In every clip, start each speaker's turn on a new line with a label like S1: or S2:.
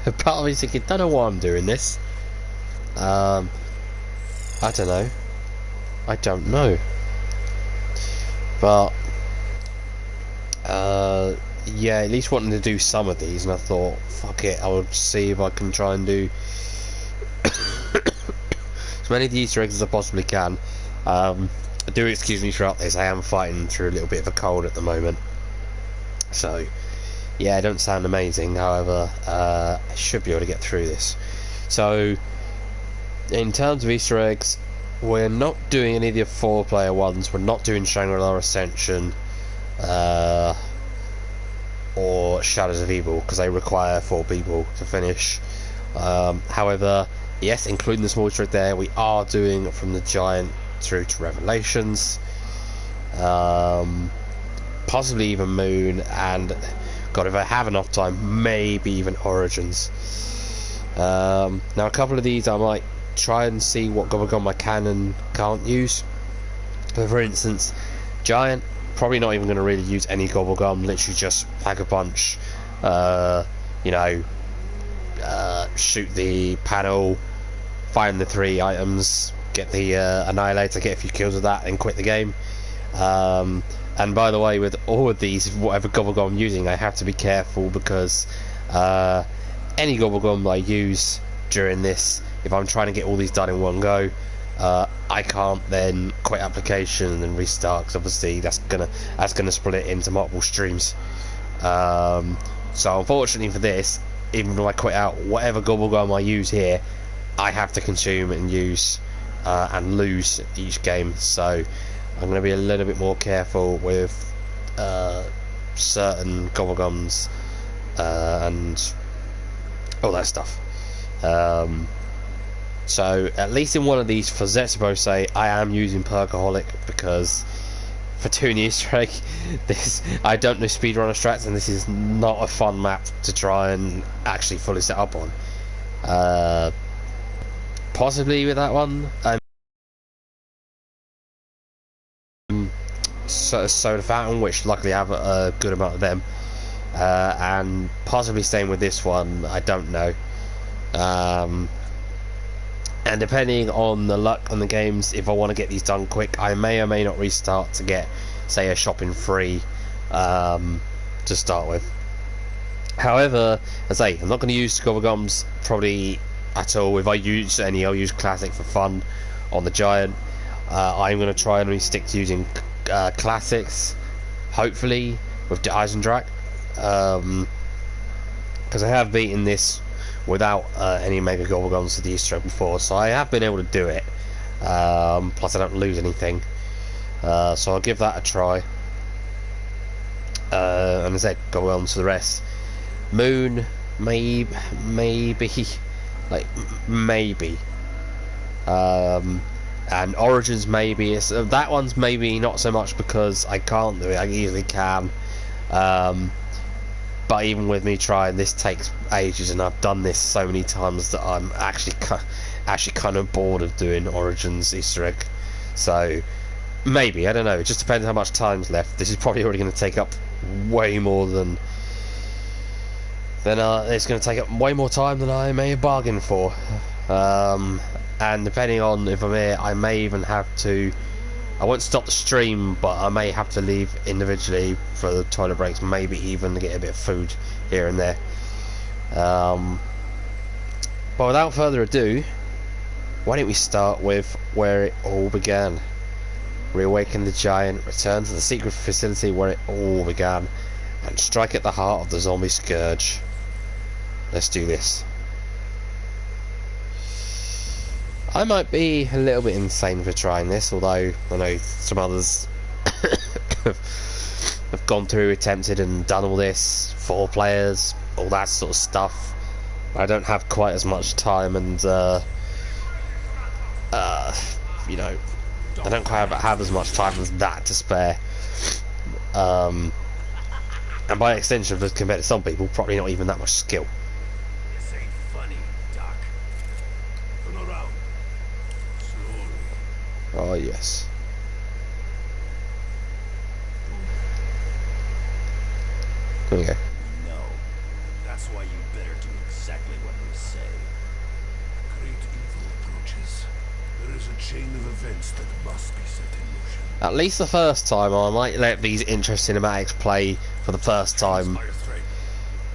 S1: Part of me's thinking, don't know why I'm doing this. I don't know. I don't know. But yeah, at least wanting to do some of these, and I thought, fuck it, I'll see if I can try and do as many of the Easter eggs as I possibly can. Do excuse me throughout this, I am fighting through a little bit of a cold at the moment. So, yeah, it don't sound amazing, however, I should be able to get through this. So, in terms of Easter eggs, we're not doing any of the 4-player ones, we're not doing Shangri-La Ascension, or Shadows of Evil, because they require 4 people to finish. However, yes, including the small trick there, we are doing From the Giant through to Revelations, possibly even Moon, and God, if I have enough time, maybe even Origins. Now a couple of these I might try and see what Gobblegum I can and can't use. So for instance, Giant, probably not even going to really use any Gobblegum, literally just pack a punch, shoot the panel, find the 3 items, get the Annihilator, get a few kills with that, and quit the game. And by the way, with all of these, whatever Gobblegum I'm using, I have to be careful, because any Gobblegum I use during this, if I'm trying to get all these done in one go, I can't then quit application and then restart, because obviously that's gonna split it into multiple streams. So unfortunately for this, even though I quit out, whatever Gobblegum I use here, I have to consume and use and lose each game. So I'm going to be a little bit more careful with certain Gobblegums and all that stuff. So at least in one of these, for Zetsubose, I am using Perkaholic, because for doing the Easter egg, I don't know speedrunner strats, and this is not a fun map to try and actually fully set up on. Possibly with that one, Soda Fountain, which luckily I have a good amount of them, and possibly staying with this one, I don't know. And depending on the luck on the games, if I want to get these done quick, I may or may not restart to get, say, a shopping free to start with. However, as I say, I'm not going to use Gobblegums probably at all. If I use any, I'll use Classic for fun on the Giant. I'm going to try and only stick to using Classics, hopefully, with the Eisendrache, because I have beaten this without any Mega Gobblegums for the Easter egg before, so I have been able to do it. Plus I don't lose anything, so I'll give that a try. And as I said, Gobblegums for the rest. Moon, maybe, and Origins maybe. That one's maybe not so much because I can't do it. I easily can. But even with me trying, this takes ages, and I've done this so many times that I'm actually kind of bored of doing Origins Easter egg. So maybe, I don't know. It just depends how much time's left. This is probably already going to take up way more than it's going to take up way more time than I may have bargained for. And depending on if I'm here, I may even have to. I won't stop the stream, but I may have to leave individually for the toilet breaks, maybe even get a bit of food here and there. But without further ado, why don't we start with where it all began? Reawaken the Giant, return to the secret facility where it all began, and strike at the heart of the zombie scourge. Let's do this. I might be a little bit insane for trying this, although I know some others have gone through, attempted and done all this, 4 players, all that sort of stuff. I don't have quite as much time, and you know, I don't quite have as much time as that to spare. And by extension, compared to some people, probably not even that much skill.
S2: This ain't funny, Doc. Turn around. Slowly.
S1: Oh yes. There we go.
S2: No. That's why you better do exactly what we say.
S3: Great evil approaches. There is a chain of events that must be set in motion.
S1: At least the first time, I might let these interest cinematics play for the first time
S3: Fire threat.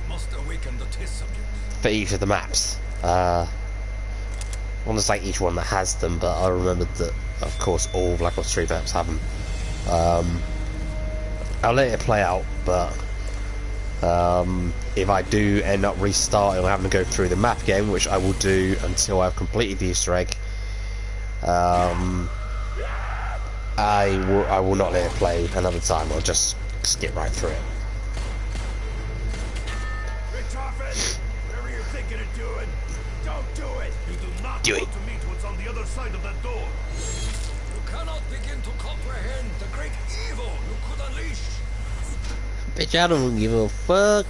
S3: Must awaken the test subject.
S1: for each of the maps. I want to say each one that has them, but I remembered that, of course, all Black Ops 3 maps have them. I'll let it play out, but if I do end up restarting or having to go through the map again, which I will do until I've completed the Easter egg, I will not let it play another time. I'll just skip right through it.
S2: Richtofen, whatever you're thinking of doing, don't do it.
S3: You do not
S1: Do
S3: want
S1: it.
S3: to meet what's on the other side of that door. You cannot begin to comprehend the great evil you could unleash.
S1: Bitch, I don't give a fuck.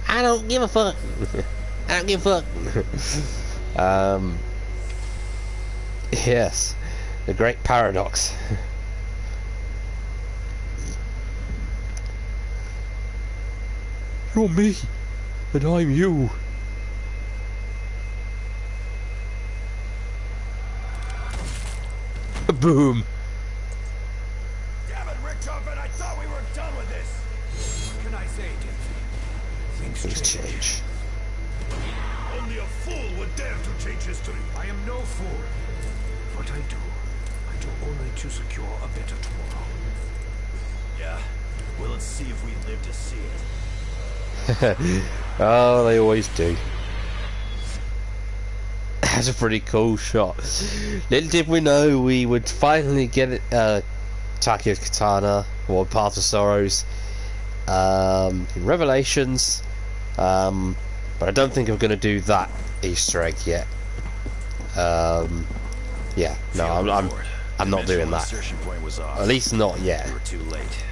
S1: I don't give a fuck. I don't give a fuck. Yes, the great paradox. You're me, and I'm you. Boom.
S2: Damn it, Richtofen, I thought we were done with this.
S3: What can I say, Gypsy?
S1: Things change.
S3: Only a fool would dare to change history. I am no fool. What I do only to secure a better tomorrow.
S2: Yeah, well, let's see if we live to see it.
S1: Oh, they always do. That's a pretty cool shot. Little did we know we would finally get it, Takio's katana, or Path of Sorrows, in Revelations, but I don't think I'm going to do that Easter egg yet. Yeah, no, I'm not doing that.
S2: Insertion point was off.
S1: At least not yet.
S2: We were too late.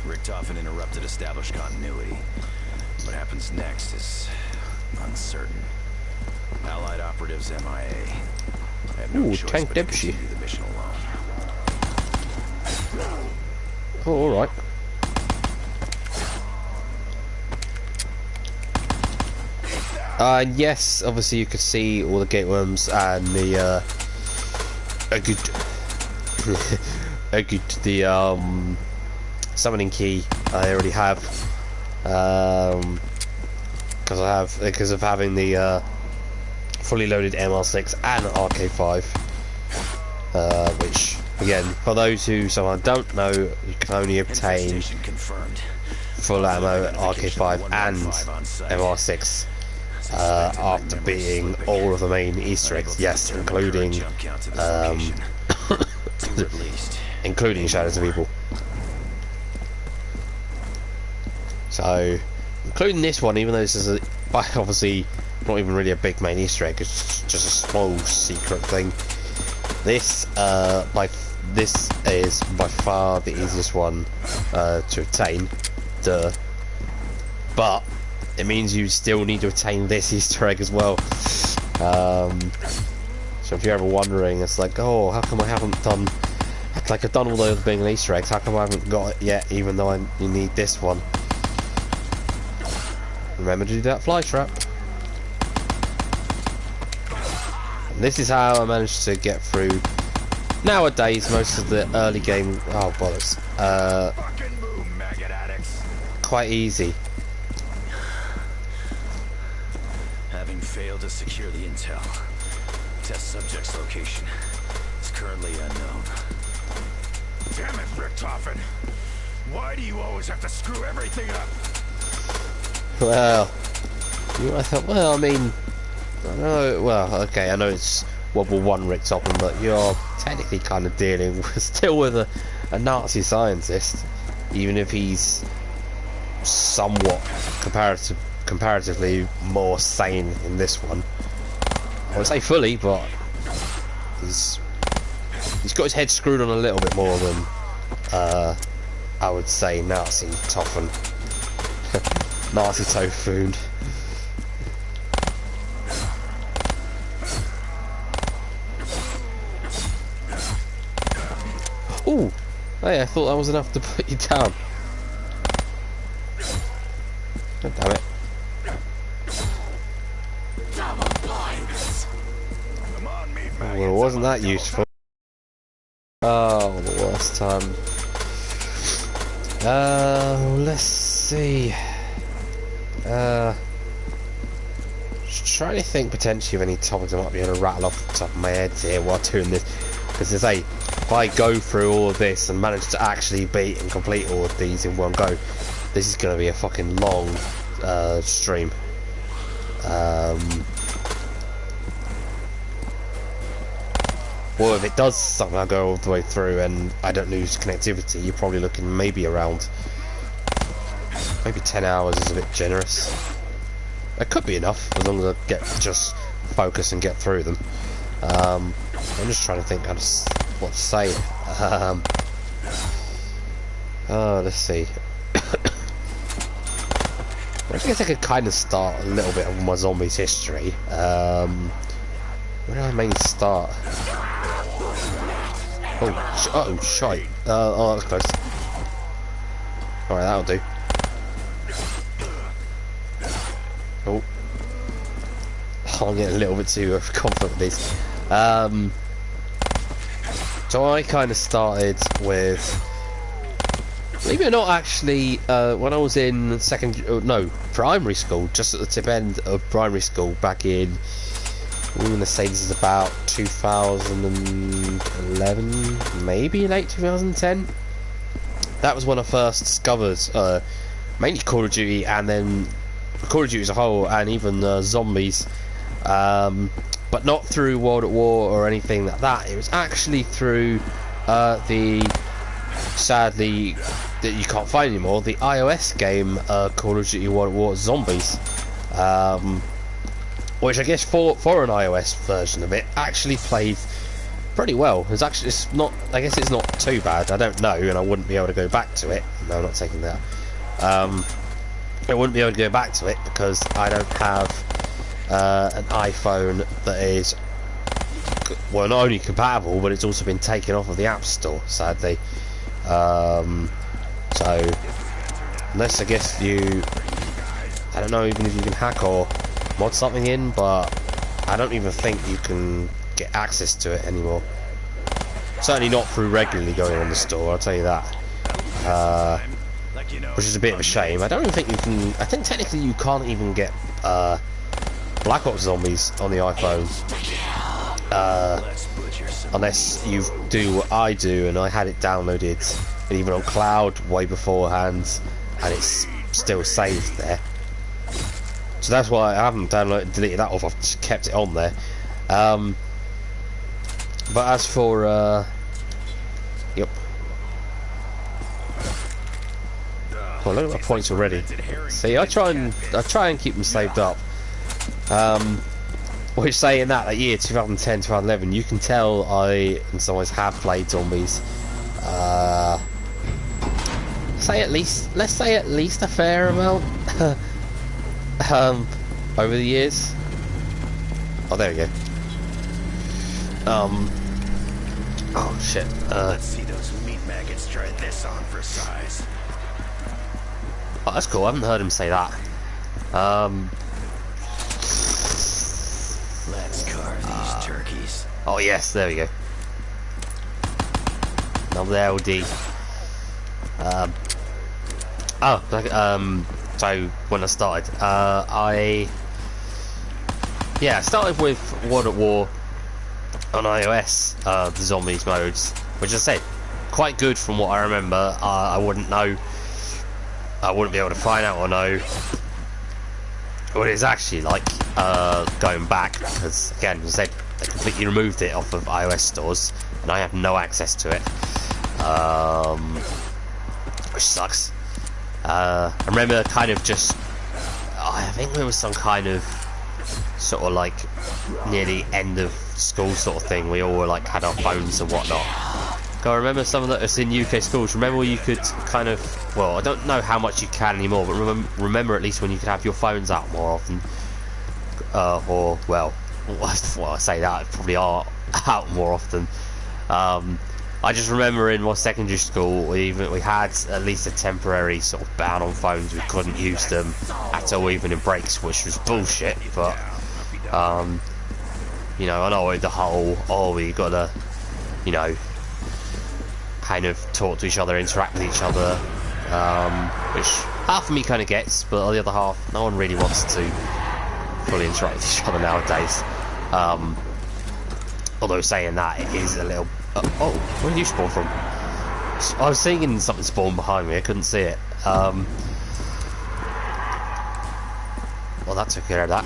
S2: Richtofen interrupted established continuity. What happens next is uncertain. Allied operatives MIA. I have no
S1: Ooh,
S2: choice
S1: tank
S2: but to
S1: dipsy.
S2: continue the mission alone.
S1: Oh, alright. And yes, obviously you could see all the gate worms and the summoning key I already have, because of having the fully loaded MR6 and RK5, which again, for those who somehow don't know, you can only obtain
S2: Infestation confirmed.
S1: full ammo RK5 and MR6 after beating all of the main Easter eggs, yes, including including Shadows of Evil. So, including this one, even though this is obviously not even really a big main Easter egg, it's just a small secret thing. This is by far the easiest one to obtain. But it means you still need to obtain this Easter egg as well. So if you're ever wondering, it's like, oh, how come I haven't done? Like, I've done all those being Easter eggs. How come I haven't got it yet? Even though you need this one. Remember to do that fly trap. And this is how I managed to get through. Nowadays, most of the early game, oh bollocks,
S2: Fucking move, maggot addicts.
S1: quite easy.
S2: Having failed to secure the intel, test subject's location is currently unknown.
S3: Damn it, Richtofen. Why do you always have to screw everything up?
S1: Well, I thought, well, I mean, I don't know, well, okay, I know it's Wobble 1 Richtofen, but you're technically kind of dealing with a Nazi scientist, even if he's somewhat comparatively more sane in this one. I would say fully, but he's got his head screwed on a little bit more than I would say Nazi Toffen. Nazi Tofoon. Ooh! Hey, I thought that was enough to put you down. God damn it. Well, wasn't that useful? Oh, the worst time. Let's see. Just trying to think potentially of any topics I might be able to rattle off the top of my head here while doing this. Because as I say, if I go through all of this and manage to actually beat and complete all of these in one go, this is going to be a fucking long stream. Well, if it does somehow go all the way through and I don't lose connectivity, you're probably looking maybe around, maybe 10 hours is a bit generous. It could be enough as long as I just focus and get through them. I'm just trying to think what to say. Let's see. I guess I could kind of start a little bit of my zombies history. Where do I mainly start? Oh, shite. Oh, that was close. Alright, that'll do. Oh. I'm getting a little bit too confident with these. So I kind of started with... Believe it or not, actually, when I was in primary school, just at the tip end of primary school, back in, I'm going to say this is about 2011, maybe late 2010. That was when I first discovered mainly Call of Duty, and then Call of Duty as a whole, and even zombies, but not through World at War or anything like that. It was actually through sadly, that you can't find anymore, the iOS game Call of Duty World at War Zombies, which I guess for an iOS version of it actually played pretty well. I guess it's not too bad. I don't know, and I wouldn't be able to go back to it. No, I'm not taking that. I wouldn't be able to go back to it because I don't have an iPhone that is, well, not only compatible, but it's also been taken off of the App Store, sadly. So unless I guess I don't know even if you can hack or mod something in, but I don't even think you can get access to it anymore. Certainly not through regularly going on the store, I'll tell you that. Which is a bit of a shame. I don't even think you can. I think technically you can't even get Black Ops Zombies on the iPhone. Unless you do what I do, and I had it downloaded and even on cloud way beforehand, and it's still saved there. So that's why I haven't deleted that off. I've just kept it on there. But as for yep. Oh, look at my points already. See, I try and keep them saved up. Which, saying that year 2010, 2011, you can tell I in some ways have played zombies. Let's say at least a fair amount. Over the years. Oh, there we go. Oh shit.
S2: Let's see those meat maggots try this on for size.
S1: Oh, that's cool. I haven't heard him say that.
S2: Let's carve these turkeys.
S1: Oh yes, there we go. Another LD. So when I started, I started with World at War on iOS, the zombies modes, which I said quite good from what I remember. I wouldn't be able to find out or know what it's actually like going back, because again, as I said, they completely removed it off of iOS stores and I have no access to it, which sucks. I remember kind of just, I think there was some kind of sort of like near the end of school sort of thing. We all were like had our phones and whatnot. I remember some of that was in UK schools. Remember where you could kind of, well, I don't know how much you can anymore, but remember at least when you could have your phones out more often, or well, I say that probably are out more often. I just remember in my secondary school we had at least a temporary sort of ban on phones. We couldn't use them at all, even in breaks, which was bullshit. But You know, I know the whole, oh, we gotta, you know, kind of talk to each other, interact with each other, which half of me kind of gets, but on the other half, no one really wants to fully interact with each other nowadays. Although saying that, it is a little... oh, where did you spawn from? I was seeing something spawn behind me, I couldn't see it. Well, that took care of that.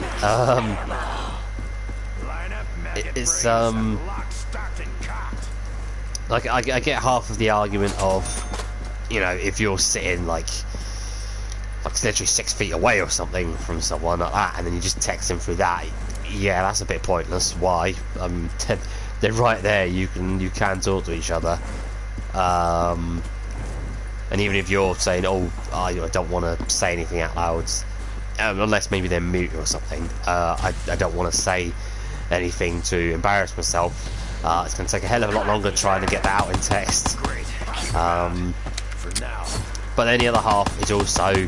S1: It's like I get half of the argument of, you know, if you're sitting like literally 6 feet away or something from someone like that, and then you just text them through that. Yeah, that's a bit pointless. Why? They're right there. You can talk to each other. And even if you're saying, "Oh, I don't want to say anything out loud," unless maybe they're mute or something, I don't want to say anything to embarrass myself. It's going to take a hell of a lot longer trying to get that out in text. But then the other half is also,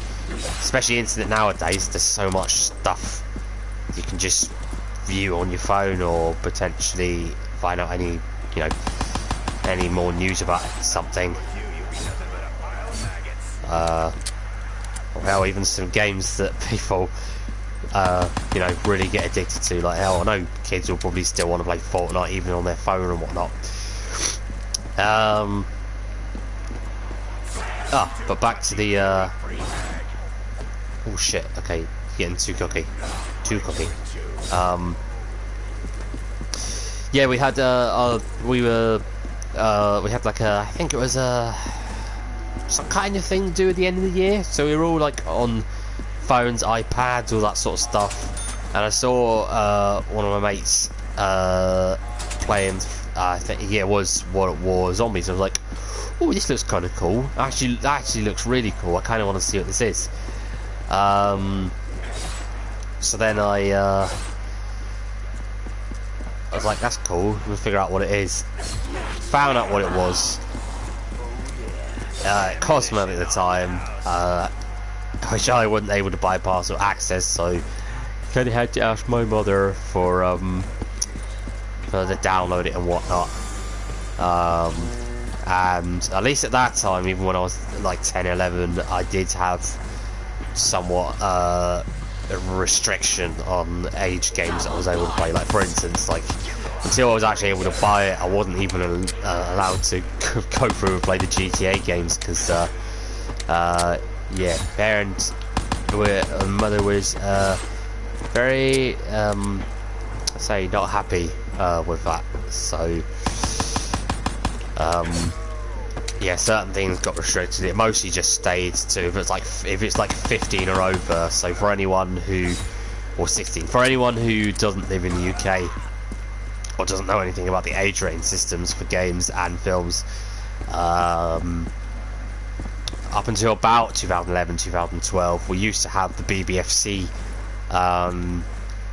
S1: especially internet nowadays, there's so much stuff you can just view on your phone, or potentially find out any, you know, any more news about something. Well, even some games that people, you know, really get addicted to. Like, hell, I know kids will probably still want to play Fortnite even on their phone and whatnot. But back to the. Oh shit! Okay, getting too cocky. Yeah, we had we had like a, I think it was some kind of thing to do at the end of the year. So we were all like on phones, iPads, all that sort of stuff. And I saw one of my mates playing. I think it was War Zombies. I was like, oh, this looks kind of cool. That actually looks really cool. I kind of want to see what this is. So then I was like, that's cool. We'll figure out what it is. Found out what it was. It cost money at the time, which I wasn't able to bypass or access, so kind of had to ask my mother for to download it and whatnot. And at least at that time, even when I was like 10, 11, I did have somewhat a restriction on age games that I was able to play. Like, for instance, like, until I was actually able to buy it, I wasn't even allowed to go through and play the GTA games, because yeah, mother was very say not happy with that. So yeah, certain things got restricted. It mostly just stayed to if it's like 15 or over. So for anyone who, or 16, for anyone who doesn't live in the UK or doesn't know anything about the age rating systems for games and films, up until about 2011, 2012, we used to have the BBFC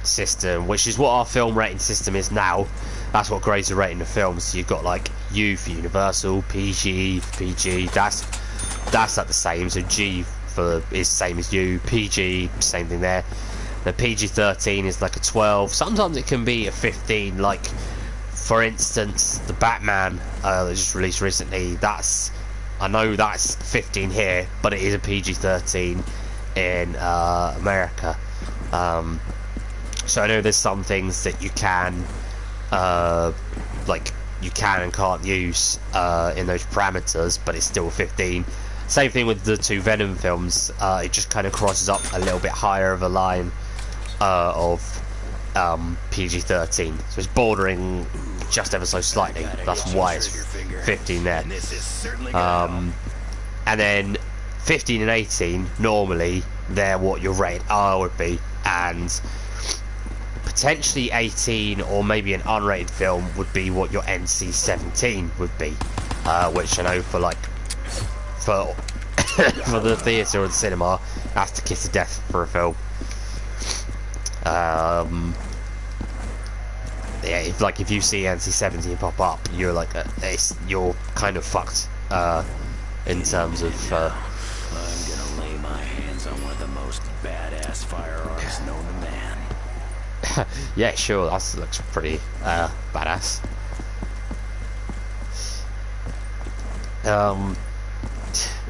S1: system, which is what our film rating system is now. That's what grades are rating the films. So you've got like U for Universal, PG, that's like the same. So G for is same as U, PG, same thing there. The PG-13 is like a 12. Sometimes it can be a 15. Like, for instance, the Batman that just released recently. I know that's 15 here, but it is a PG-13 in America. So I know there's some things that you can, like, you can and can't use in those parameters, but it's still 15. Same thing with the two Venom films. It just kind of crosses up a little bit higher of a line of PG-13, so it's bordering just ever so slightly. That's why it's 15 there. And then 15 and 18, normally they're what your rated R would be, and potentially 18 or maybe an unrated film would be what your NC-17 would be, which I know for for the theatre or the cinema, that's the kiss of death for a film. Yeah, if you see NC-17 pop up, you're like, you're kind of fucked in terms of.
S2: I'm gonna lay my hands on one of the most badass firearms known to man.
S1: Yeah, sure. That looks pretty badass.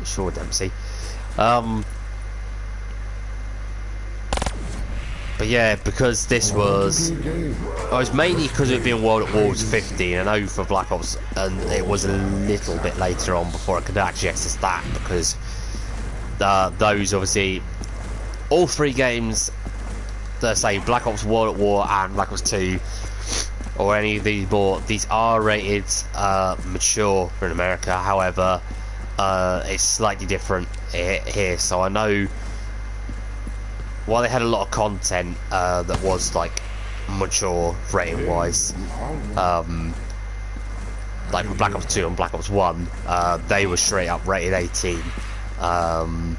S1: Sure, Dempsey. But yeah, because this was... it was mainly because it had been World at War 15. I know for Black Ops, and it was a little bit later on before I could actually access that, because those, obviously, all 3 games, say Black Ops World at War and Black Ops 2, or any of these more, these are rated mature in America. However, it's slightly different here. So I know while they had a lot of content that was like mature rating wise, like for Black Ops 2 and Black Ops 1, they were straight up rated 18. And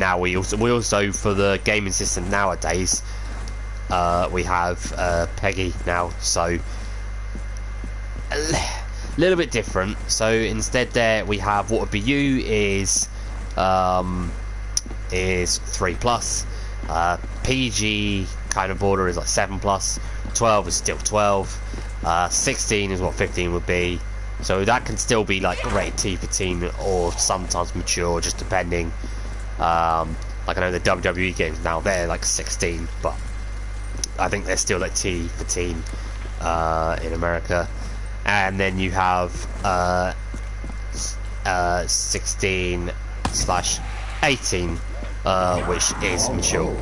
S1: now we also for the gaming system nowadays, we have PEGI now, so a little bit different. So instead, there we have what would be U is 3+, PG kind of border is like 7+, 12 is still 12, 16 is what 15 would be. So that can still be like rated T for teen, or sometimes mature, just depending. Like I know the WWE games now, they're like 16, but I think they're still like T for teen in America. And then you have 16/18, which is mature.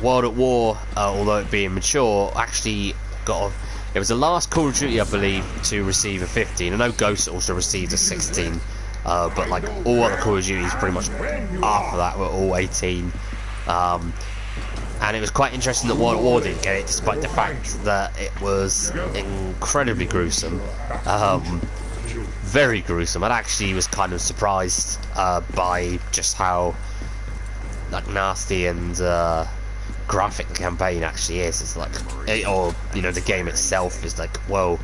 S1: World at War, although it being mature, actually it was the last Call of Duty, I believe, to receive a 15. I know Ghost also received a 16, but like all other Call of Duties pretty much after that were all 18. And it was quite interesting that World at War didn't get it, despite the fact that it was incredibly gruesome. Very gruesome. I actually was kind of surprised by just how like nasty and graphic the campaign actually is. It's like, or you know, the game itself is like, whoa.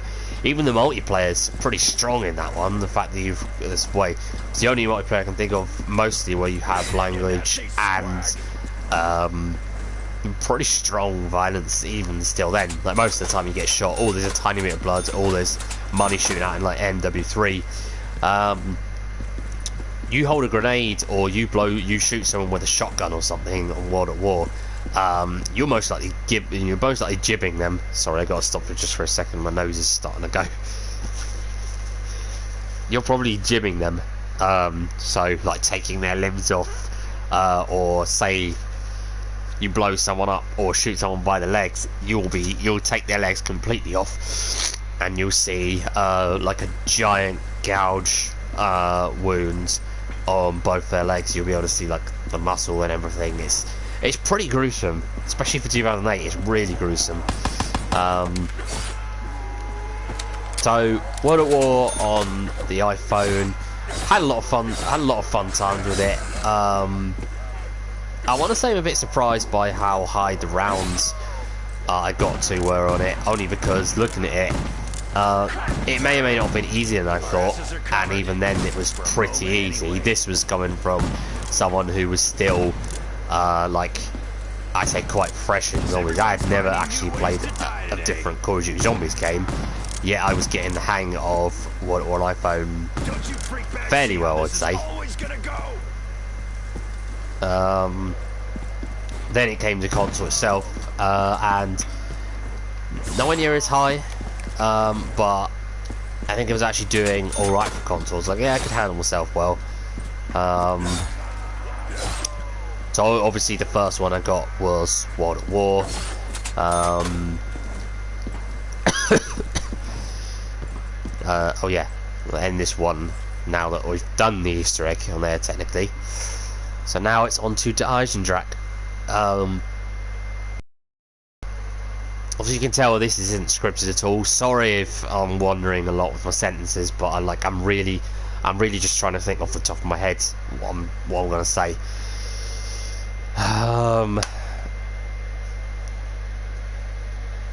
S1: Even the multiplayer's pretty strong in that one. The fact that you've this way, it's the only multiplayer I can think of mostly where you have language and pretty strong violence. Even still, then like most of the time you get shot. Oh, there's a tiny bit of blood. Oh, there's money shooting out in like MW3. You hold a grenade or you shoot someone with a shotgun or something on World at War. You're most likely jibbing them. Sorry, I gotta stop for just for a second. My nose is starting to go. You're probably jibbing them. So like taking their limbs off, or say you blow someone up or shoot someone by the legs, you'll take their legs completely off, and you'll see like a giant gouge wound on both their legs. You'll be able to see like the muscle and everything. It's pretty gruesome, especially for 2008. It's really gruesome. So World at War on the iPhone, had a lot of fun times with it. I want to say I'm a bit surprised by how high the rounds I got to were on it, only because looking at it, it may or may not have been easier than I thought, and even then it was pretty easy. This was coming from someone who was still like, I say, quite fresh in zombies. I had never actually played a different Call of Duty Zombies game, yet I was getting the hang of World at War on iPhone fairly well, I'd say. Then it came to console itself, and nowhere near as high, but I think it was actually doing alright for consoles. Like, yeah, I could handle myself well. So obviously the first one I got was World at War. Oh yeah, we'll end this one now that we've done the Easter egg on there technically. So now it's on to Eisendrache. Obviously you can tell this isn't scripted at all. Sorry if I'm wandering a lot with my sentences, but I'm really just trying to think off the top of my head what I'm gonna say.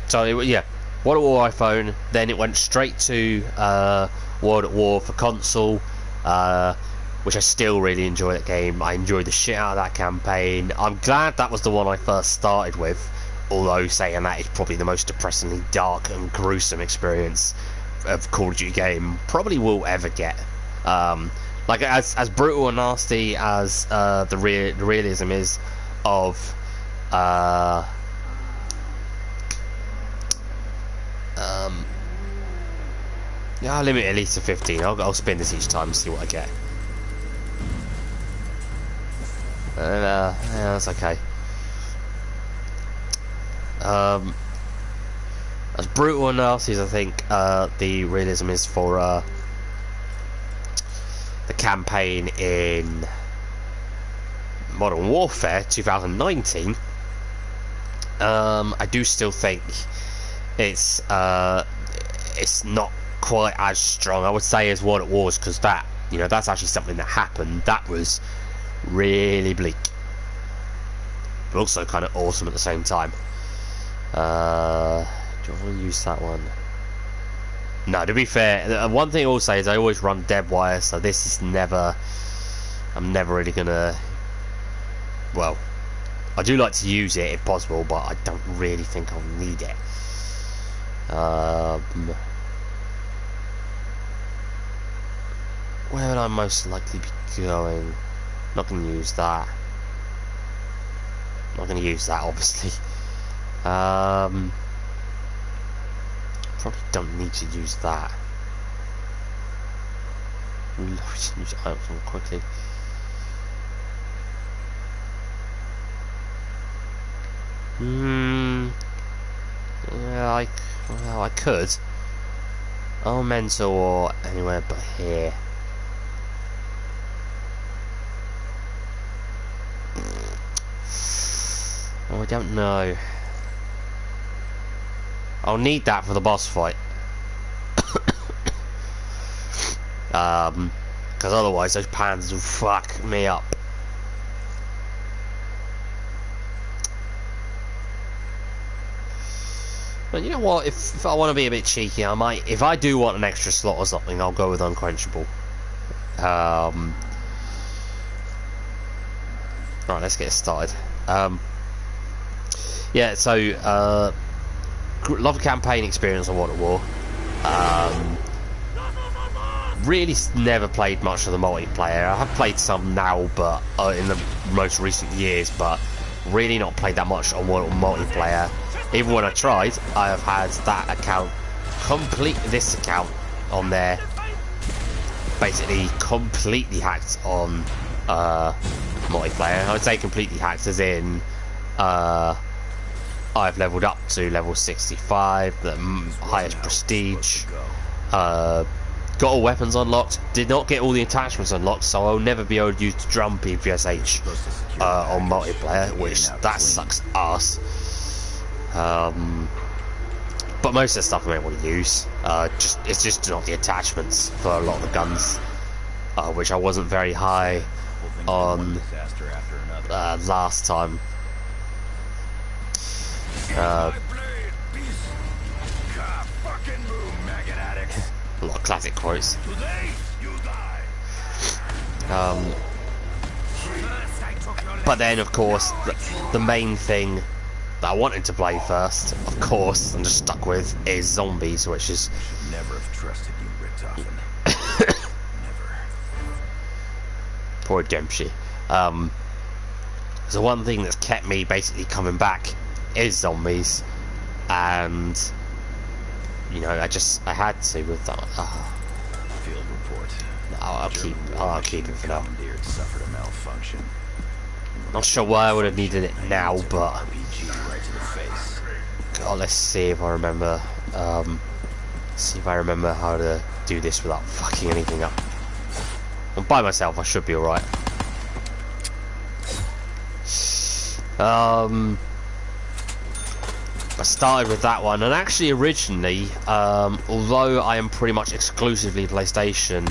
S1: So yeah, World at War iPhone, then it went straight to World at War for console, which I still really enjoy that game. I enjoyed the shit out of that campaign. I'm glad that was the one I first started with, although saying that is probably the most depressingly dark and gruesome experience of Call of Duty game probably will ever get. Like as brutal and nasty as the realism is of yeah, I'll limit it at least to 15. I'll spin this each time and see what I get. Yeah, that's okay. As brutal and nasty as I think the realism is for the campaign in Modern Warfare 2019, I do still think it's not quite as strong, I would say, as what it was, because that, you know, that's actually something that happened. That was really bleak, but also kind of awesome at the same time. Do I want to use that one? No, to be fair, one thing I will say is I always run dead wire, so this is never, I'm never really gonna, well, I do like to use it if possible, but I don't really think I'll need it. Where would I most likely be going? Not going to use that. Not going to use that, obviously. Probably don't need to use that. Use items quickly. Yeah, well, I could. Oh, mental or anywhere but here. Oh, I don't know. I'll need that for the boss fight. Because otherwise those pans will fuck me up. But you know what, if I want to be a bit cheeky, I might, if I do want an extra slot or something, I'll go with Unquenchable. Right, let's get started. Yeah, so love the campaign experience on World at War. Really never played much of the multiplayer. I have played some now, but in the most recent years, but really not played that much on World multiplayer. Even when I tried, I have had that account this account on there, basically completely hacked on multiplayer. I would say completely hacked as in I've leveled up to level 65, the highest prestige, got all weapons unlocked, did not get all the attachments unlocked, so I'll never be able to use the drum PPSH on multiplayer, which that sucks ass. But most of the stuff I'm able to use, it's just not the attachments for a lot of the guns, which I wasn't very high on last time. A lot of classic quotes. But then, of course, the main thing that I wanted to play first, of course, and just stuck with, is Zombies, which is...
S2: Should never have trusted you, Richtofen. Never.
S1: Poor Dempsey. So one thing that's kept me basically coming back is Zombies, and you know, I had to with that.
S2: Field report.
S1: No, I'll keep it for now.
S2: Commandeered suffered a malfunction.
S1: Not sure why I would have needed it now, but
S2: RPG right to the face.
S1: God, let's see if I remember. See if I remember how to do this without fucking anything up. And by myself, I should be alright. I started with that one, and actually originally, although I am pretty much exclusively PlayStation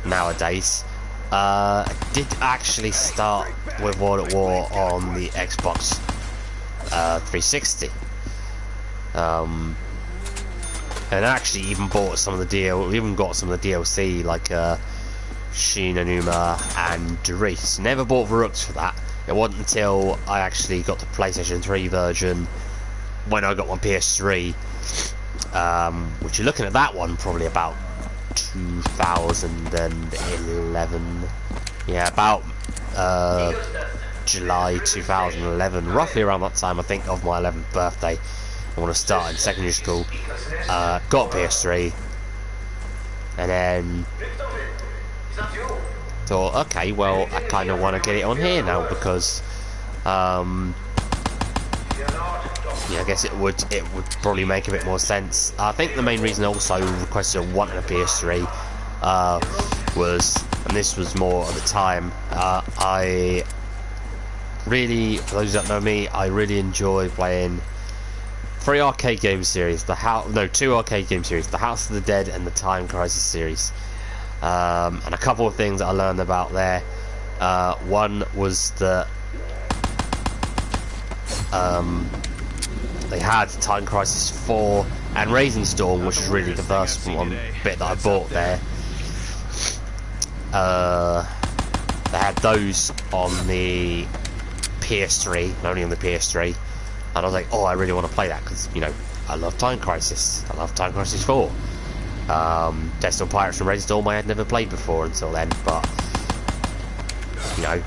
S1: nowadays, I did actually start with World at War on the Xbox 360, and actually even bought some of the got some of the DLC, like Shinonuma, and Dries. Never bought Varux for that. It wasn't until I actually got the PlayStation 3 version when I got my PS3, which you're looking at that one probably about 2011. Yeah, about July 2011, roughly around that time, I think, of my 11th birthday. I want to start in secondary school. Got PS3, and then thought, okay, well, I kind of want to get it on here now because, yeah, I guess it would probably make a bit more sense. I think the main reason I also requested wanting a PS3 was, and this was more at the time, I really, for those that know me, I really enjoy playing 3 arcade game series, 2 arcade game series, the House of the Dead and the Time Crisis series. And a couple of things that I learned about there. One was that they had Time Crisis 4 and Raising Storm, which was really the first one bit that I bought there. They had those on the PS3, only on the PS3, and I was like, oh, I really want to play that because, you know, I love Time Crisis. I love Time Crisis 4. Desktop Pirates and Raising Storm I had never played before until then, but, you know,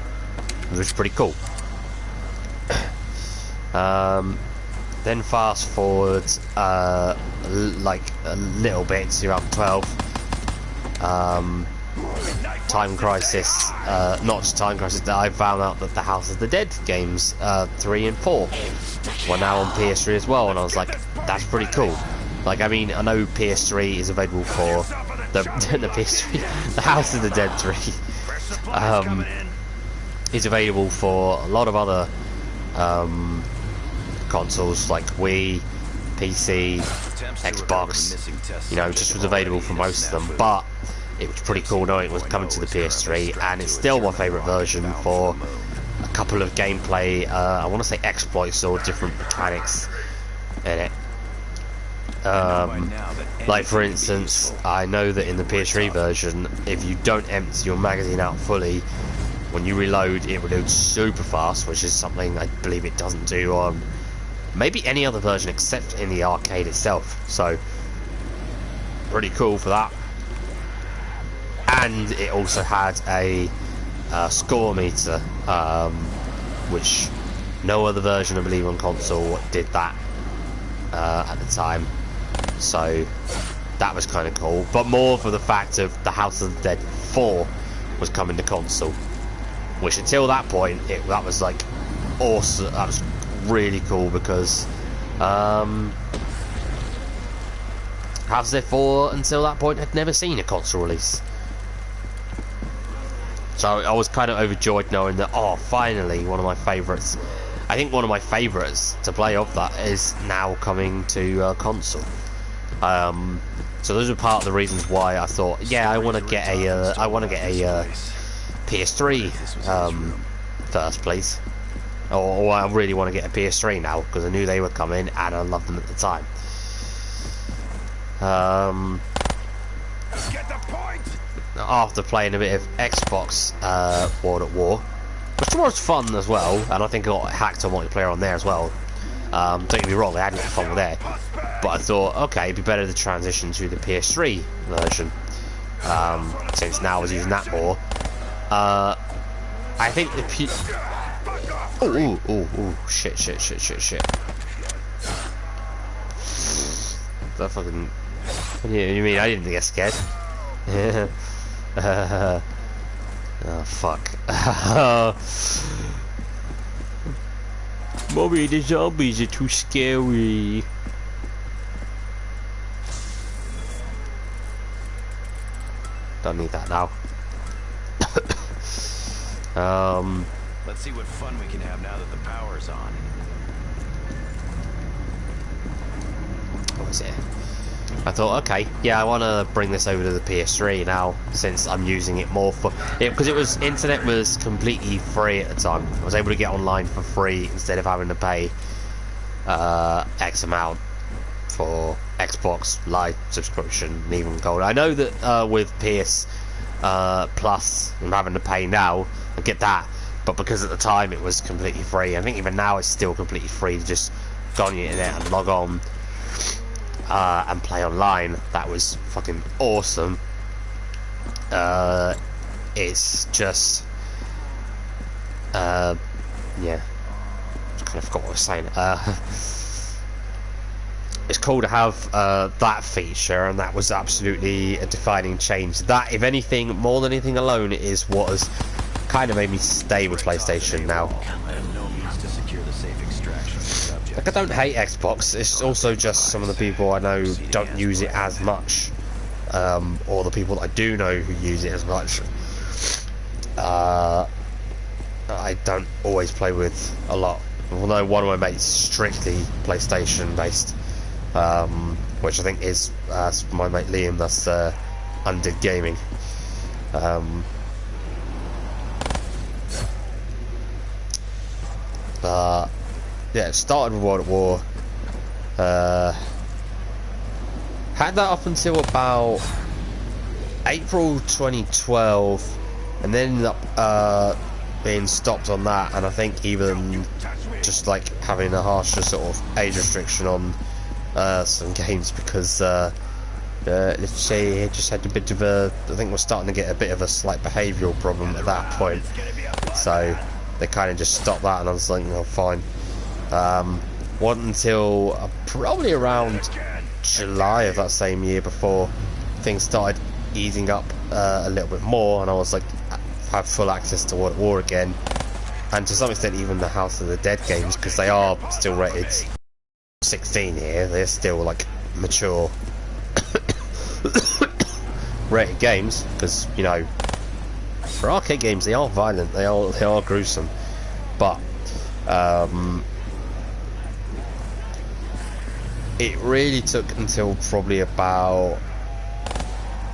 S1: it was pretty cool. Then fast forward like a little bit to around 12. Time Crisis, not just Time Crisis, I found out that the House of the Dead games 3 and 4 were now on PS3 as well, and I was like, that's pretty cool. Like, I mean, I know PS3 is available for the PS3, the House of the Dead 3 is available for a lot of other consoles like Wii, PC, Xbox, you know, just was available for most of them, but it was pretty cool knowing it was coming to the PS3, and it's still my favourite version for a couple of gameplay, I want to say exploits or different mechanics in it. Like for instance, I know that in the PS3 version, if you don't empty your magazine out fully, when you reload, it reloads super fast, which is something I believe it doesn't do on maybe any other version except in the arcade itself. So, pretty cool for that. And it also had a score meter, which no other version, I believe, on console did that at the time. So that was kind of cool, but more for the fact of the House of the Dead 4 was coming to console, which until that point that was like awesome. That was really cool because House of the Dead 4 until that point had never seen a console release. So I was kind of overjoyed knowing that, oh, finally one of my favourites, I think one of my favourites to play of that is now coming to console. So those are part of the reasons why I thought, yeah, I want to get a PS3 first, please. Or I really want to get a PS3 now because I knew they were coming and I loved them at the time. After playing a bit of Xbox World at War, which was fun as well, and I think I got hacked on multiplayer on there as well. Don't get me wrong, I had a lot of fun with there, but I thought, okay, it'd be better to transition to the PS3 version, since now I was using that more. I think the shit. That fucking... You mean I didn't get scared? Oh, fuck. Mommy, the zombies are too scary. Don't need that now.
S2: Let's see what fun we can have now that the power's on.
S1: What was it? I thought, okay, yeah, I want to bring this over to the PS3 now, since I'm using it more for it, because internet was completely free at the time. I was able to get online for free instead of having to pay X amount for Xbox Live subscription and even gold. I know that with PS plus I'm having to pay now. I get that, but because at the time it was completely free, I think even now it's still completely free to just go on the internet and log on and play online. That was fucking awesome. It's just yeah, I kind of forgot what I was saying. It's cool to have that feature, and that was absolutely a defining change. That, if anything, more than anything alone, is what has kind of made me stay with PlayStation now. Like, I don't hate Xbox, it's also just some of the people I know don't use it as much, or the people that I do know who use it as much, I don't always play with a lot. Although one of my mates is strictly PlayStation based, which I think is my mate Liam, that's Undid Gaming. But yeah, it started with World at War. Had that up until about April 2012, and then ended up being stopped on that, and I think even just like having a harsher sort of age restriction on some games, because let's say it just had a bit of a, I think we're starting to get a bit of a slight behavioural problem at that point, so they kind of just stopped that, and I was like, no, fine. Wasn't until probably around July of that same year before things started easing up a little bit more, and I was like, have full access to World at War again, and to some extent even the House of the Dead games, because they are still rated 16 here. They're still like mature rated games, because, you know, for arcade games they are violent, they are gruesome, but it really took until probably about,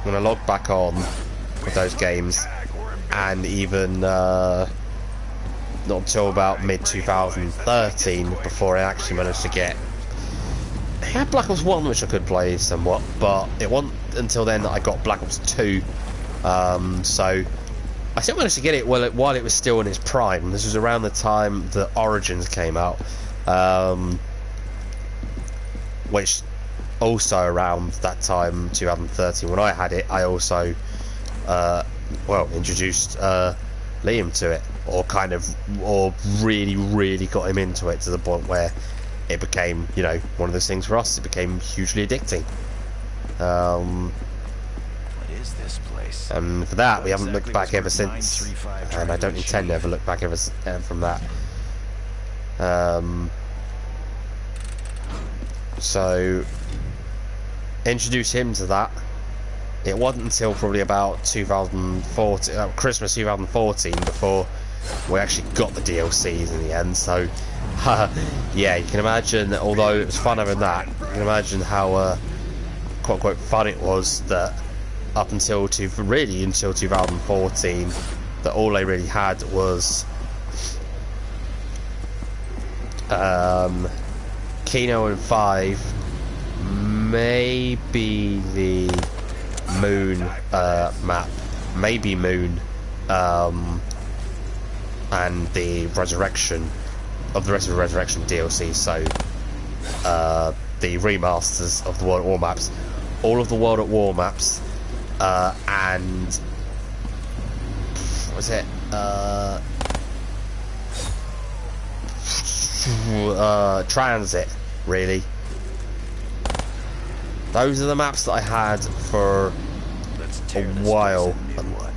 S1: when I logged back on with those games, and even not until about mid-2013 before I actually managed to get, I had Black Ops 1, which I could play somewhat, but it wasn't until then that I got Black Ops 2, so I still managed to get it while it was still in its prime. This was around the time that Origins came out, which also around that time, 2013, when I had it, I also introduced Liam to it, or really got him into it, to the point where it became, you know, one of those things for us. It became hugely addicting.
S2: What is this place?
S1: And for that, we haven't looked back ever since, and I don't intend to ever look back ever from that. So introduce him to that. It wasn't until probably about 2014, Christmas 2014, before we actually got the DLCs in the end. So yeah, you can imagine, although it was fun having that, you can imagine how quote unquote fun it was that up until until 2014, that all I really had was Kino and 5, maybe the Moon map, maybe Moon, and the Resurrection of the rest of the Resurrection DLC. So the remasters of the World at War maps, all of the World at War maps, and what was it? Transit, really. Those are the maps that I had for a while,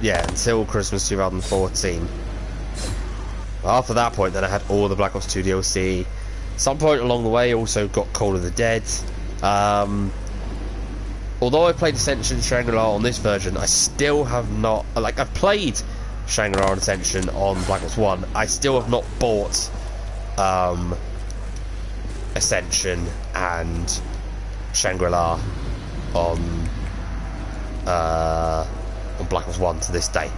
S1: yeah, until Christmas 2014. After that point, then I had all the Black Ops 2 DLC. Some point along the way, also got Call of the Dead. Although I played Ascension Shangri-La on this version, I still have not, like, I've played Shangri-La and Ascension on Black Ops 1. I still have not bought Ascension and Shangri-La on Black Ops 1 to this day,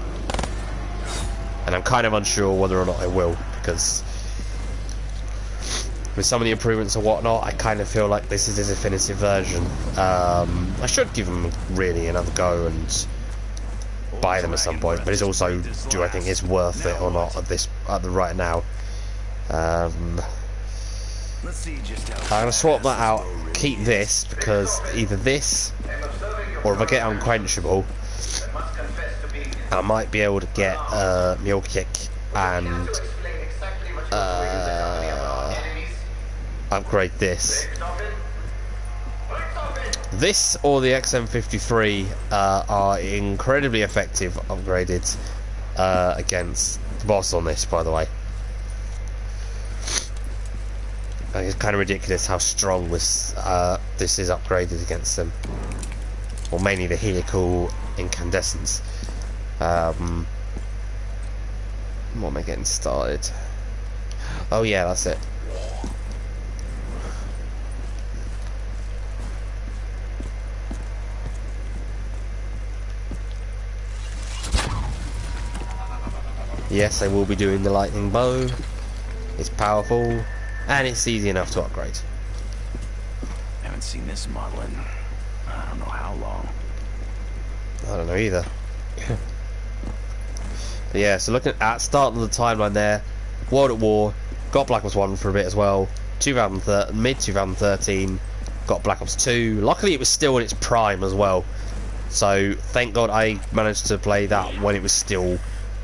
S1: and I'm kind of unsure whether or not I will, because with some of the improvements and whatnot, I kind of feel like this is the definitive version. I should give them really another go and buy them at some point, but it's also, do I think it's worth it or not at the right now.
S2: Let's see just how
S1: I'm going to swap that out, keep this, because either this, or if I get unquenchable, I might be able to get Mule Kick and upgrade this. This or the XM53 are incredibly effective upgraded against the boss on this, by the way. It's kind of ridiculous how strong this is upgraded against them. Well, mainly the helical incandescence. What am I getting started? Oh yeah, that's it. Yes, I will be doing the lightning bow. It's powerful, and it's easy enough to upgrade.
S2: Haven't seen this model in I don't know how long.
S1: I don't know either. But yeah, so looking at start of the timeline there, World at War, got Black Ops 1 for a bit as well, mid 2013, got Black Ops 2. Luckily it was still in its prime as well, so thank God I managed to play that when it was still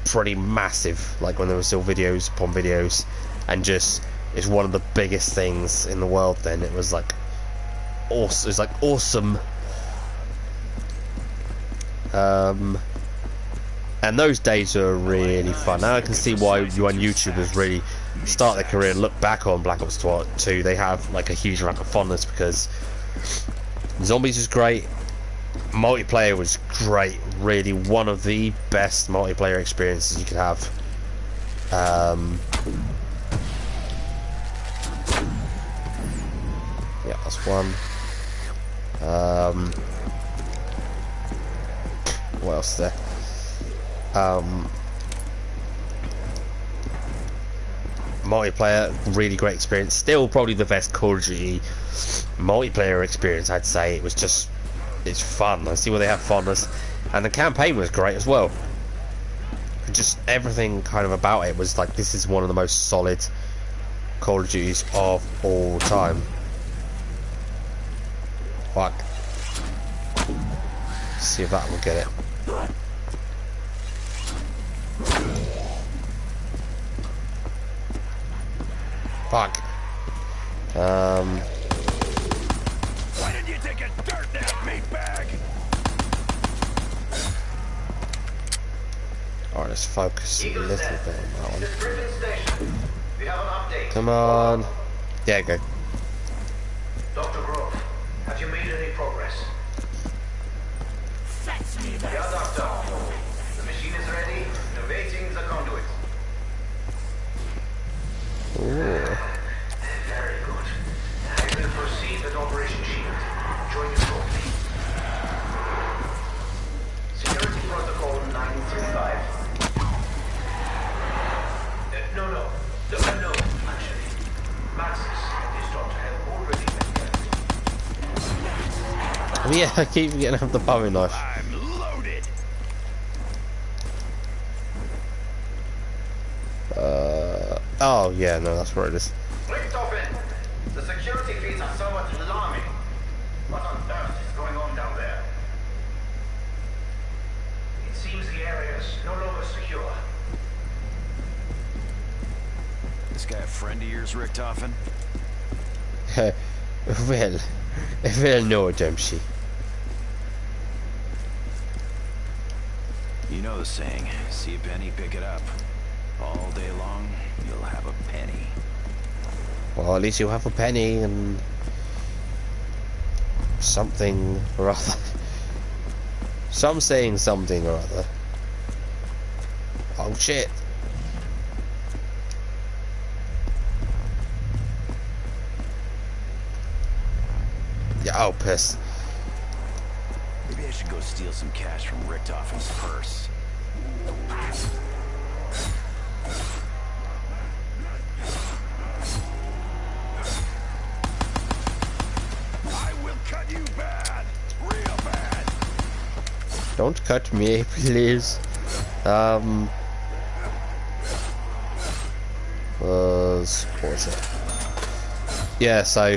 S1: pretty massive, like when there were still videos upon videos, and just, it's one of the biggest things in the world then. It was like awesome. It's like awesome. And those days are really fun. Now I can see why when YouTubers really start their career and look back on Black Ops 2, they have like a huge amount of fondness, because Zombies was great, multiplayer was great, really one of the best multiplayer experiences you could have. Yeah, that's one. What else is there? Multiplayer, really great experience. Still probably the best Call of Duty multiplayer experience, I'd say. It was just, it's fun. I see where they have fondness, and the campaign was great as well. Just everything kind of about it was like, this is one of the most solid Call of Duties of all time. Fuck. See if that will get it. Fuck.
S3: Why did you take a dirt nap, meatbag?
S1: Alright, let's focus a little bit on that one.
S4: Griffin Station. We have an update.
S1: Come on. Yeah, go.
S4: Dr. Grove, have you made any progress? Yeah, Doctor. The machine is ready. Innovating the conduit.
S1: Ooh.
S4: Very good. I will proceed with Operation Shield. Join you shortly. Security Protocol 935. No, actually. Maxis and his daughter have already been
S1: Oh, yeah, I keep getting out the bowie knife.
S3: I'm loaded.
S1: Oh, yeah, no, that's where it is.
S4: Richtofen, the security feeds are somewhat alarming. What on earth is going on down there? It seems the area is no longer secure.
S2: This guy a friend of yours, Richtofen?
S1: well, no, Dempsey.
S2: You know the saying, see a penny, pick it up. All day long, you'll have a penny.
S1: Well, at least you'll have a penny and something or other. Some saying something or other. Oh shit. Yeah, oh piss.
S2: Maybe I should go steal some cash from Richtofen's purse.
S3: I will cut you bad. Real bad.
S1: Don't cut me, please. What was it? Yeah, so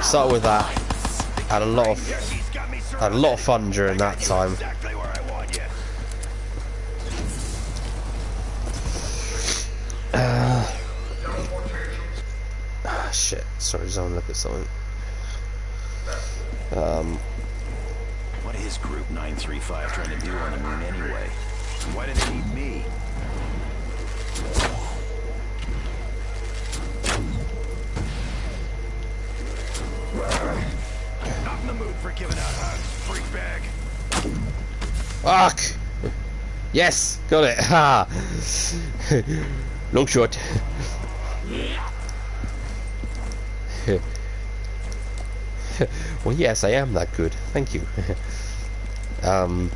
S1: start with that. Had a lot of fun during that time. Shit. Sorry, just having a look at something.
S2: What is Group 935 trying to do on the moon anyway? And why do they need me? Not in the mood for giving out hugs, freak bag.
S1: Fuck! Yes! Got it! Ha! Long shot. Well, yes, I am that good. Thank you. Where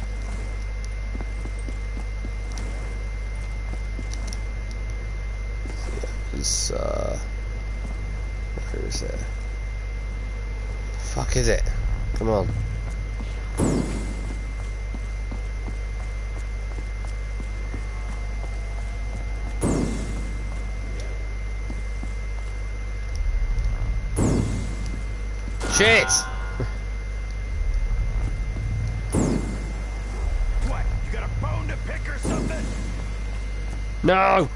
S1: is it? Fuck is it? Come on. Shit!
S2: What? You got a bone to pick or something?
S1: No!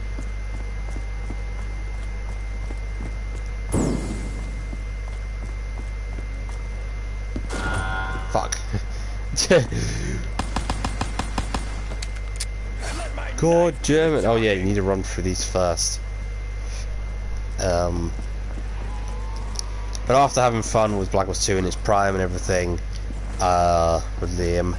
S1: Fuck. God damn it. Oh yeah, you need to run through these first. But after having fun with Black Ops 2 in its prime and everything, with Liam,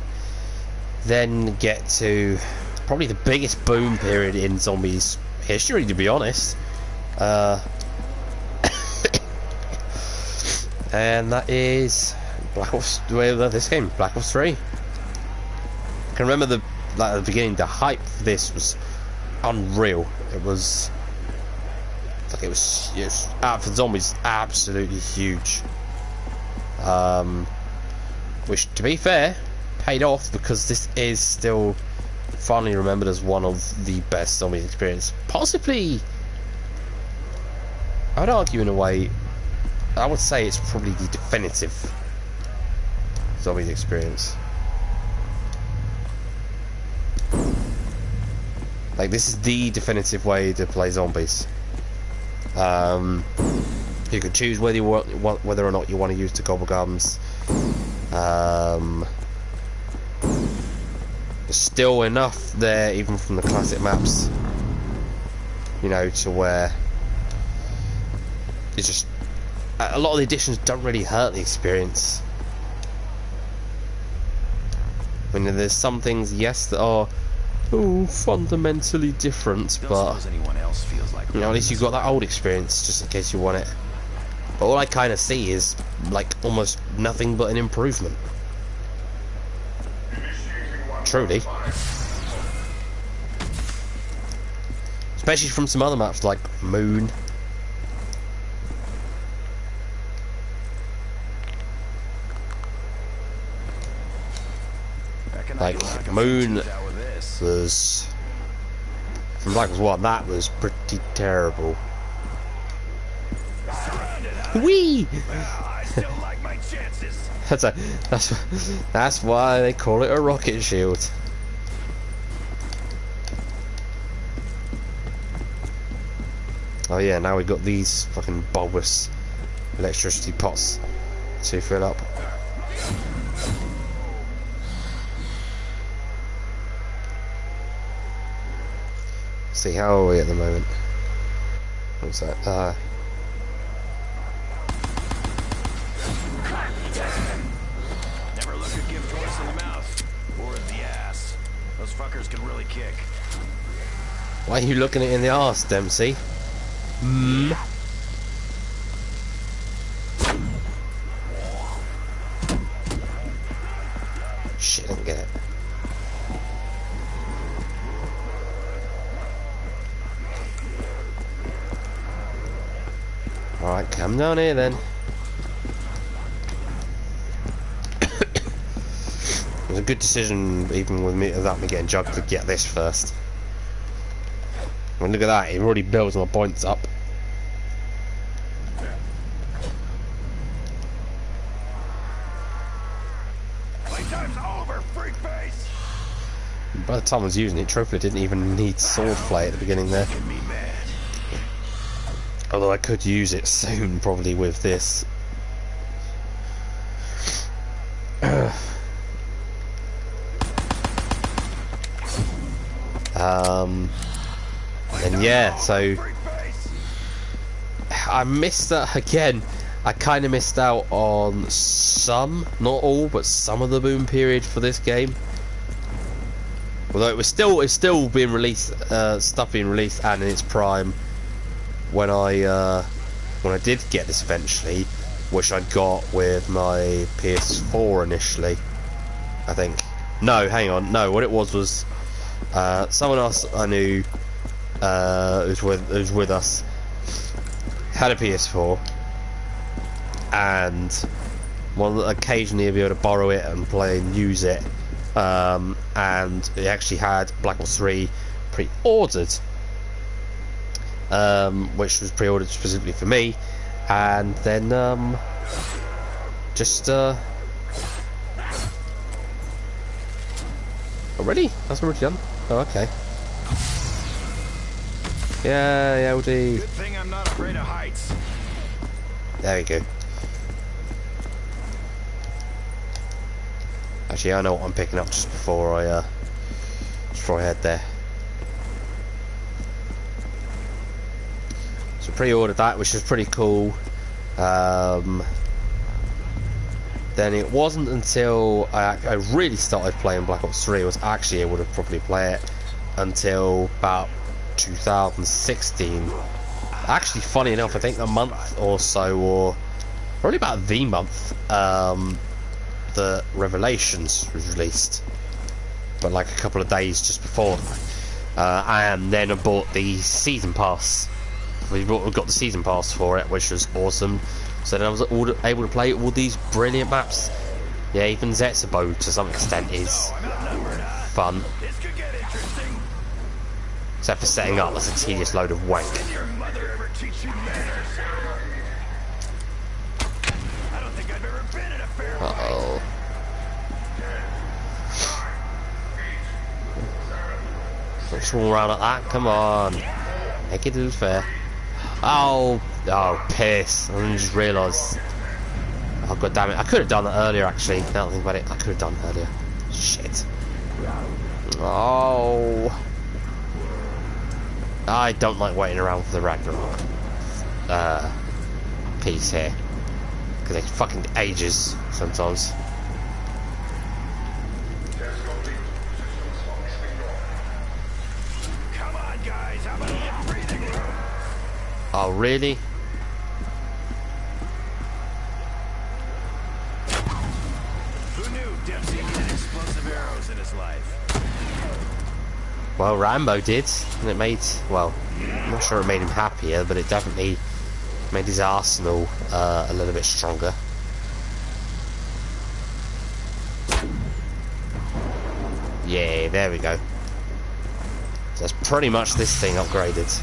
S1: then get to probably the biggest boom period in zombies history, to be honest. And that is Black Ops, this game, Black Ops 3. I can remember at the beginning, the hype for this was unreal. It was like it was out for zombies, absolutely huge. Which, to be fair, paid off, because this is still finally remembered as one of the best zombies experience. Possibly, I would argue in a way, I would say it's probably the definitive zombies experience. Like, this is the definitive way to play zombies. You can choose whether whether or not you want to use the gobble gums. There's still enough there, even from the classic maps, you know, to where it's just a lot of the additions don't really hurt the experience. I mean, there's some things, yes, that are fundamentally different, but you know, at least you've got that old experience just in case you want it. But all I kind of see is like almost nothing but an improvement. Truly. Especially from some other maps like Moon. Like Moon was, from Black Ops 1, that was pretty terrible. Whee!
S2: I still like my chances.
S1: That's why they call it a rocket shield. Oh yeah, now we've got these fucking bulbous electricity pots to fill up. See, how are we at the moment? What's that?
S2: Never look a gift horse in the mouth or the ass. Those fuckers can really kick.
S1: Why are you looking it in the arse, Dempsey? Hmm. Shit, I didn't get it. Alright, come down here then. There's a good decision, even with me without me getting jugged, to get this first. I mean, look at that, it already builds my points up.
S3: Playtime's over, freak face!
S1: By the time I was using it, Trophy didn't even need swordplay at the beginning there.
S3: Get me mad.
S1: Although I could use it soon, probably, with this. And yeah, so I missed that again. I kind of missed out on some, not all, but some of the boom period for this game. Although it's still being released, stuff being released and in its prime when I did get this eventually, which I got with my PS4 initially, I think. No, hang on, no, what it was someone else I knew who's with us had a PS4, and occasionally I'd be able to borrow it and play and use it, and it actually had Black Ops 3 pre-ordered, which was pre-ordered specifically for me, and then already? That's already done? Oh, okay. Yeah, LD.
S3: Good thing I'm not afraid of heights.
S1: There we go. Actually, I know what I'm picking up just before I head there. So pre-ordered that, which was pretty cool. Then it wasn't until I really started playing Black Ops 3, I was actually able to properly play it until about 2016. Actually, funny enough, I think a month or so, or probably about the month, the Revelations was released, but like a couple of days just before. And then I bought the season pass. We got the season pass for it, which was awesome. So then I was able to play all these brilliant maps. Yeah, even Zetsubo to some extent is fun.
S3: This could get interesting.
S1: Except for setting up, that's a tedious load of wank.
S3: Did your mother ever teach you manners? I don't think I've ever been in a fair fight.
S1: Uh-oh. Don't swing around like that, come on. Make it a little fair. Oh, piss. I didn't just realise. Oh, god damn it. I could have done that earlier, actually. Now that I think about it, I could have done it earlier. Shit. Oh. I don't like waiting around for the Ragnarok piece here. Because they fucking ages sometimes.
S3: Come on, guys. How about a little breathing room?
S1: Oh, really?
S3: Who knew Dempsey needed explosive arrows in his life?
S1: Well, Rambo did, and it made, well, I'm not sure it made him happier, but it definitely made his arsenal a little bit stronger. Yeah, there we go. So that's pretty much this thing upgraded.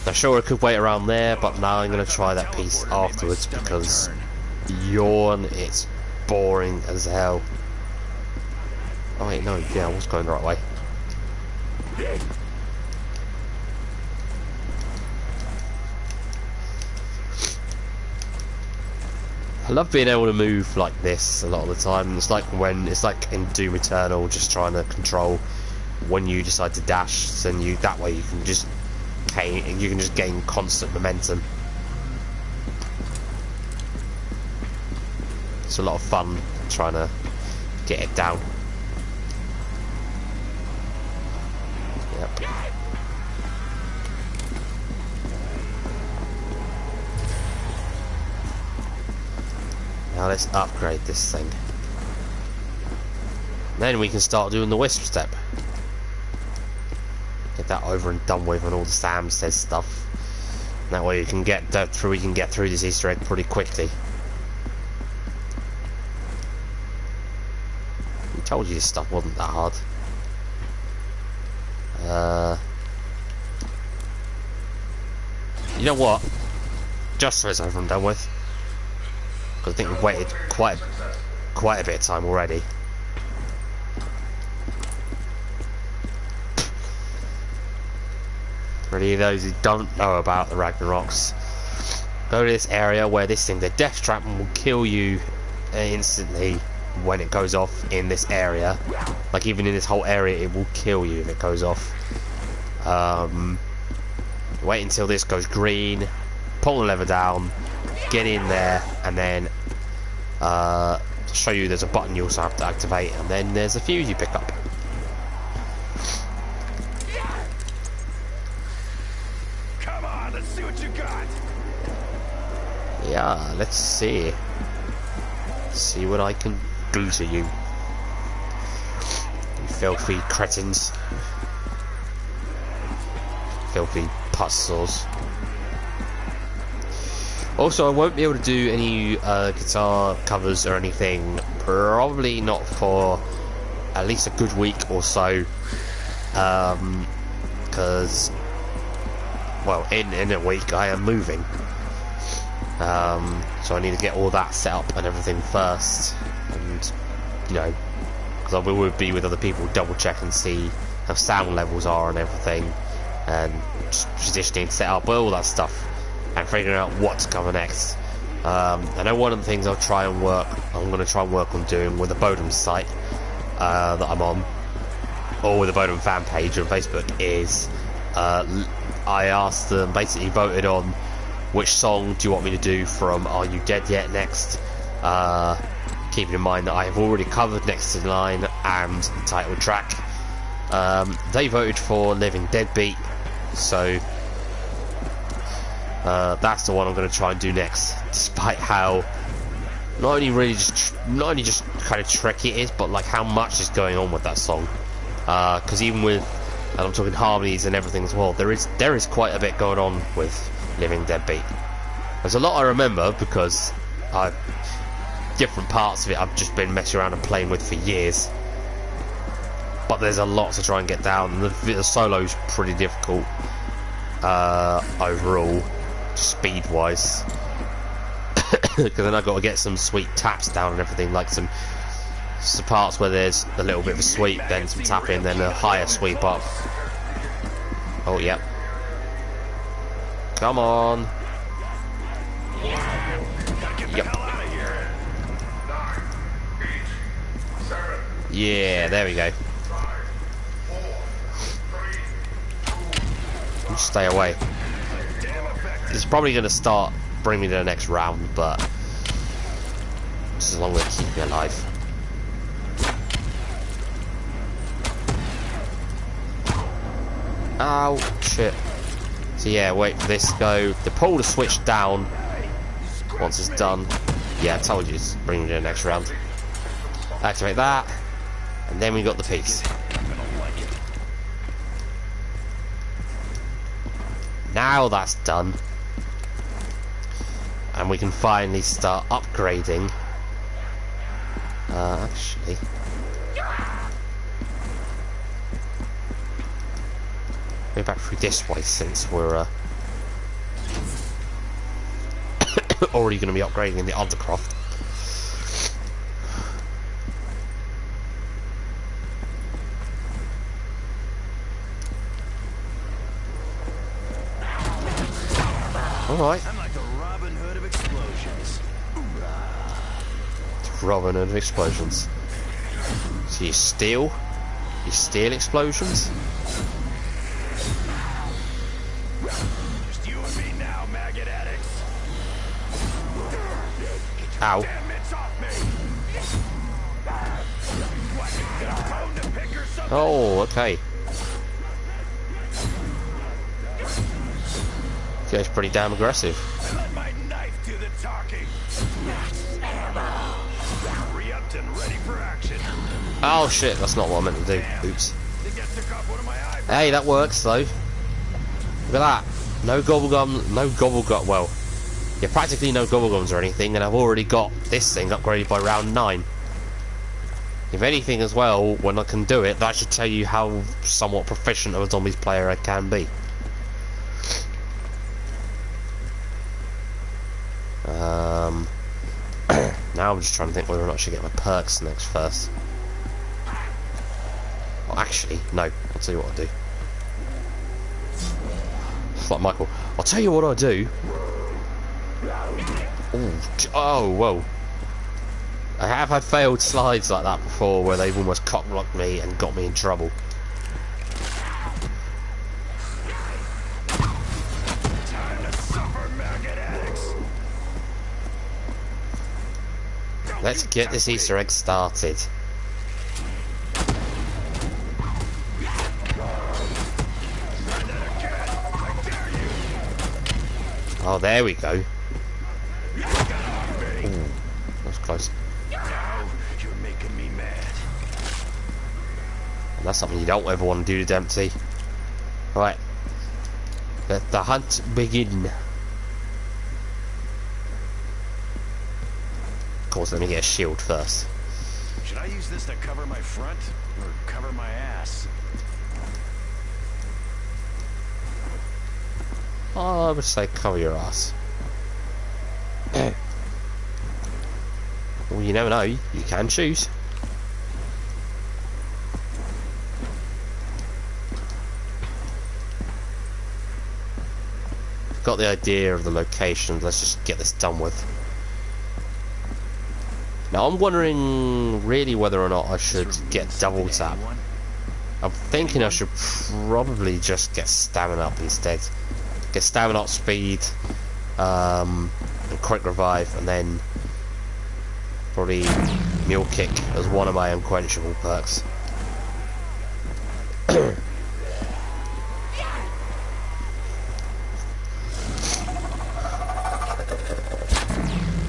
S1: Now, sure, I could wait around there, but now I'm going to try that piece afterwards because yawn, it's boring as hell. Oh wait, no, yeah, I was going the right way. I love being able to move like this a lot of the time. It's like in Doom Eternal, just trying to control when you decide to dash. Then that way you can just gain constant momentum. It's a lot of fun trying to get it down. Yep. Now let's upgrade this thing. Then we can start doing the Wisp step. Get that over and done with, and all the Sam says stuff. That way we can get through this Easter egg pretty quickly. Told you this stuff wasn't that hard. You know what? Just so it's over and done with. Because I think we've waited quite a bit of time already. For any of those who don't know about the Ragnaroks, go to this area where this thing, the death trap, will kill you instantly when it goes off in this area. Like even in this whole area, it will kill you if it goes off. Wait until this goes green, pull the lever down, get in there, and then show you there's a button you also have to activate, and then there's a fuse you pick up.
S3: Come on, let's see what you got.
S1: Yeah, let's see. See what I can do to you. You filthy cretins. Filthy puzzles. Also, I won't be able to do any guitar covers or anything, probably not for at least a good week or so, because, well, in a week I am moving, so I need to get all that set up and everything first, and, you know, because I will be with other people, double check and see how sound levels are and everything, and positioning, set up, all that stuff, and figuring out what to cover next. I know one of the things I'm going to try and work on doing with the Bodum site that I'm on, or with the Bodum fan page on Facebook, is I asked them, basically voted on which song do you want me to do from Are You Dead Yet next, keeping in mind that I have already covered Next in Line and the title track. They voted for Living Deadbeat, so that's the one I'm going to try and do next, despite how not only just kind of tricky it is, but like how much is going on with that song. Because even with, and I'm talking harmonies and everything as well, there is quite a bit going on with Living Deadbeat. There's a lot I remember because different parts of it I've just been messing around and playing with for years. But there's a lot to try and get down, and the solo's pretty difficult overall, speed-wise. Because then I've got to get some sweet taps down and everything, like some parts where there's a little bit of a sweep, then some tapping, then a higher sweep up. Oh, yep. Come on. Yep. Yeah, there we go. Stay away. It's probably going to start bring me to the next round, but just as long as it keeps me alive. Ow, shit. So yeah, wait for this to go. To pull the switch down once it's done. Yeah, I told you it's bringing me to the next round. Activate that, and then we got the piece. Now that's done, and we can finally start upgrading. Actually, go back through this way since we're already going to be upgrading in the Undercroft. Alright.
S2: I'm like the Robin Hood of explosions.
S1: Robin Hood of explosions. So you steal? You steal explosions?
S3: Just you and me now, maggot addicts.
S1: Ow.
S3: Damn mitts off me. What? Got a bone to pick or something?
S1: Oh, okay. Yeah, it's pretty damn aggressive.
S3: I let my knife do the talking. Re-upped and ready for action.
S1: Oh shit, that's not what I meant to do. Oops.
S3: Think I took off one of my eyebrows.
S1: Hey, that works though. Look at that. No gobblegum, no gobblegum. Well, yeah, practically no gobblegums or anything, and I've already got this thing upgraded by round 9. If anything as well, when I can do it, that should tell you how somewhat proficient of a zombies player I can be. Now I'm just trying to think whether or not I should get my perks next first. Well, actually, no. I'll tell you what I'll do. It's like Michael. I'll tell you what I'll do. Ooh, oh, whoa. I have had failed slides like that before where they've almost cock-blocked me and got me in trouble.
S2: Time to suffer, maggot addicts.
S1: Let's get this Easter egg started. Oh, there we go. Ooh, that was close.
S2: Now you're making me mad.
S1: And that's something you don't ever want to do to Dempsey. Right. Let the hunt begin. Of course, let me get a shield first.
S2: Should I use this to cover my front or cover my ass?
S1: Oh, I would say cover your ass. Well, you never know. You can choose. Got the idea of the locations. Let's just get this done with. Now I'm wondering really whether or not I should get double tap. I'm thinking I should probably just get stamina up instead. Get stamina up, speed, and quick revive, and then probably mule kick as one of my unquenchable perks.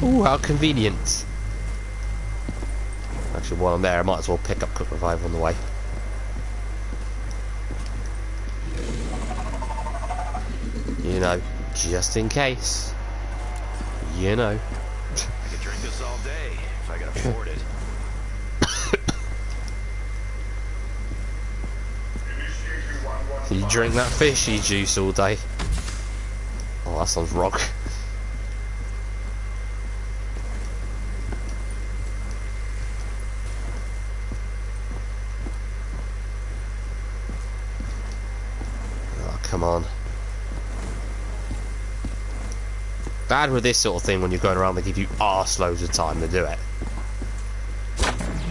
S1: Ooh, how convenient. Actually, while I'm there, I might as well pick up quick revive on the way. You know, just in case. You know.
S2: I could drink this all day if I could afford it.
S1: You drink that fishy juice all day. Oh, that sounds wrong. Oh, come on. Bad with this sort of thing when you're going around, they give you arse loads of time to do it.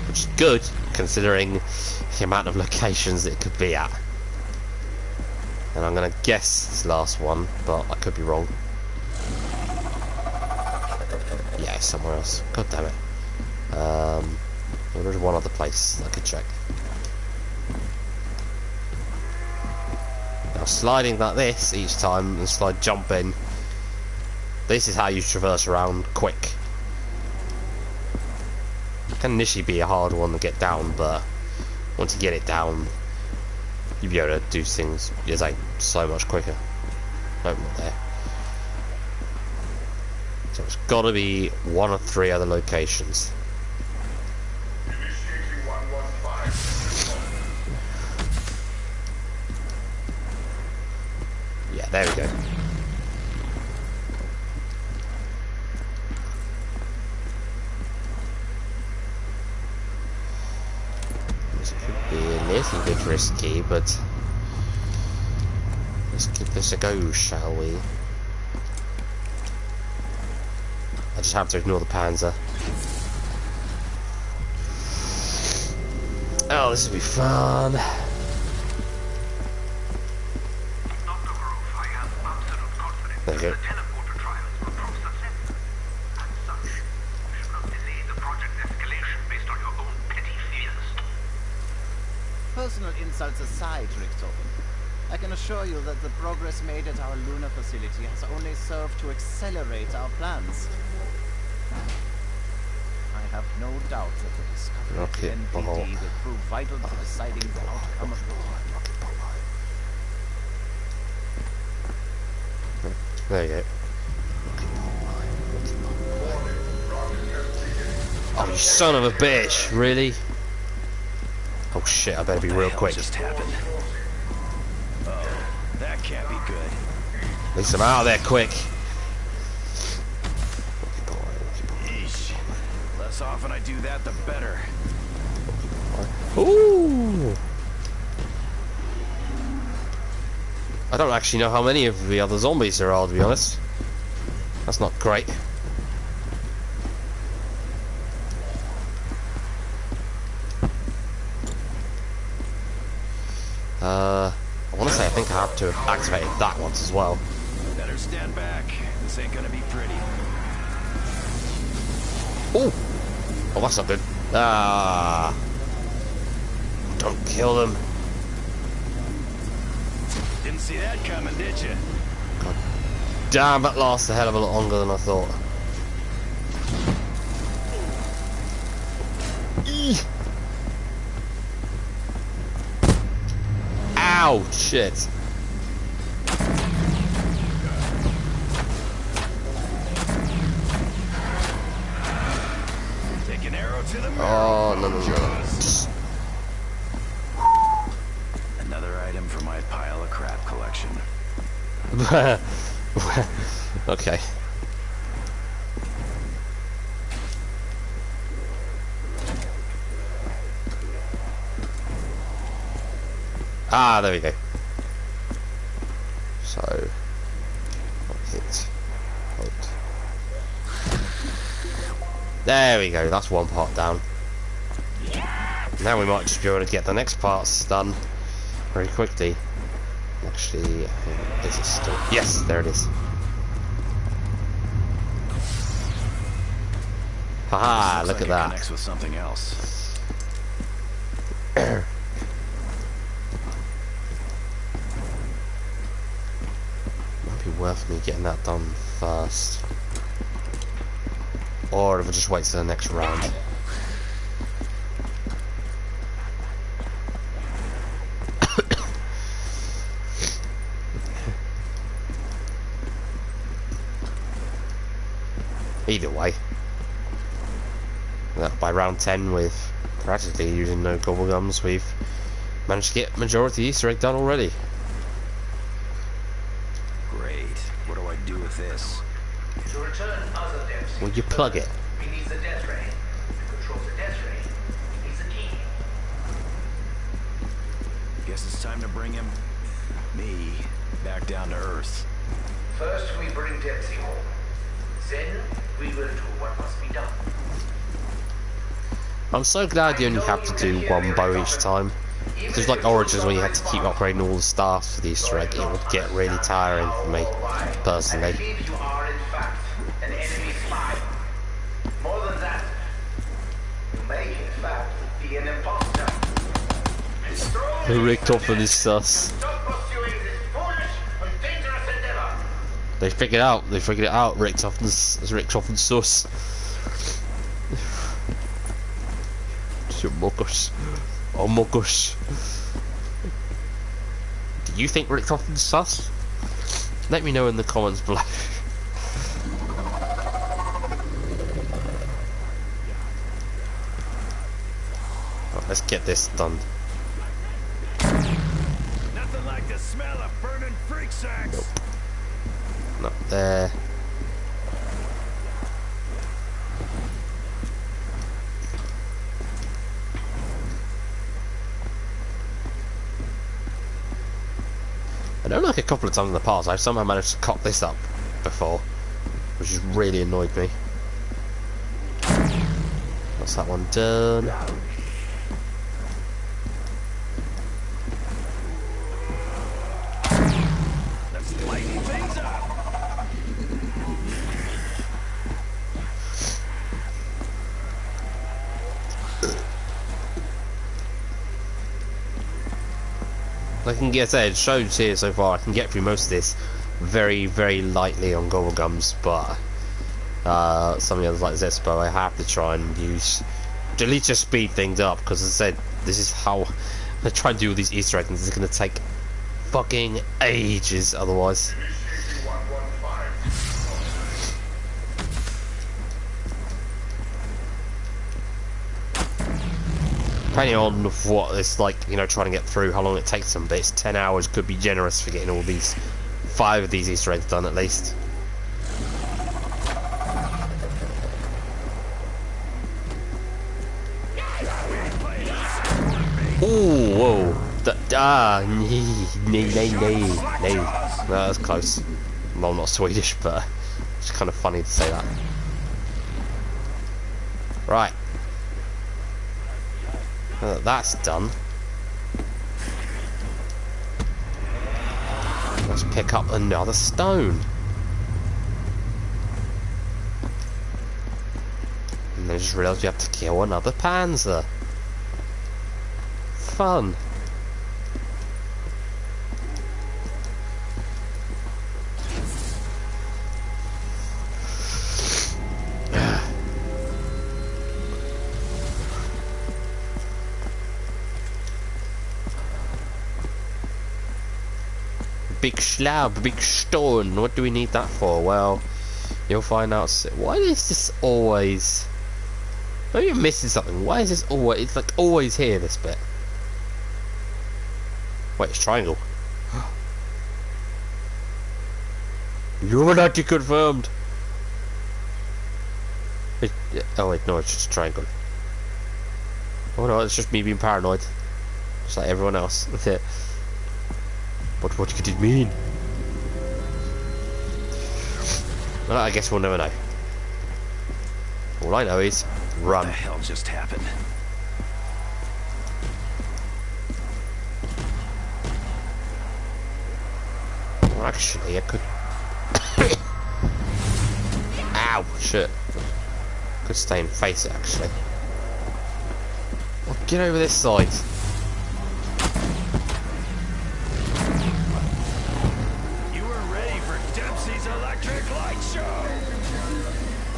S1: Which is good, considering the amount of locations it could be at. And I'm going to guess this last one, but I could be wrong. Yeah, somewhere else. God damn it. Well, there's one other place I could check. Now, sliding like this each time and slide jumping. This is how you traverse around quick. It can initially be a hard one to get down, but once you get it down, you'll be able to do things so much quicker. Nope, not there. So it's got to be one of 3 other locations.
S3: Initiating 115.
S1: Yeah, there we go. This could be a little bit risky, but let's give this a go, shall we? I just have to ignore the Panzer. Oh, this will be fun.
S3: Dr. Grove, I have absolute confidence
S1: There you go.
S3: that the teleporter trials will prove successful. As such, you should not delay the project escalation based on your own petty fears.
S5: Personal insults aside, Richtofen, I can assure you that the progress made at our lunar facility has only served to accelerate our plans. I have no doubt that the discovery of the
S1: Rocket
S5: NPD
S1: ball.
S5: will prove vital to deciding the outcome of the war.
S1: There you go. Oh, you son of a bitch! Really? Oh shit, I better be real
S2: What the hell
S1: quick.
S2: just happened? Oh, that can't be good.
S1: At least I'm out of there quick.
S2: Eesh. Less often I do that, the better.
S1: Ooh! I don't actually know how many of the other zombies there are, to be honest. That's not great. I want to say I think I have to have activated that once as well.
S2: Better stand back. This ain't gonna be pretty.
S1: Ooh! Oh, that's not good. Ah! Don't kill them.
S2: Didn't see that coming, did you?
S1: Damn, that lasts a hell of a lot longer than I thought. Eee. Ow, shit.
S2: Take an arrow to the
S1: Oh, no, no, no.
S2: Another item for my pile of crap collection.
S1: Okay. Ah, there we go. So, hit. Hold. There we go, that's one part down. Now we might just be able to get the next parts done very quickly. Actually, is it still? Yes, there it is. Haha,
S2: Looks
S1: look
S2: like
S1: at
S2: it
S1: that.
S2: Connects with something else.
S1: Might be worth me getting that done first. Or if I just wait till the next round. Either way. By round 10 with practically using no gobblegums, we've managed to get majority Easter egg done already.
S2: Great. What do I do with this?
S4: To return other depths.
S1: Will you plug it?
S4: He needs a death ray. To control the death ray, he needs a key.
S2: Guess it's time to bring me, back down to Earth.
S4: First we bring Dempsey home. Then we will do what must be done.
S1: I'm so glad you only have to do one bow each time. Because like Origins, when you had to keep upgrading all the staffs for the Easter egg, it would get really tiring for me, personally.
S4: I believe you are in fact an enemy spy. More than that, you may in fact be an imposter.
S1: Richtofen is sus.
S4: Stop pursuing this foolish and dangerous endeavor.
S1: They figured it out, Richtofen's sus. You muckers. Oh, muckers. Do you think Richtofen's sus? Let me know in the comments below. Right, let's get this done.
S2: Nothing like the smell of burning freak sacks.
S1: Not there. I know, like a couple of times in the past, I've somehow managed to cock this up before, which has really annoyed me. That's that one done.
S2: Let's lighten things up.
S1: I can get it shows here so far. I can get through most of this very, very lightly on gobblegums, but some of the others like Zespo, I have to try and use to at least just speed things up. Because as I said, this is how I try and do all these Easter eggs. It's going to take fucking ages otherwise. Depending on what it's like, you know, trying to get through, how long it takes them, but it's 10 hours could be generous for getting all these 5 of these Easter eggs done at least. Ooh, whoa. No, that was close. Well, I'm not Swedish, but it's kind of funny to say that. Right. That's done. Let's pick up another stone. And I just realised we have to kill another Panzer. Fun. Big slab, big stone. What do we need that for? Well, you'll find out soon. Why is this always... Maybe I'm missing something. Why is this always... It's like always here, this bit. Wait, it's triangle. Illuminati confirmed. Oh wait, no, it's just triangle. Oh no, it's just me being paranoid. Just like everyone else. That's it. But what could it mean? Well, I guess we'll never know. All I know is run.
S2: What the hell just happened?
S1: Well, actually, I could. Ow! Shit. Could stay and face it actually. Well, get over this side.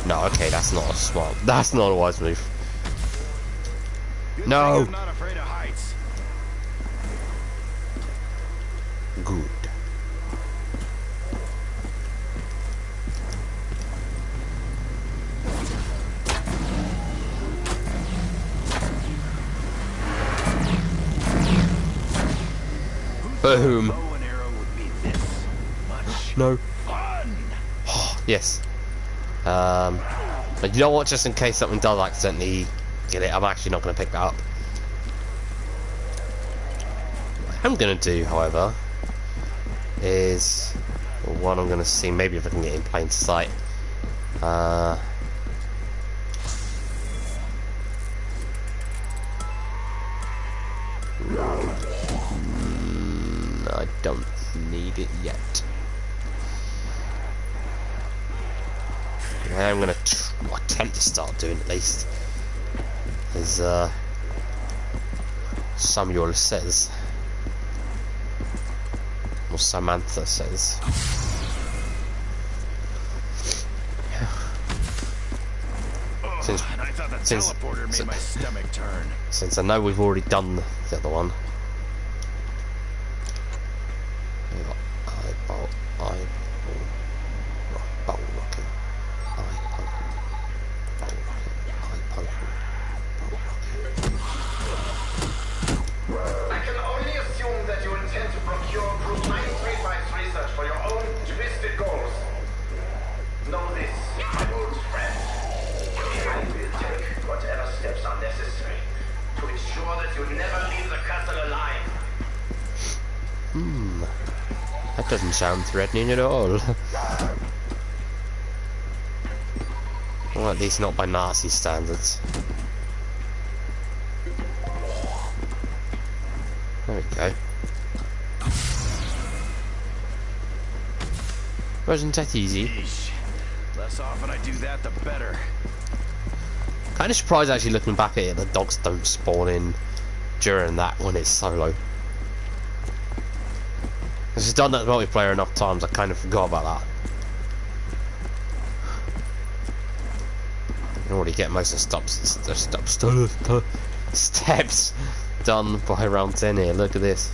S1: No, okay, that's not a smart. That's not a wise move. No.
S2: I'm not afraid of heights.
S1: Good. Boom.
S2: Bow and arrow would be this much
S1: No.
S2: fun.
S1: Yes. But you know what? Just in case something does accidentally get it, I'm actually not going to pick that up. What I'm going to do, however, is what I'm going to see. Maybe if I can get in plain sight. I don't need it yet. I'm going to attempt to start doing at least, as Samuel says, or Samantha says. Since,
S2: And I thought the teleporter made my stomach turn.
S1: since I know we've already done the other one.
S4: I can only assume that you intend to procure Group 935's research for your own twisted goals. Know this, my old friend. I will take whatever steps are necessary to ensure that you never leave the castle alive.
S1: That doesn't sound threatening at all. Well, at least not by Nazi standards. There we go. Wasn't that easy?
S2: Yeesh. Less often I do that, the better.
S1: Kind of surprised actually looking back at it, the dogs don't spawn in during that when it's solo. Because it's done that multiplayer enough times, I kind of forgot about that. I can already get most of the steps done by round 10 here. Look at this.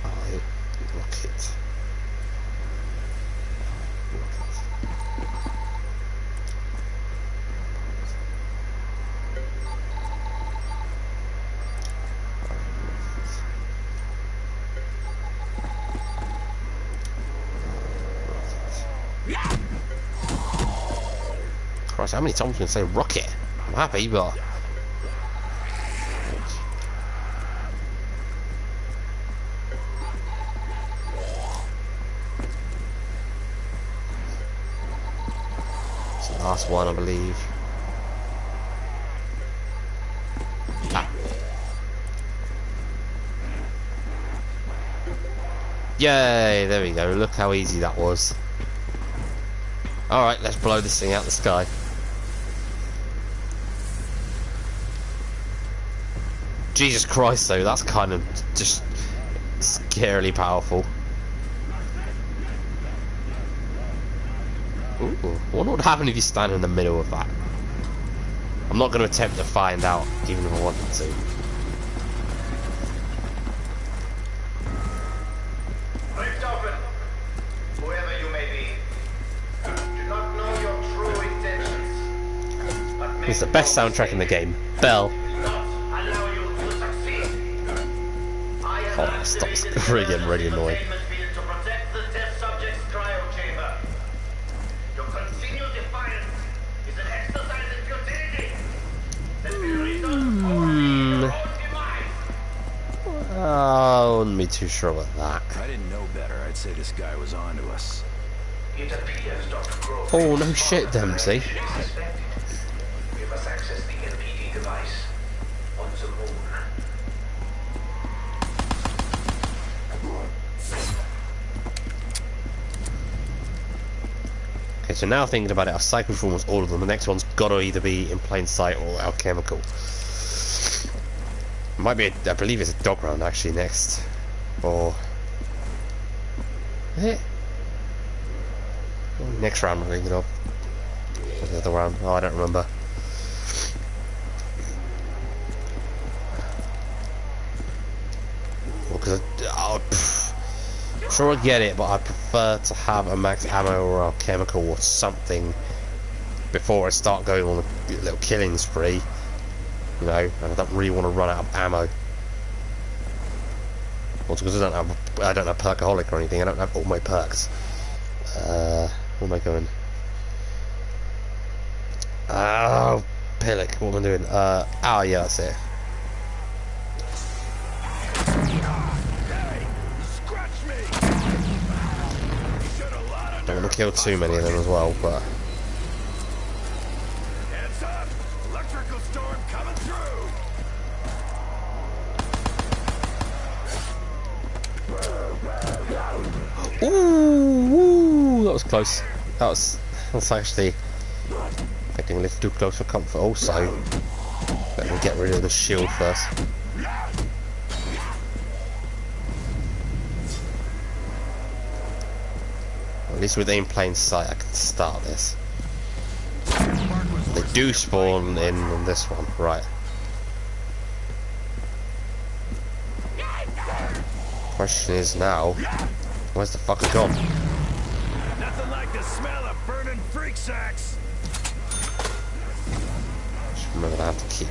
S1: Rocket. Christ, how many times can I say rocket? I'm happy, but... It's the last one, I believe. Ah. Yay, there we go. Look how easy that was. Alright, let's blow this thing out the sky. Jesus Christ, though, that's kind of just scarily powerful. Ooh, I wonder what would happen if you stand in the middle of that. I'm not going to attempt to find out, even if I wanted to.
S4: Rift open, whoever you may be. Do not know your true intentions. But
S1: It's the best soundtrack in the game. Bell. Oh, that stops really getting really annoying.
S4: To protect the test subject's cryo chamber. Your continued defiance is an exercise in futility. That will result only in your own demise.
S1: I wouldn't be too sure about that.
S2: If I didn't know better, I'd say this guy was on to us.
S4: It appears Dr. Grove.
S1: Oh, no shit, Dempsey.
S4: Suspected. We must access the LPD device on the moon.
S1: Okay, so now thinking about it, I've cycled through almost all of them. The next one's got to either be in plain sight or alchemical. It might be, I believe it's a dog round actually next. Or... Is it? Oh, next round I'm thinking of. Or the other round? Oh, I don't remember. Because I'm sure I get it, but I prefer to have a max ammo or a chemical or something before I start going on a little killing spree. You know, and I don't really want to run out of ammo. Also, because I don't have perkaholic or anything. I don't have all my perks. Where am I going? Oh, Pillock, what am I doing? Oh yeah, that's it. Don't want to kill too many of them as well, but...
S3: Heads up! Electrical storm coming through!
S1: Ooh, that was close. That's actually getting a little too close for comfort. Also, let me get rid of the shield first. At least within plain sight, I can start this. They do spawn in on this one, right? Question is now, where's the fucker gone?
S3: Nothing like the smell of burning freak sacks!
S1: Just remember that I have to keep...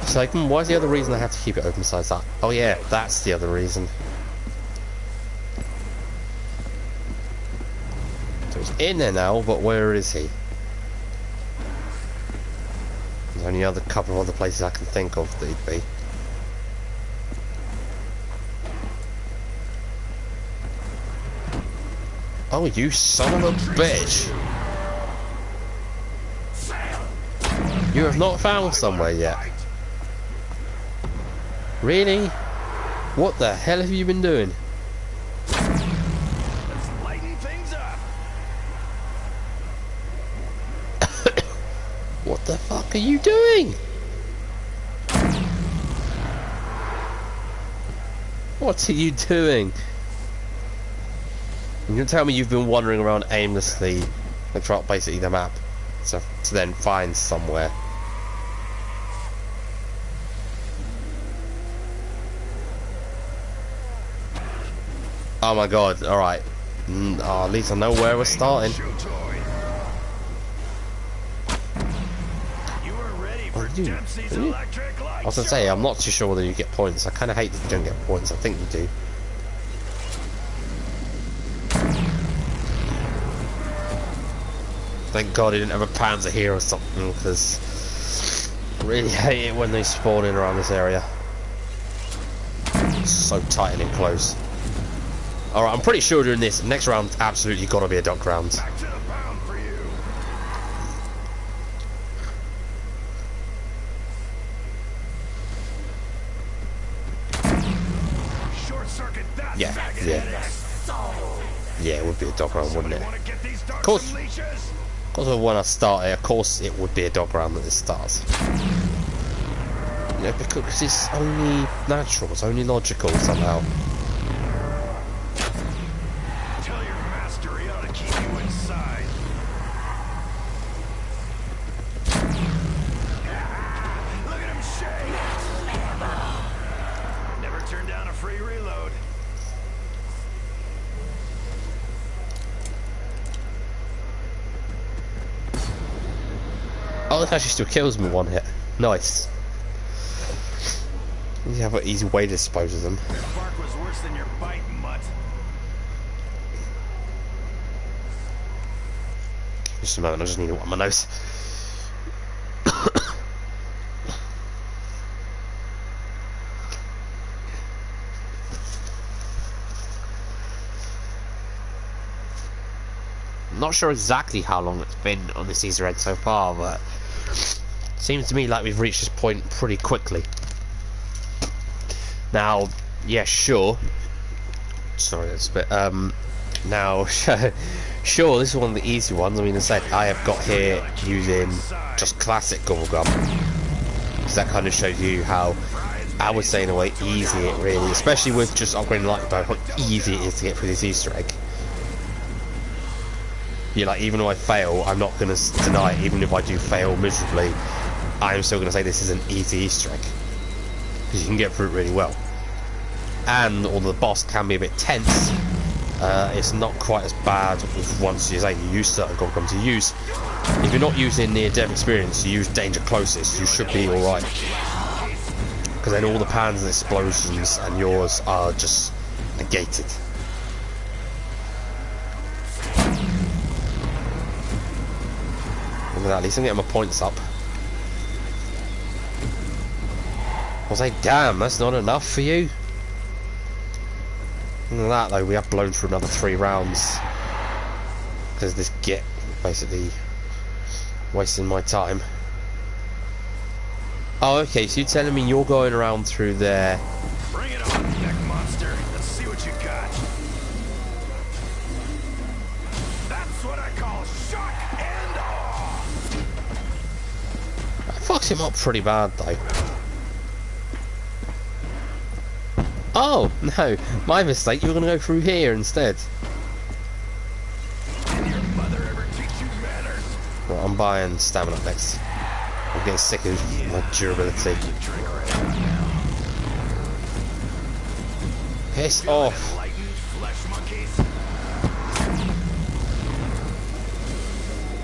S1: It's like, why's the other reason I have to keep it open besides that? Oh yeah, that's the other reason. So he's in there now, but where is he? There's only a couple of other places I can think of that he'd be. Oh, you son of a bitch! You have not found somewhere yet. Really? What the hell have you been doing?
S3: Let's lighten things up!
S1: What the fuck are you doing? What are you doing? You're gonna tell me you've been wandering around aimlessly and throughout basically the map to then find somewhere. Oh my god, alright. Oh, at least I know where we're starting.
S3: You were ready for
S1: you-
S3: Dempsey's
S1: are you?
S3: electric light
S1: I was gonna say, I'm not too sure whether you get points. I kinda hate that you don't get points. I think you do. Thank God he didn't have a Panzer here or something, because I really hate it when they spawn in around this area. It's so tight and enclosed. Alright, I'm pretty sure during this next round, absolutely got to be a dock round.
S3: Back to the pound for you. Short circuit that.
S1: Yeah,
S3: faggot.
S1: yeah, it would be a dock round, wouldn't it?
S3: Wanna get these dogs
S1: Of course.
S3: some leashes?
S1: Because when I start it, of course it would be a dock round that this starts. You know, because it's only natural, it's only logical somehow.
S3: Tell your master he ought to keep you inside. Look at him shake. Never turn down a free reload.
S1: Oh, that actually still kills me one hit. Nice. You have an easy way to dispose of them.
S3: Your bark was worse than your bite, mutt.
S1: Just a moment, I just need to wipe my nose. Not sure exactly how long it's been on this Easter egg so far, but seems to me like we've reached this point pretty quickly. Now, yeah, sure. Sorry, that's a bit. Now, sure, this is one of the easy ones. I mean, as I said, I have got here using just classic Gobblegum, because that kind of shows you how, I would say in a way, easy it really, especially with just upgrading Lightning Bow, how easy it is to get through this Easter egg. Yeah, like, even though I fail, I'm not going to deny it. Even if I do fail miserably, I'm still going to say this is an easy Easter egg, because you can get through it really well. And although the boss can be a bit tense, it's not quite as bad as once you use certain Gobblegums to use. If you're not using near-death experience, you use danger closest, you should be alright. Because then all the pans and explosions and yours are just negated. Look at that, at least I'm getting my points up. I was like, damn, that's not enough for you? Other than that though, we have blown through another 3 rounds. Because this git basically wasting my time. Oh, okay, so you're telling me you're going around through there.
S3: Bring it on, neck monster. Let's see what you got. That's what I call shock and awe.
S1: I fucked him up pretty bad though. Oh, no, my mistake, you were going to go through here instead.
S3: Did your mother ever teach you manners?
S1: Right, I'm buying stamina next. I'm getting sick of my durability.
S3: Drink right about now.
S1: Piss
S3: Feel
S1: off.
S3: enlightened, flesh monkeys?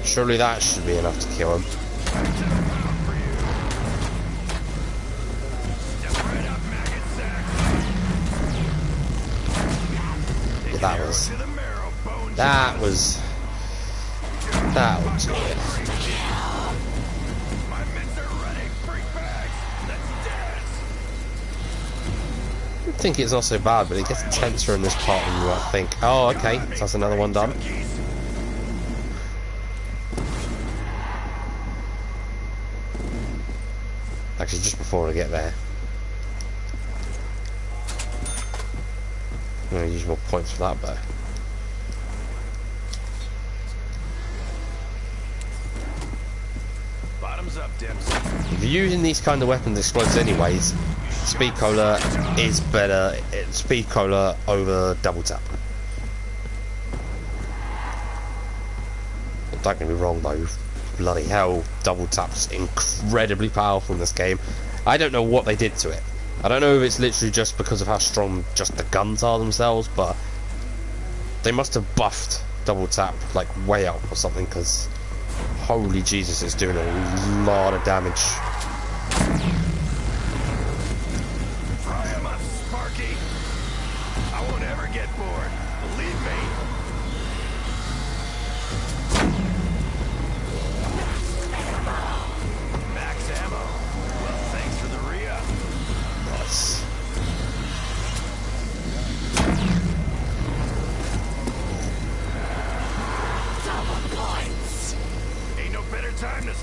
S1: Surely that should be enough to kill him.
S3: Back to the pound for you. Step right up, maggot sack.
S1: Yeah, that was.
S3: To the marrow bones.
S1: That was. That would do it.
S3: My mitts are ready, freak bags. Let's dance.
S1: I think it's not so bad, but it gets tenser in this part than you might think. Oh, okay, so that's another one done.
S3: Junkies.
S1: Actually, just before I get there, I'm going to use more points for that, but
S3: Bottoms up, Dempsey.
S1: if you're using these kind of weapons explosives anyways, Speed Cola is better. Speed Cola over Double Tap. Don't get me wrong though, bloody hell, Double Tap's incredibly powerful in this game. I don't know what they did to it. I don't know if it's literally just because of how strong just the guns are themselves, but they must have buffed Double Tap like way up or something, because holy Jesus, it's doing a lot of damage.
S3: Fry 'em up, Sparky. I won't ever get bored. Believe me.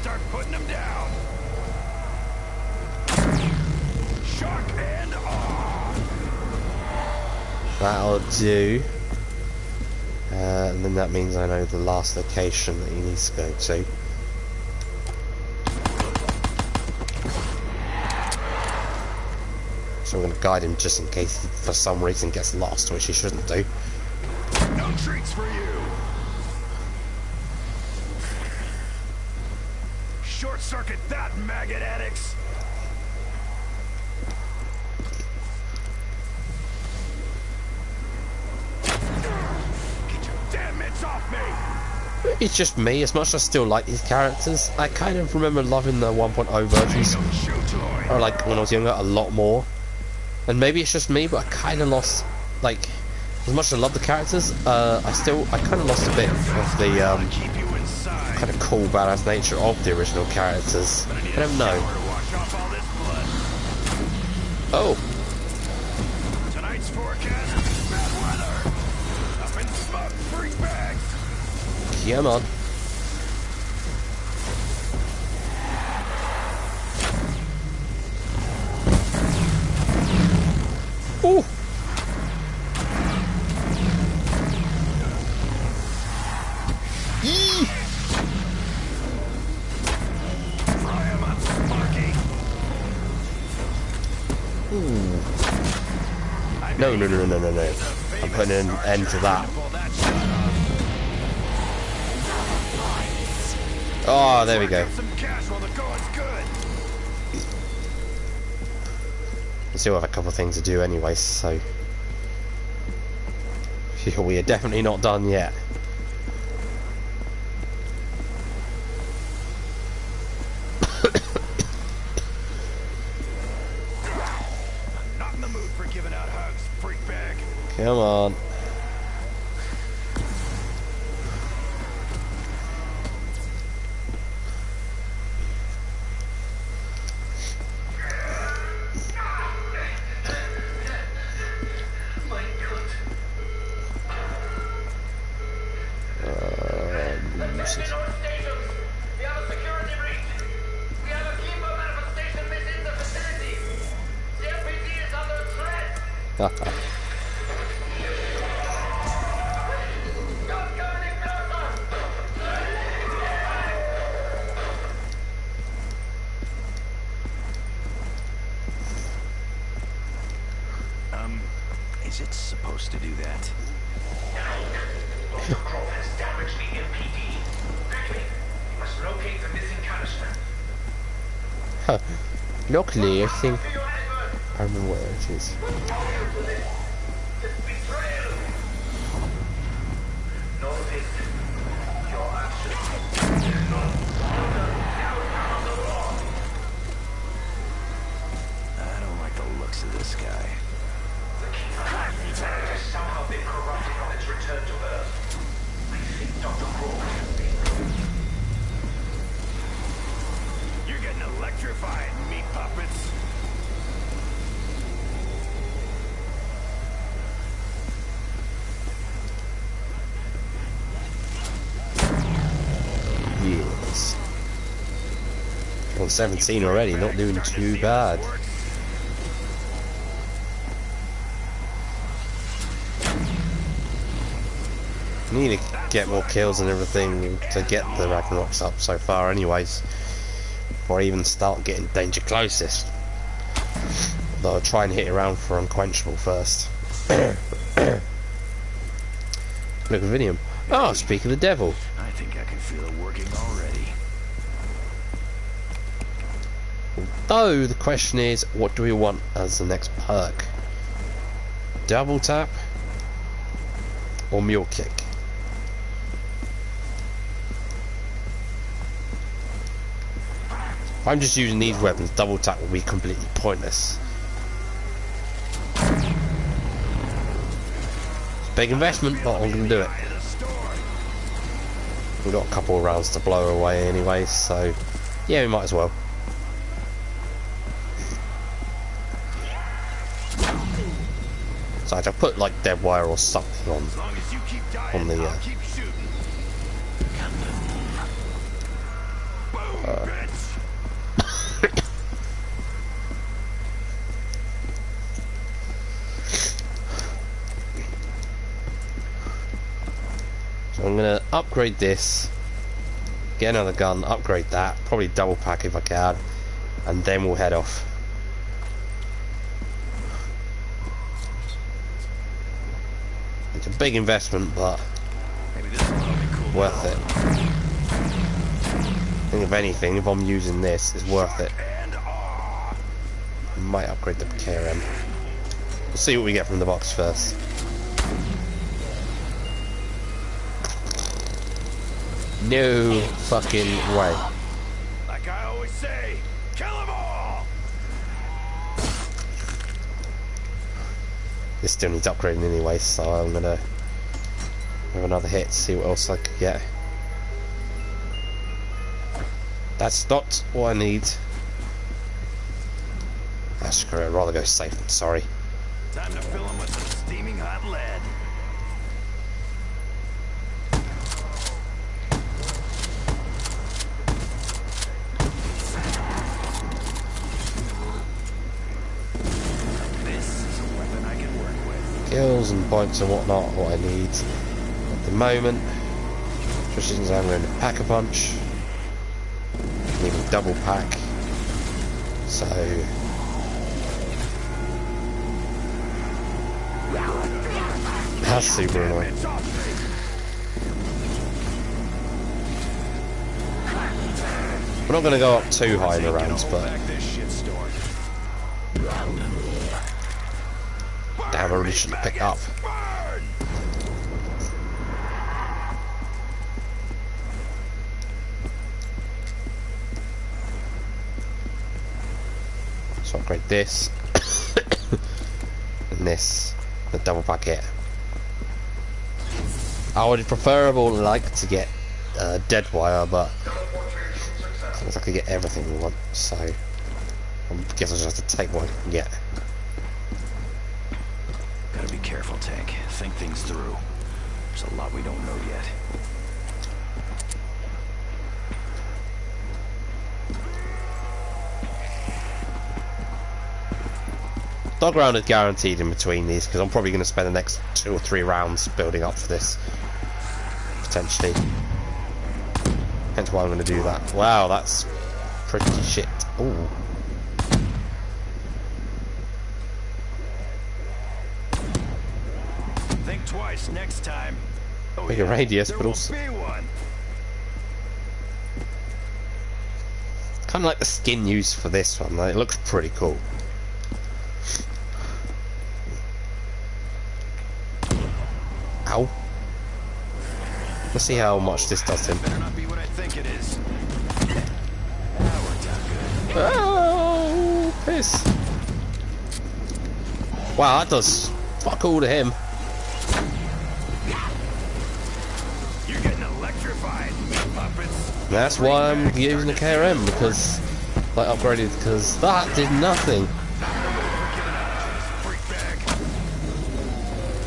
S2: start putting them down. Shock and awe.
S1: That'll do. And then that means I know the last location that he needs to go to. So I'm going to guide him just in case he, for some reason, gets lost, which he shouldn't do.
S2: No treats for you. Short circuit that, maggot addicts. Get your damn mitts off me.
S1: It's just me. As much as I still like these characters, I kind of remember loving the 1.0 versions, or like when I was younger, a lot more. And maybe it's just me, but I kind of lost, like, as much as I love the characters, I kind of lost a bit of the kind of cool, badass nature of the original characters. I don't know. Oh.
S2: Tonight's forecast, bad weather. Up in smoke, freak bags.
S1: Come on. Ooh. Yee.
S2: Fry 'em up, Sparky.
S1: Ooh. No. I'm putting an end to that. Oh, there we go.
S2: Some cash while the going's good.
S1: I still have a couple of things to do anyway, so we are definitely not done yet.
S2: Not in the mood for giving out hugs, freak bag.
S1: Come on.
S2: Is it supposed to do that?
S4: Dr. Croft has damaged the MPD. Quickly, you must locate the missing canister.
S1: Luckily, I think I remember where it is.
S4: This betrayal. Know this. Your actions is not out of the law.
S2: I don't like the looks of this guy.
S4: The key has somehow been corrupted on its return to Earth. I think Dr. Croft has been.
S2: You're getting electrified, meat puppets.
S1: Yes. On 17 already, not doing too bad. Need to get more kills and everything to get the Ragnaroks up so far anyways, before I even start getting danger closest. Though I'll try and hit around for Unquenchable first. Look, Vinium. Oh, speak of the devil.
S2: I think I can feel it working already.
S1: Though the question is, what do we want as the next perk? Double tap or mule kick? If I'm just using these weapons, double tap will be completely pointless. It's a big investment, but I'm going to do it. We've got a couple of rounds to blow away anyway, so yeah, we might as well. So I'll put like dead wire or something on the So I'm gonna upgrade this, get another gun, upgrade that, probably double pack if I can, and then we'll head off. It's a big investment, but worth it. I think if anything, if I'm using this, it's worth it. I might upgrade the KRM. We'll see what we get from the box first. No fucking way.
S3: Like I always say, kill them all!
S1: This still needs upgrading anyway, so I'm gonna have another hit to see what else I can get. That's not what I need. Ah, screw it, I'd rather go safe than sorry.
S3: Time to fill them with some steaming hot lead. This is a weapon I can work with.
S1: Kills and points and whatnot, what I need at the moment. Precision's ammo and a pack-a-punch. Even double pack. So that's super annoying. We're not going to go up too high in the rounds, but damn, I really shouldn't have picked up. So upgrade this and this, the double pack hit. I would preferable like to get dead wire, but I think I could get everything we want, so I guess I'll just have to take what I can get.
S2: Gotta be careful, Tank. Think things through. There's a lot we don't know yet.
S1: Dog round is guaranteed in between these because I'm probably going to spend the next 2 or 3 rounds building up for this, potentially. Hence why I'm going to do that. Wow, that's pretty shit. Ooh.
S3: Think twice next time. Oh,
S1: Bigger
S3: yeah,
S1: radius,
S3: there
S1: but
S3: will
S1: also
S3: be one.
S1: kind of like the skin used for this one. Like, it looks pretty cool. Ow. Let's see how much this does to him.
S3: Better not be what I think it is.
S1: Oh, piss. Wow, that does fuck all to him.
S3: You're getting electrified, puppets.
S1: That's why I'm using the KRM, because, like, upgraded, because that did nothing.
S3: Freak bag.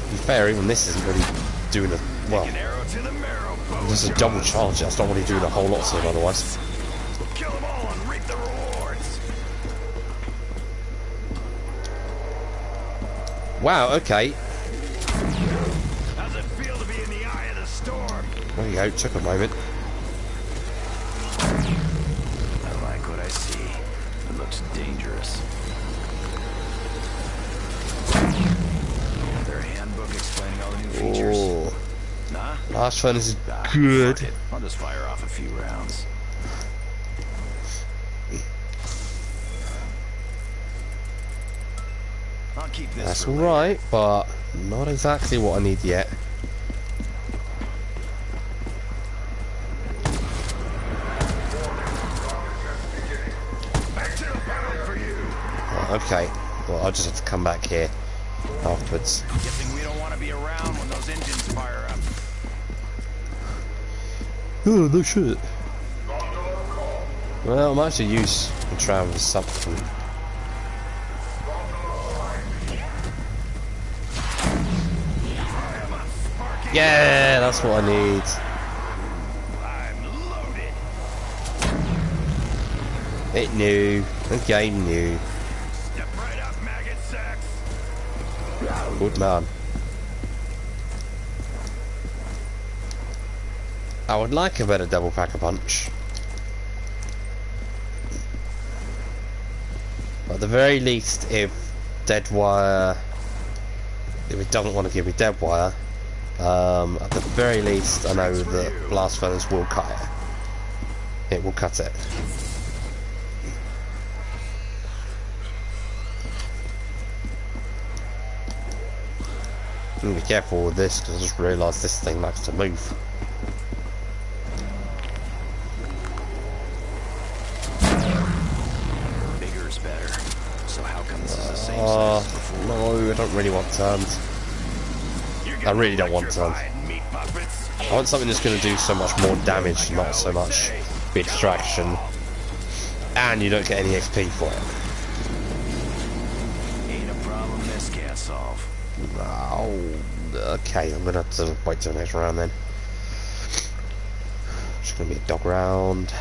S1: To be fair, even this isn't really doing a, well,
S3: An arrow to the marrow.
S1: just a double charge, that's not really doing a whole lot to him otherwise.
S3: Kill them all and reap the rewards.
S1: Wow, okay.
S3: How's it feel to be in the eye of the storm?
S1: There you go, took a moment.
S2: I like what I see. It looks dangerous. Their handbook explaining all the new features.
S1: Oh,
S2: Nah?
S1: last furnace is
S2: Ah,
S1: good.
S2: fuck it. I'll just fire off a few rounds. I'll keep this.
S1: That's
S2: for later.
S1: alright, but not exactly what I need yet.
S3: Back to the battle for you.
S1: Okay, well, I'll just have to come back here afterwards.
S3: Guessing we don't want to be around when those engines fire up.
S1: Oh, no shit. Well, I might actually use the tram for something. Yeah, that's what I need.
S3: I'm loaded.
S1: It knew. The game knew.
S3: Step right up, maggot sacks.
S1: Good man. I would like a better double Pack-a-Punch. At the very least, if Deadwire, if it doesn't want to give me Deadwire, at the very least, I know that Blast Furnace will cut it. It will cut it. Be careful with this, because I just realised this thing likes to move.
S2: Bigger's better. So how come this is the same size as before?
S1: No, I don't really want turns. I really don't want turns.
S3: Meat puppets.
S1: I want something that's going to do so much more damage, not so much big distraction. And you don't get any XP for it.
S2: Ain't a problem this can't solve.
S1: Oh, okay, I'm gonna have to wait till the next round then. It's gonna be a dog round.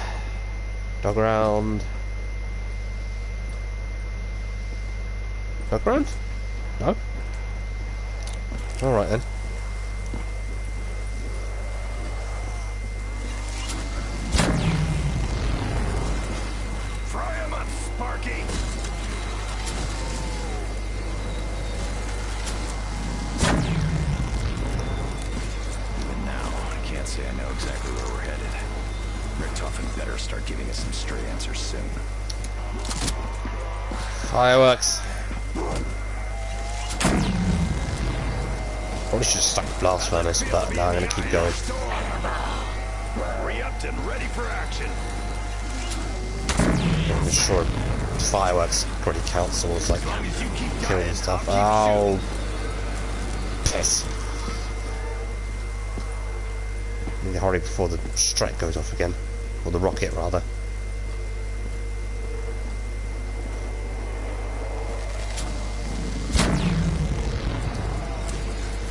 S1: Dog round. Dog round? No? Alright then.
S3: Fry 'em up, Sparky.
S2: Even now, I can't say I know exactly where we're headed. Richtofen better start giving us some straight answers soon.
S1: Fireworks. Probably should have stuck with Blast Furnace, but no, I'm gonna keep going.
S3: Re-upped and ready for action.
S1: I'm sure fireworks probably counts towards like killing and stuff. Oh, piss. I need to hurry before the strike goes off again. Or the rocket, rather.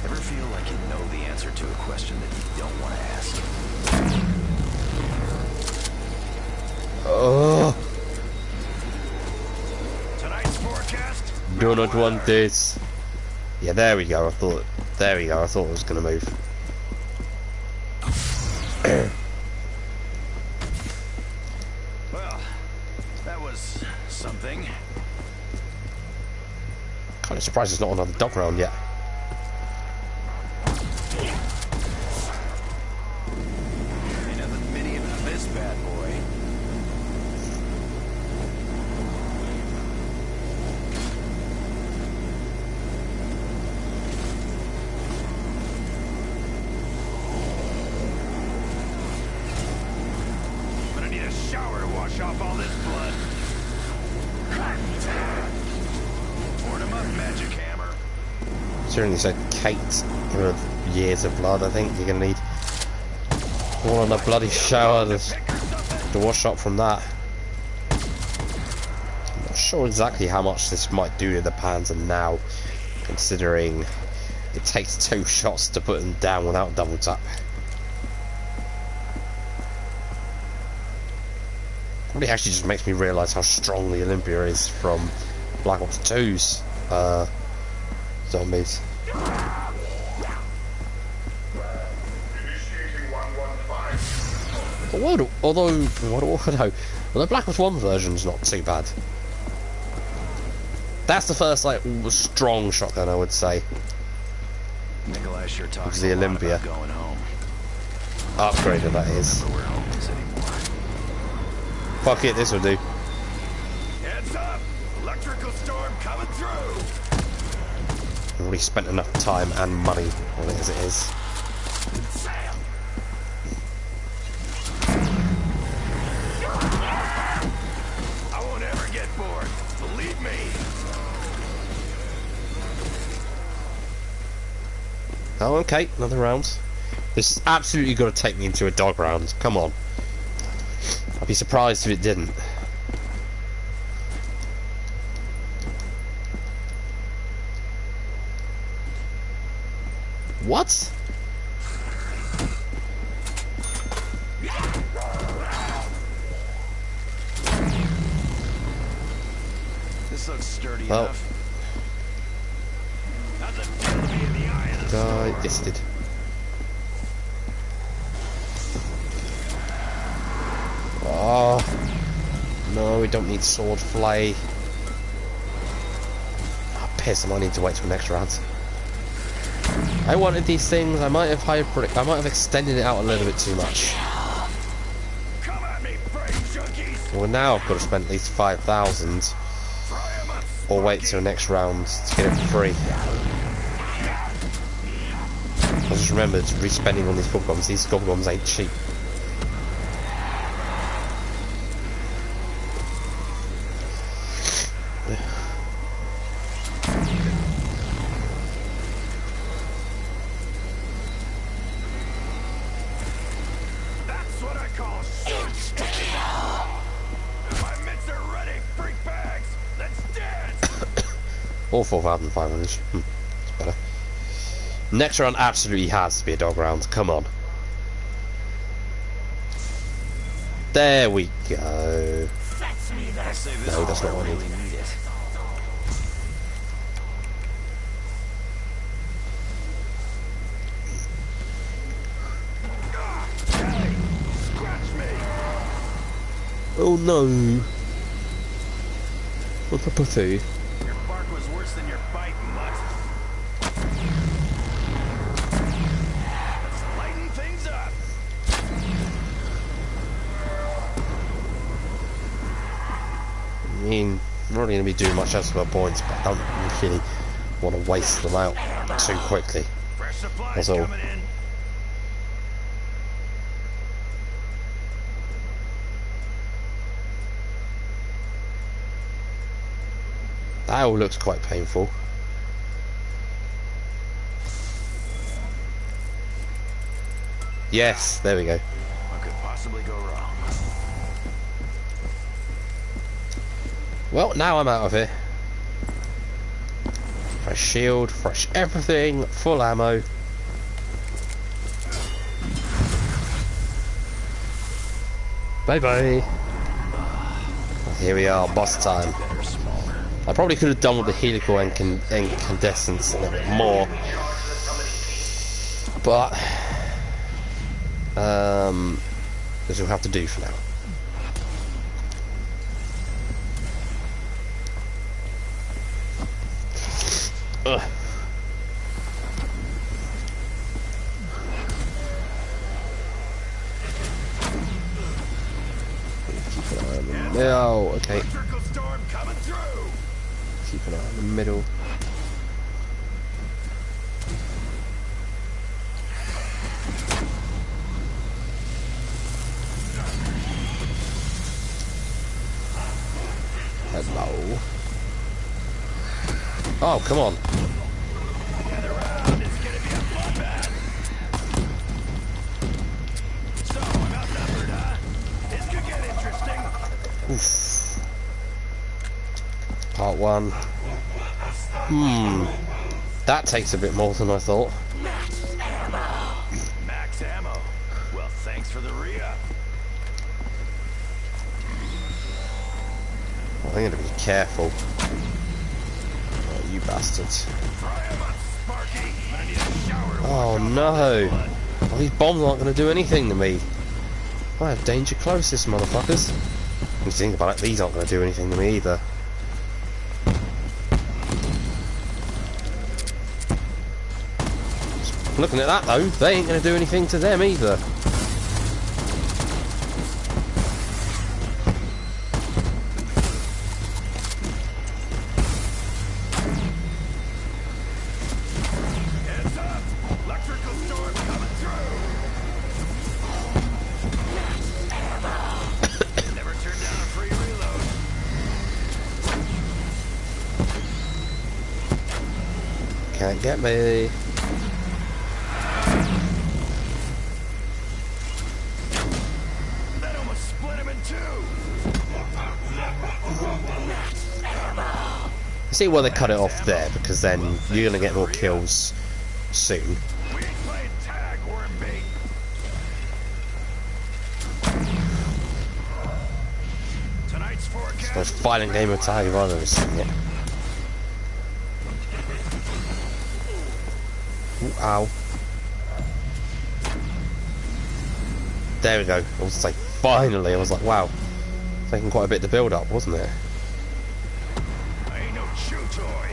S2: Ever feel like you know the answer to a question that you don't want to ask?
S1: Oh,
S3: Tonight's forecast.
S1: do not want this. Yeah, there we go. There we go. I thought it was going to move.
S2: Well, that was something.
S1: Kind of surprised there's not another dog round yet.
S2: Ain't nothing mini about this bad boy.
S3: I'm gonna need a shower to wash off all this blood. Poured 'em up, magic hammer.
S1: Certainly said Kate, give her years of blood. I think you're going to need all on a bloody shower to wash up from that. I'm not sure exactly how much this might do to the Panzer now, considering it takes 2 shots to put them down without double tap. Probably actually just makes me realise how strong the Olympia is from Black Ops 2's zombies.
S4: Initiating 115.
S1: Although the Black Ops 1 version's not too bad. That's the first like strong shotgun, I would say.
S2: Nikolai sure talks
S1: The
S2: a lot
S1: Olympia.
S2: about going home.
S1: Upgraded, that is.
S2: But where home is anymore.
S1: Fuck it, this will do.
S3: Heads up! Electrical storm coming through!
S1: I've already spent enough time and money on it as it is.
S3: I won't ever get bored. Believe me.
S1: Oh, okay, another round. This is absolutely got to take me into a dog round. Come on. I'd be surprised if it didn't. What?
S2: looks sturdy
S1: Well.
S2: enough. How's it feel to be in the eye of the
S1: Die.
S2: storm?
S1: Yes, it did. Oh. No, we don't need sword flay. Oh, piss, I might need to wait till next round. I wanted these things. I might have extended it out a little bit too much.
S2: Come at me, brain junkies!
S1: Well, now I've got to spend at least 5,000,
S2: Fry 'em up,
S1: or wait till next round to get it for free. I just remembered respending on these goblins. These goblins ain't cheap.
S2: That's what I call shit! My mitts are ready, freak bags! Let's dance!
S1: Or 4,500. It's better. Next round absolutely has to be a dog round. Come on. There we go.
S2: I'll save this
S1: No, that's
S2: for
S1: not what I
S2: really need it. Hey! Scratch me!
S1: Oh no. What a putty.
S2: Your bark was worse than your bite, mutt. Let's lighten things up.
S1: I mean, I'm not really going to be doing much else with my points, but I don't really want to waste them out too quickly.
S2: Fresh supplies
S1: That's all.
S2: coming in.
S1: That all looks quite painful. Yes, there we go.
S2: What could possibly go wrong?
S1: Well, now I'm out of here. Fresh shield, fresh everything, full ammo. Bye bye. Here we are, boss time.
S2: Better, smaller.
S1: I probably could have done with the helical incandescence a little bit more, but this will have to do for now. Ugh. Keep an eye on the middle. Okay,
S2: Electrical storm coming through.
S1: keep an eye on the middle. Hello. Oh, come on.
S2: Gather round, it's gonna be a bloodbath. So, I'm outnumbered, huh? This could get interesting.
S1: Oof. Part 1. That takes a bit more than I thought.
S2: Max ammo. Well, thanks for the re-up.
S1: I'm going to be careful. Oh, you bastards.
S2: Fry 'em up, Sparky. Gonna need a shower to
S1: Oh
S2: wash off
S1: no.
S2: all that blood.
S1: Well, these bombs aren't going to do anything to me. I have danger closest, motherfuckers. When you think about it, these aren't going to do anything to me either. Looking at that though, they ain't going to do anything to them either.
S2: Heads up! Electrical storm coming through! Never turn down a free reload.
S1: Can't get me.
S2: That almost split him in two!
S1: I see why they cut it off there, because then you're going to get more kills soon.
S2: We ain't playing tag, worm bait. Tonight's forecast
S1: the most violent game of tag if I've ever seen it. Ooh, ow. There we go. I was like, finally. I was like, wow. Taking quite a bit to build up, wasn't it?
S3: I ain't no chew toy.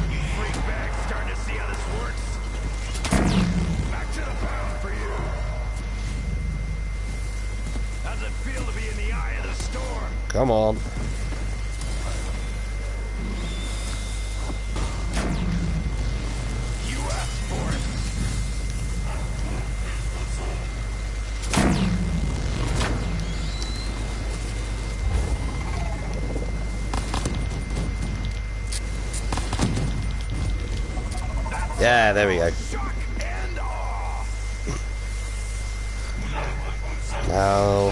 S3: You freak bags starting to see how this works? Back to the pound for you. How's it feel to be in the eye of the storm?
S1: Come on.
S3: You asked for it.
S1: Yeah, there we go.
S3: Shock and awe.
S1: Now,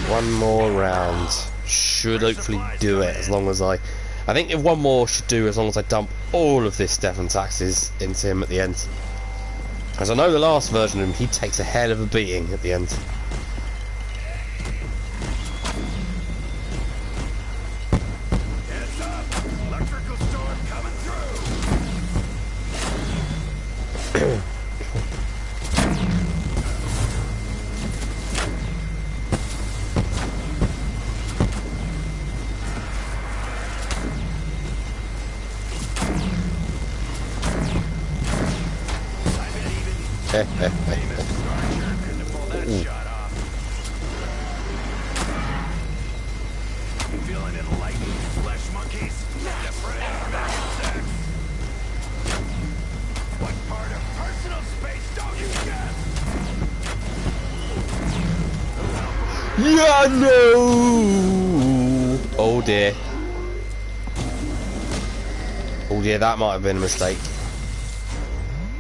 S1: one more round. Should hopefully do it as long as I think if one more should do as long as I dump all of this death and taxes into him at the end. Because I know the last version of him, he takes a hell of a beating at the end.
S3: Heads up. Electrical storm coming through. Famous Scorcher couldn't have pulled that shot off. You feeling enlightened, flesh monkeys? Different from insects. What part of personal space don't you get?
S1: Yeah, no! Oh dear. Oh dear, that might have been a mistake.
S3: You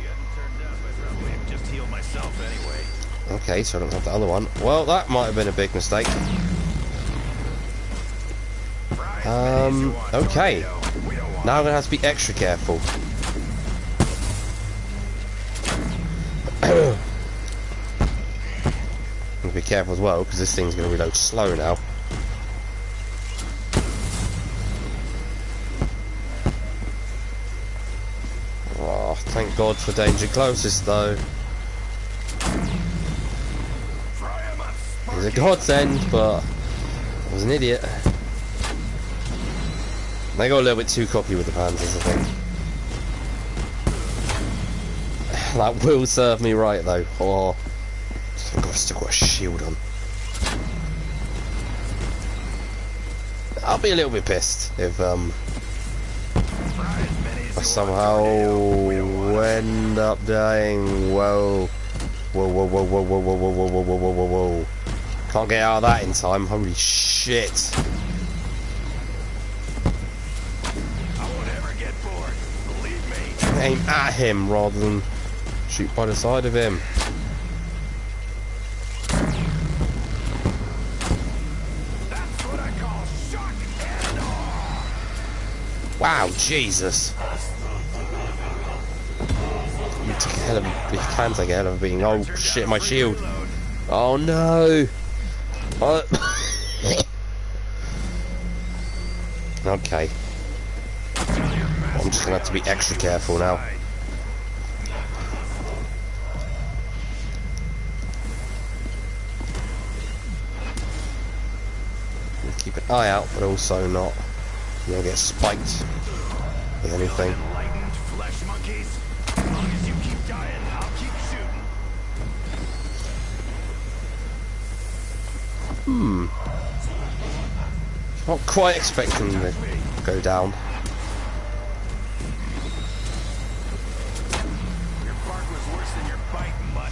S3: hadn't turned out, I'd probably have just healed myself anyway.
S1: Okay, so I don't have the other one. Well, that might have been a big mistake.
S3: Fry as many as you want,
S1: Okay.
S3: Tornado. We don't want
S1: Now I'm going to have to be extra careful. I'm going to be careful as well, because this thing's going to reload slow now. Oh, thank God for danger closest, though.
S3: Fry 'em up,
S1: He's a
S3: Sparky.
S1: godsend, but I was an idiot. They got a little bit too cocky with the Panzers, I think. That will serve me right, though. Oh, I've still got a shield on. I'll be a little bit pissed if
S3: Fry as many as
S1: I
S3: you
S1: somehow
S3: want, Tornado. We don't want
S1: end up dying. Whoa. Whoa, whoa, whoa, whoa, whoa, whoa, whoa, whoa, whoa, whoa, whoa, whoa. Can't get out of that in time. Holy shit.
S3: I won't ever get bored. Believe me.
S1: Aim at him rather than shoot by the side of him.
S3: That's what I call shock and awe.
S1: Wow, Jesus. You took a hell of a, you can take a hell of a beating. Oh shit, my shield. Oh no. Okay. I'm just gonna have to be extra careful now. Keep an eye out, but also not, get spiked with anything.
S3: Enlightened flesh monkeys. As long as you keep dying, I'll keep shooting.
S1: Not quite expecting to go down.
S3: Your bark was worse than your bite, mutt.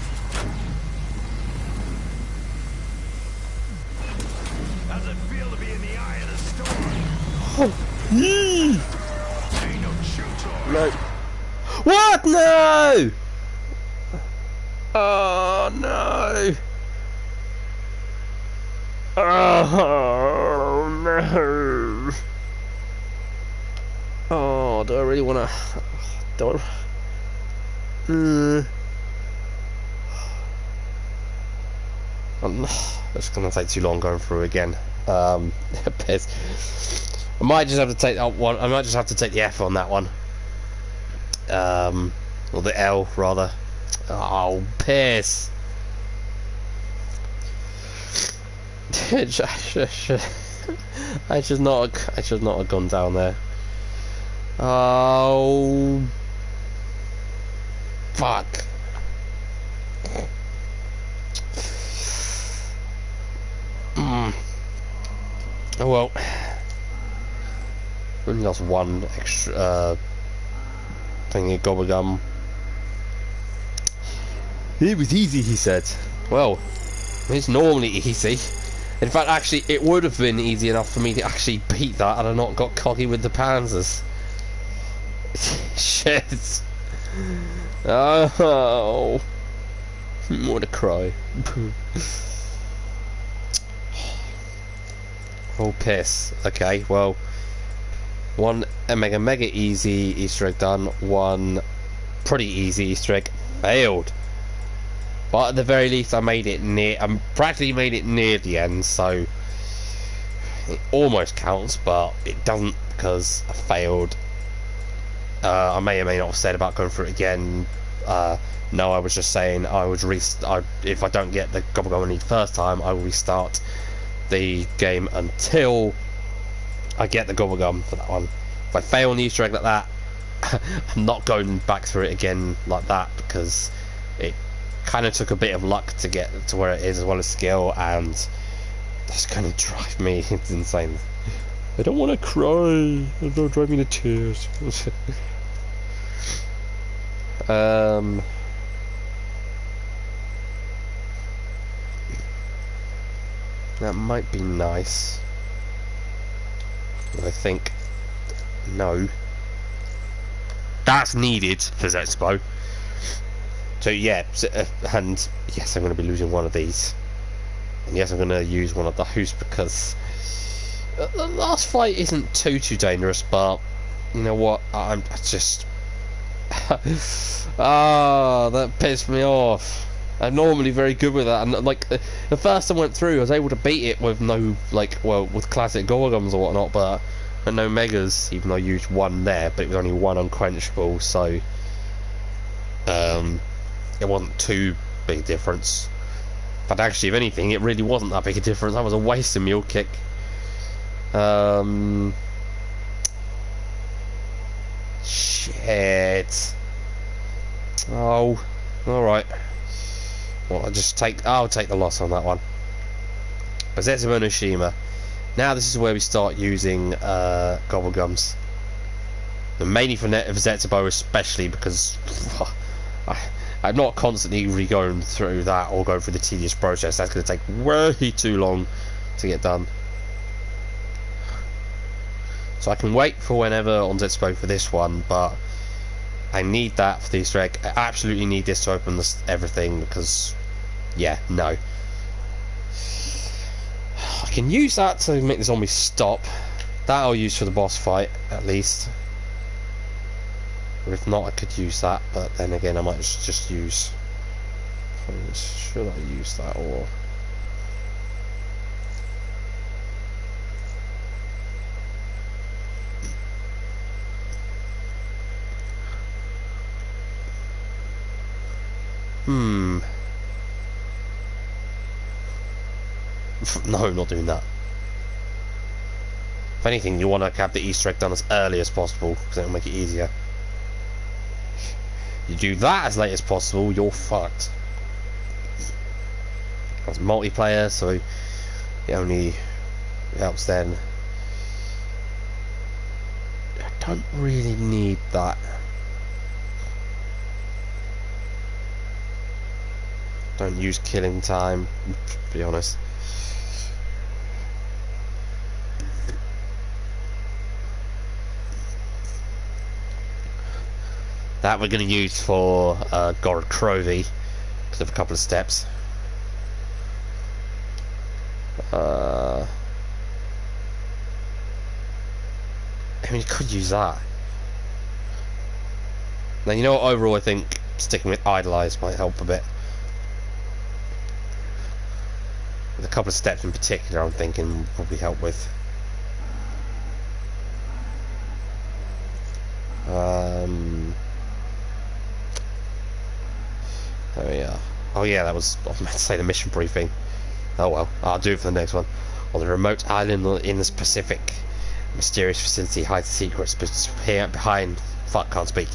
S3: How's it feel to be in the eye of the storm? Ain't no chew toy.
S1: No. What? No! Oh no! Oh no! Oh, do I really want to? Don't. It's gonna take too long going through again. Piss. I might just have to take that one. I might just have to take the F on that one. Or the L rather. Oh, piss. I should not have gone down there. Oh, fuck. Oh well. Only lost one extra thingy gobblegum. It was easy, he said. Well, it's normally easy. In fact, actually, it would have been easy enough for me to actually beat that had I not got cocky with the Panzers. Shit. Oh. What a cry. Oh, piss. Okay, well, one mega easy Easter egg done, one pretty easy Easter egg failed. But at the very least, I practically made it near the end, so it almost counts, but it doesn't because I failed. I may or may not have said about going through it again. No, I was just saying I would if I don't get the gobblegum I need first time, I will restart the game until I get the gobblegum for that one. If I fail on the Easter egg like that, I'm not going back through it again like that, because it kind of took a bit of luck to get to where it is, as well as skill, and that's going to drive me it's insane. I don't want to cry. It'll drive me to tears. That might be nice. I think no. That's needed for Zexpo. So yeah, and yes, I'm going to be losing one of these. And yes, I'm going to use one of those because the last fight isn't too dangerous, but you know what? I just that pissed me off. I'm normally very good with that, and like the first time I went through, I was able to beat it with no with classic gobblegums or whatnot, but no megas, even though I used one there, but it was only one unquenchable, so it wasn't too big a difference. But actually, if anything, it really wasn't that big a difference. That was a waste of mule kick. Shit. Oh, all right. Well, I'll take the loss on that one. But Zetsubou no Shima. Now this is where we start using gobblegums. And mainly for Zetsubou especially, because I'm not constantly going through that or going through the tedious process. That's going to take way too long to get done. So I can wait for whenever on Zetsubou for this one, but I need that for the Easter egg. I absolutely need this to open everything, because yeah, no. I can use that to make the zombies stop. That I'll use for the boss fight, at least. Or if not, I could use that, but then again, I might just use... Should I use that, or... No, not doing that. If anything, you want to have the Easter egg done as early as possible, because it'll make it easier. You do that as late as possible, you're fucked. That's multiplayer, so it only helps then. I don't really need that. Don't use killing time, to be honest. That we're going to use for Gorod Krovi because of a couple of steps. I mean, you could use that. Now, you know what, overall I think sticking with Idolize might help a bit. a couple of steps in particular I'm thinking will probably help with. There we are. Oh yeah, that was, I was meant to say the mission briefing. Oh well, I'll do it for the next one. On the remote island in the Pacific, a mysterious facility hides secrets behind, fuck, can't speak,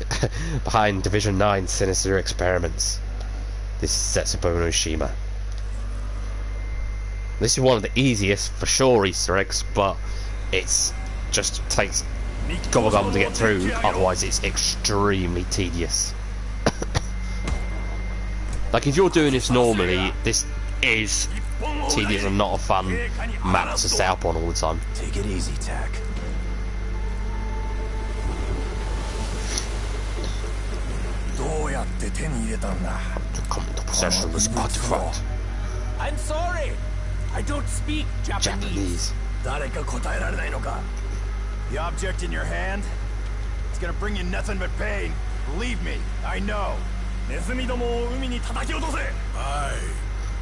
S1: behind Division 9's sinister experiments. This is Setsubo Oshima. This is one of the easiest, for sure, Easter eggs, but it's just takes gobblegum to get through, otherwise it's extremely tedious. Like, if you're doing this normally, this is tedious and not a fun map to stay up on all the time.
S2: Take it easy, Tack.
S1: To come into possession of this artifact.
S3: I'm sorry. I don't speak
S1: Japanese.
S3: The object in your hand, it's gonna bring you nothing but pain. Believe me, I know.
S6: I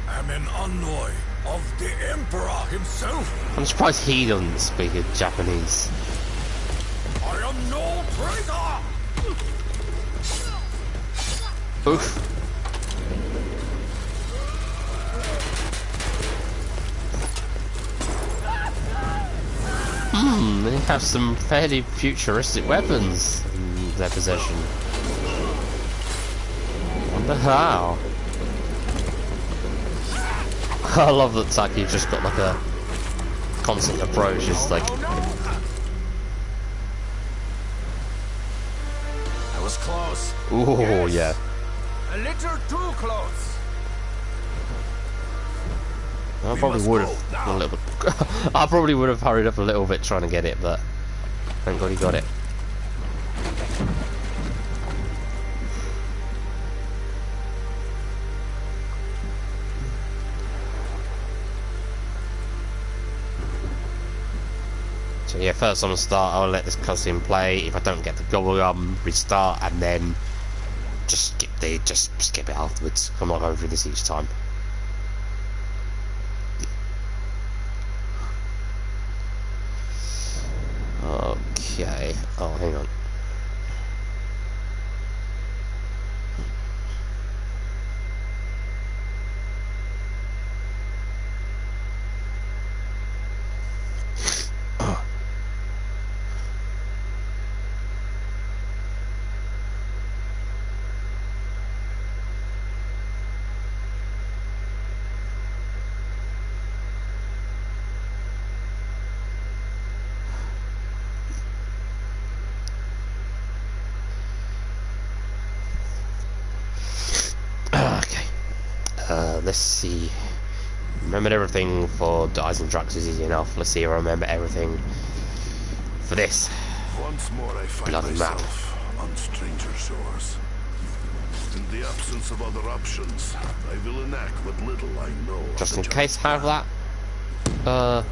S6: am an envoy of the Emperor himself.
S1: I'm surprised he doesn't speak Japanese.
S6: I am no traitor.
S1: Oof. They have some fairly futuristic weapons in their possession. Wonder how. I love that Taki's just got like a constant approach. It's like,
S3: I was close.
S1: ooh,
S3: Yes.
S1: yeah.
S3: A little too close.
S1: I probably would have a little bit. I probably would have hurried up a little bit trying to get it, but thank God he got it. So yeah, first I'm gonna start. I'll let this cutscene play. If I don't get the gobblegum, restart, and then just skip it afterwards. I'm not going through this each time. Okay. Oh, hang on. Let's see. Remembered everything for Eisendrax is easy enough. Let's see if I remember everything for this.
S6: Once more I find
S1: Bloody map.
S6: myself on stranger shores. In the absence of other options, I will enact what little I know.
S1: Just in case I have that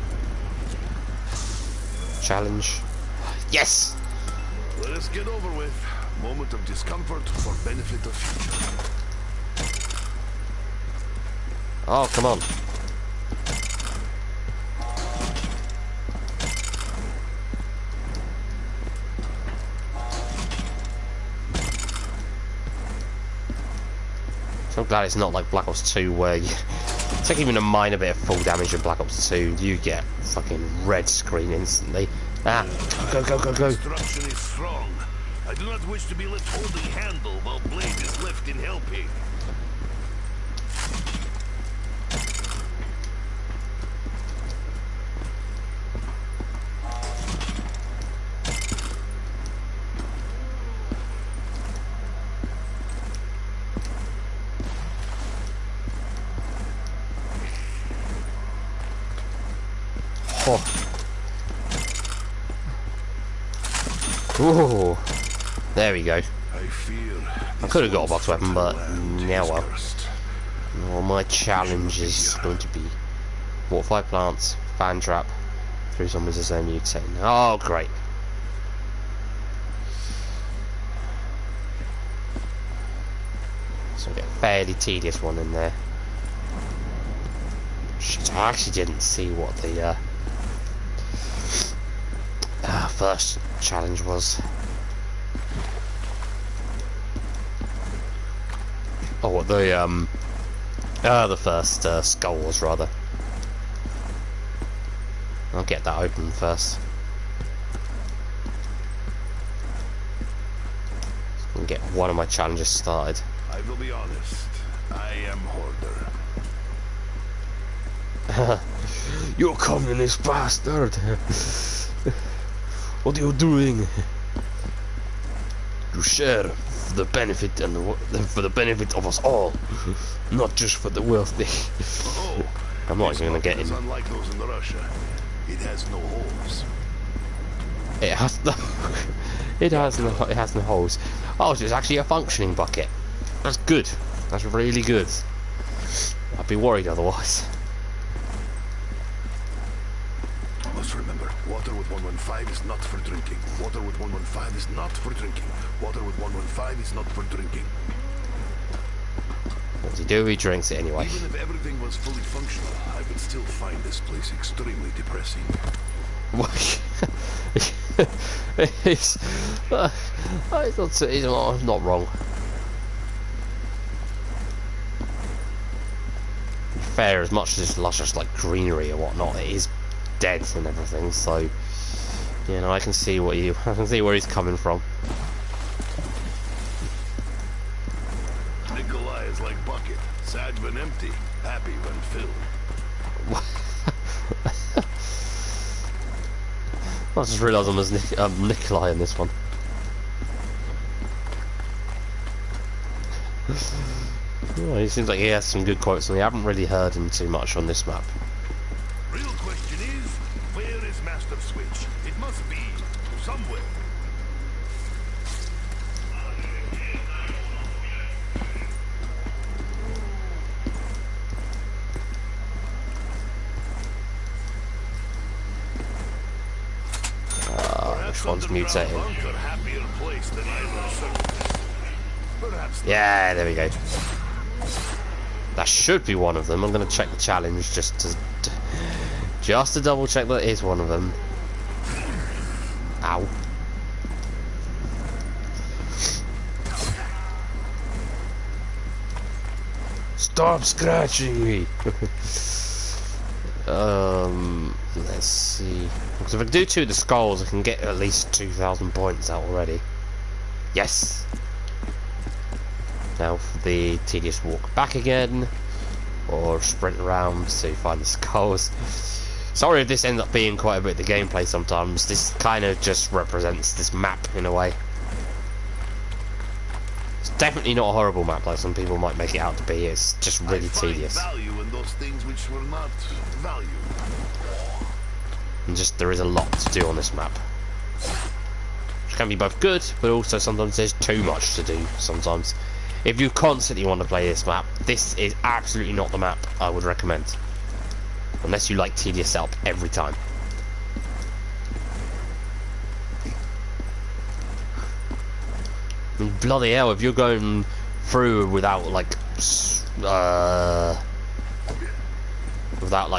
S1: challenge. Yes!
S6: Let us get over with. Moment of discomfort for benefit of future.
S1: Oh, come on. So I'm glad it's not like Black Ops 2 where you take even a minor bit of full damage in Black Ops 2, you get fucking red screen instantly. Ah, go, go, go, go.
S6: Destruction is strong. I do not wish to be left holding handle while Blade is left in helping.
S1: Oh. Ooh. There we go.
S6: I fear
S1: I could have got a box weapon, but now well. Well, my challenge is going to be water 5 plants, fan trap, 3 zombies as they're mutating. Oh, great. So we get a fairly tedious one in there. Shit. I actually didn't see what the first challenge was. Oh, what the first skull was, rather. I'll get that open first. And get one of my challenges started.
S6: I will be honest. I am Hoarder.
S1: You communist bastard! What are you doing? You share for the benefit for the benefit of us all, not just for the wealthy.
S6: Oh,
S1: I'm not even gonna get in.
S6: It's unlike those in Russia. It has no holes.
S1: It has no. It has no holes. Oh, so it's actually a functioning bucket. That's good. That's really good. I'd be worried otherwise.
S6: Must remember, water with 115 is not for drinking. Water with 115 is not for drinking. Water with 115 is not for drinking.
S1: What does he do? He drinks it anyway.
S6: Even if everything was fully functional, I would still find this place extremely depressing.
S1: He's not wrong. Fair, as much as it's luscious like greenery or whatnot, it is dead and everything. So, you know, I can see where he's coming from.
S6: Nikolai is like bucket, sad when empty, happy when filled.
S1: I just realised I'm as Nikolai in this one. Oh, he seems like he has some good quotes, and we haven't really heard him too much on this map.
S6: Real question is, where is Master Switch? It must be somewhere.
S1: Which one's mutating?
S6: Happier place than Perhaps
S1: Yeah, there we go. That should be one of them. I'm going to check the challenge just to double check that it is one of them. Ow. Stop scratching me. Let's see. Because if I do 2 of the skulls, I can get at least 2,000 points out already. Yes. Now for the tedious walk back again, or sprint around to find the skulls. Sorry if this ends up being quite a bit of the gameplay sometimes. This kind of just represents this map in a way. It's definitely not a horrible map like some people might make it out to be. It's just really tedious.
S6: Value in those things which were not valued.
S1: And just there is a lot to do on this map. Which can be both good, but also sometimes there's too much to do sometimes. If you constantly want to play this map, this is absolutely not the map I would recommend. Unless you like tedious setup every time. I mean, bloody hell, if you're going through without like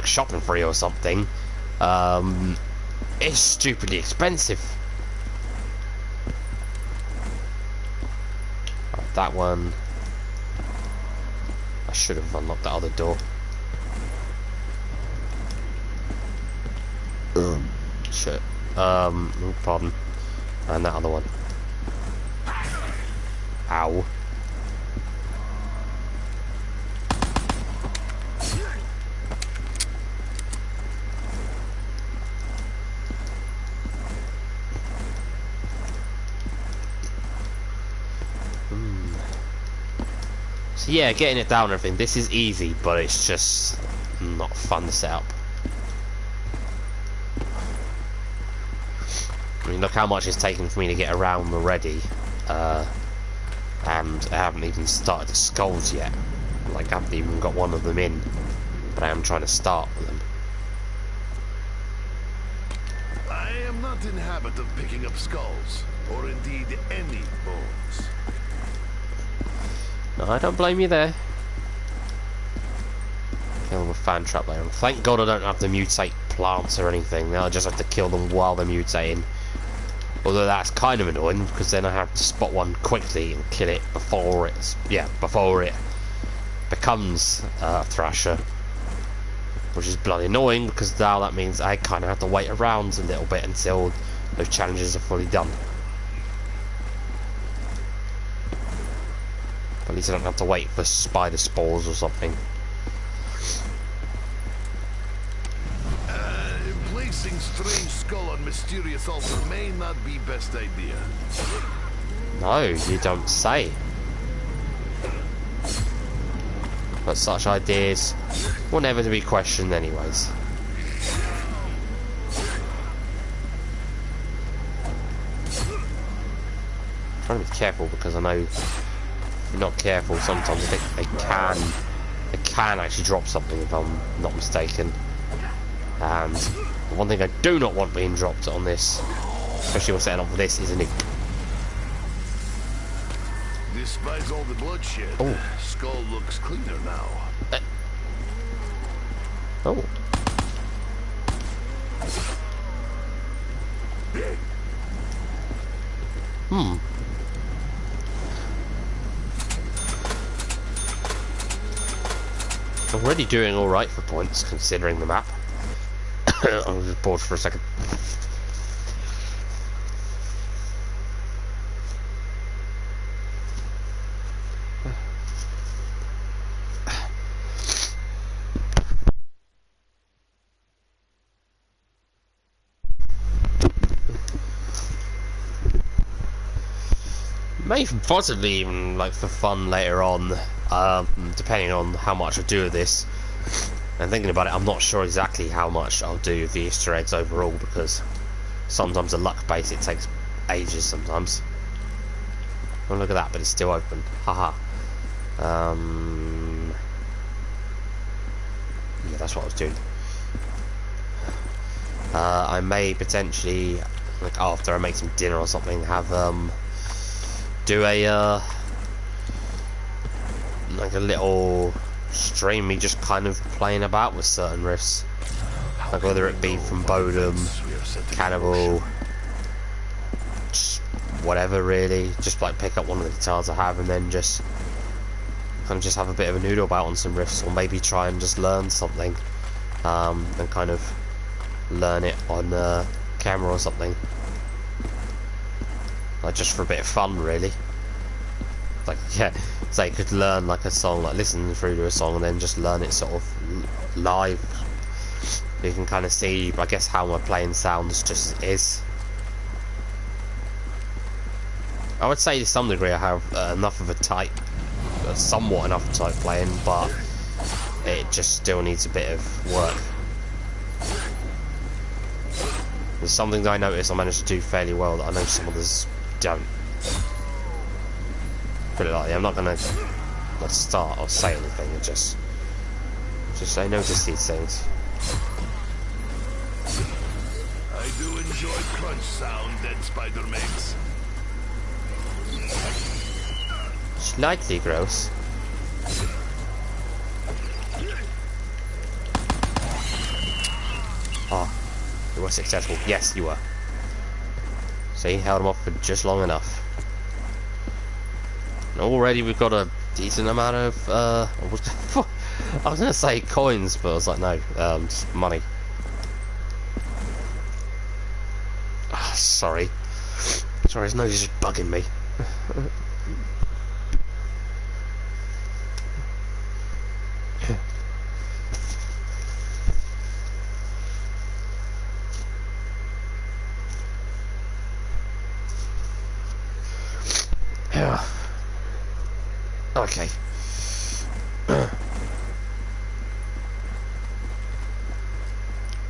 S1: shopping free or something, it's stupidly expensive. Right, that one. I should have unlocked that other door. Shit. Pardon. And that other one. Ow. So yeah, getting it down and everything, this is easy, but it's just not fun to set up. I mean, look how much it's taken for me to get around already, and I haven't even started the skulls yet. Like, I haven't even got one of them in, but I am trying to start with them.
S6: I am not in habit of picking up skulls, or indeed any bones.
S1: No, I don't blame you there. Kill them with fan trap later on. Thank God I don't have to mutate plants or anything. I just have to kill them while they're mutating. Although that's kind of annoying because then I have to spot one quickly and kill it before it becomes a Thrasher, which is bloody annoying because now that means I kind of have to wait around a little bit until those challenges are fully done. But at least I don't have to wait for spider spores or something.
S6: Placing strange skull on mysterious altar may not be best idea.
S1: No, you don't say. But such ideas were never to be questioned anyways. I'm trying to be careful because I know if you're not careful sometimes I think they can actually drop something if I'm not mistaken. And the one thing I do not want being dropped on this, especially when setting up for this, is a nuke.
S6: Despite all the bloodshed, skull looks cleaner now.
S1: Oh. Already doing alright for points considering the map. I was just bored for a second. May possibly even like for fun later on, depending on how much I do of this. And thinking about it, I'm not sure exactly how much I'll do of the Easter eggs overall because sometimes the luck base it takes ages sometimes. Oh look at that, but it's still open. Haha. Yeah, that's what I was doing. I may potentially, like after I make some dinner or something, have do a like a little stream me just kind of playing about with certain riffs, like whether it be from Bodum, Cannibal, just whatever really, just like pick up one of the guitars I have and then just kind of just have a bit of a noodle about on some riffs, or maybe try and just learn something and kind of learn it on camera or something, like just for a bit of fun really. Like, yeah, so you could learn like a song, like listen through to a song and then just learn it sort of live. You can kind of see, I guess, how my playing sounds just as it is. I would say to some degree I have enough of a type, somewhat enough type playing, but it just still needs a bit of work. There's something that I notice I managed to do fairly well that I know some others don't. Put it like that. I'm not gonna start or say anything. It just I notice these things.
S6: I do enjoy crunch sound that spider makes.
S1: Slightly gross. Ah, you were successful. Yes, you were. See, held him off for just long enough. And already we've got a decent amount of I was gonna say coins, but I was like, no, just money. Oh, sorry, his nose is just bugging me. Yeah. Okay.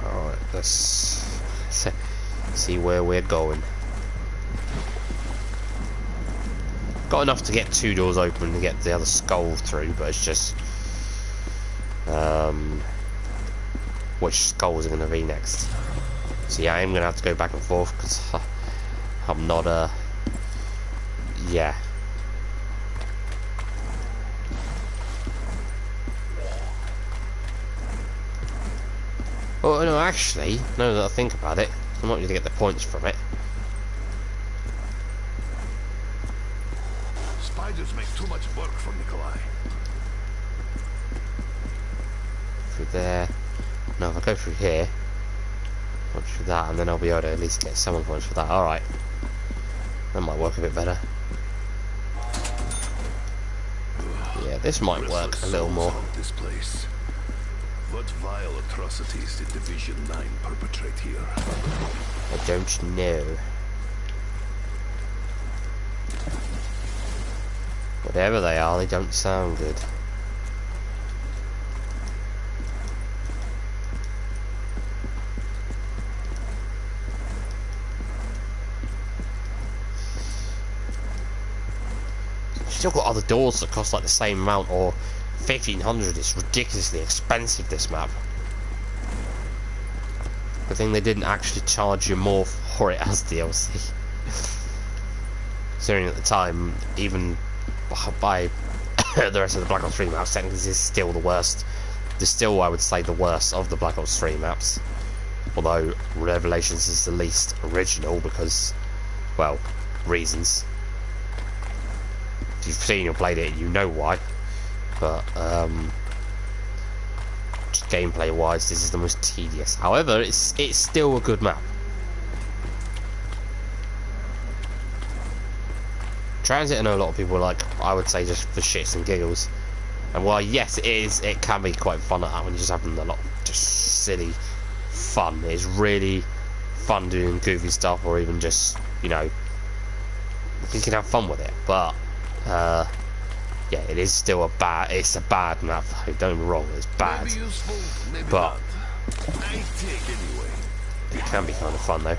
S1: Alright, let's see where we're going. Got enough to get 2 doors open to get the other skull through, but it's just which skulls are going to be next. So yeah, I am going to have to go back and forth because I'm not yeah. Oh no, actually, now that I think about it, I might need to get the points from it.
S6: Spiders make too much work for Nikolai.
S1: Through there. No, if I go through here, go through that, and then I'll be able to at least get some points for that. Alright. That might work a bit better. Yeah, this might work a little more.
S6: This place. What vile atrocities did Division 9 perpetrate here?
S1: I don't know. Whatever they are, they don't sound good. Still got other doors that cost like the same amount, or 1500. It's ridiculously expensive, this map. Good thing they didn't actually charge you more for it as DLC. Considering at the time, even by the rest of the Black Ops 3 maps, technically this is still the worst. This still, I would say, the worst of the Black Ops 3 maps. Although Revelations is the least original because, well, reasons. If you've seen or played it, you know why. But just gameplay wise, this is the most tedious. However, it's still a good map. Transit, I know a lot of people like, I would say, just for shits and giggles. And while yes, it can be quite fun at that when you're just having a lot of just silly fun. It's really fun doing goofy stuff, or even just, you know, you can have fun with it. But yeah, it is still a bad map though, don't get me wrong, it's bad.
S6: Maybe useful, maybe
S1: but
S6: not. I take anyway.
S1: It can be kind of fun though.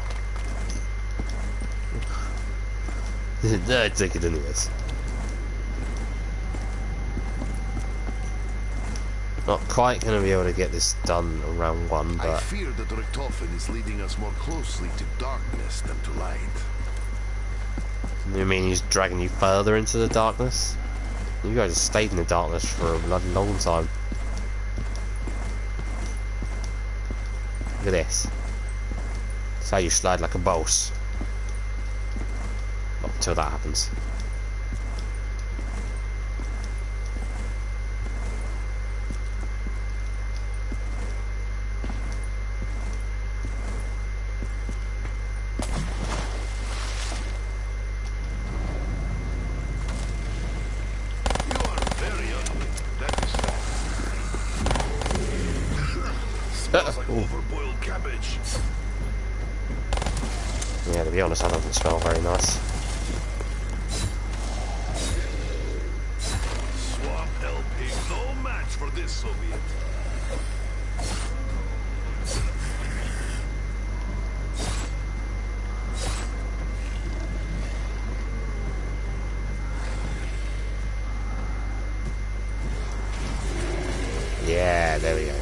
S1: I take it anyways. Not quite going to be able to get this done in round 1,
S6: I
S1: but
S6: fear that Richtofen is leading us more closely to darkness than to light.
S1: you mean he's dragging you further into the darkness? You guys have stayed in the darkness for a bloody long time. Look at this. That's how you slide like a boss. Not until that happens.
S6: Smells like overboiled cabbage.
S1: Yeah, to be honest, that doesn't smell very nice.
S6: Swamp LP, no match for this Soviet.
S1: Yeah, there we go.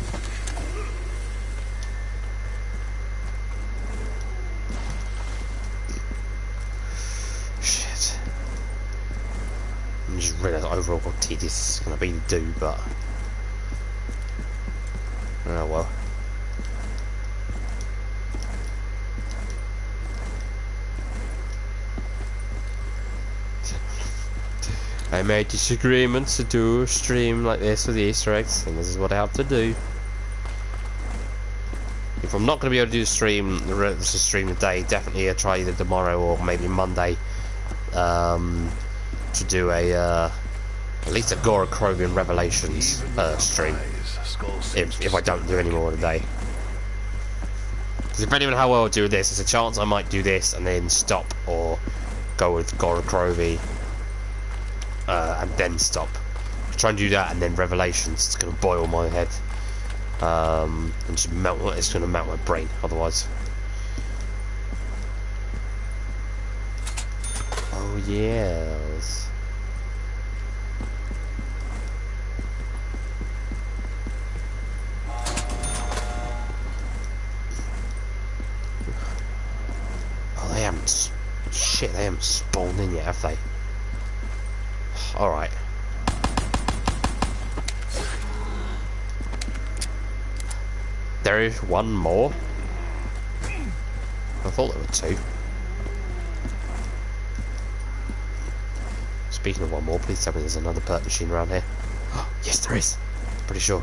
S1: Shit. I just realised overall how tedious it's going to be to do, but oh well. I made this agreement to do a stream like this with the Easter eggs, and this is what I have to do. If I'm not going to be able to do the stream today, definitely I'll try either tomorrow or maybe Monday to do a at least a Gora Krogan Revelations stream. If I don't do any more today, because depending on how well I do this, there's a chance I might do this and then stop, or go with Gora Krovi. And then stop. Try and do that, and then Revelations. It's going to boil my head, and just melt. It's going to melt my brain. Otherwise. Oh yes. Oh, they haven't. Shit, they haven't spawned in yet, have they? Alright. There is one more. I thought there were two. Speaking of one more, please tell me there's another perk machine around here. Yes, there is. Pretty sure.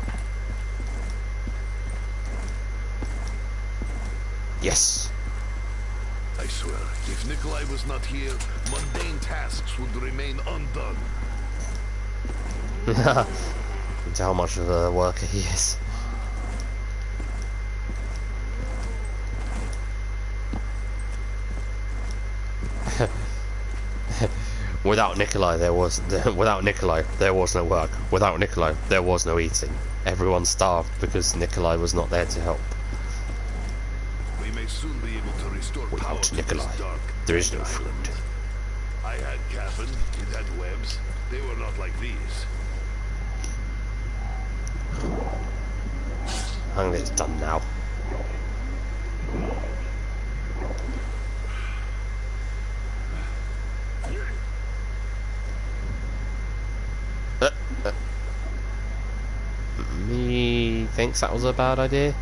S1: Yes.
S6: I swear, if Nikolai was not here, mundane tasks would remain undone.
S1: You can tell how much of a worker he is. Without Nikolai, there was no work. Without Nikolai, there was no eating. Everyone starved because Nikolai was not there to help.
S6: We may soon be able to restore power
S1: Without
S6: to
S1: Nikolai,
S6: this dark
S1: there is no
S6: island.
S1: food.
S6: I had cabin, it had webs. They were not like these.
S1: I think it's done now. Me thinks that was a bad idea.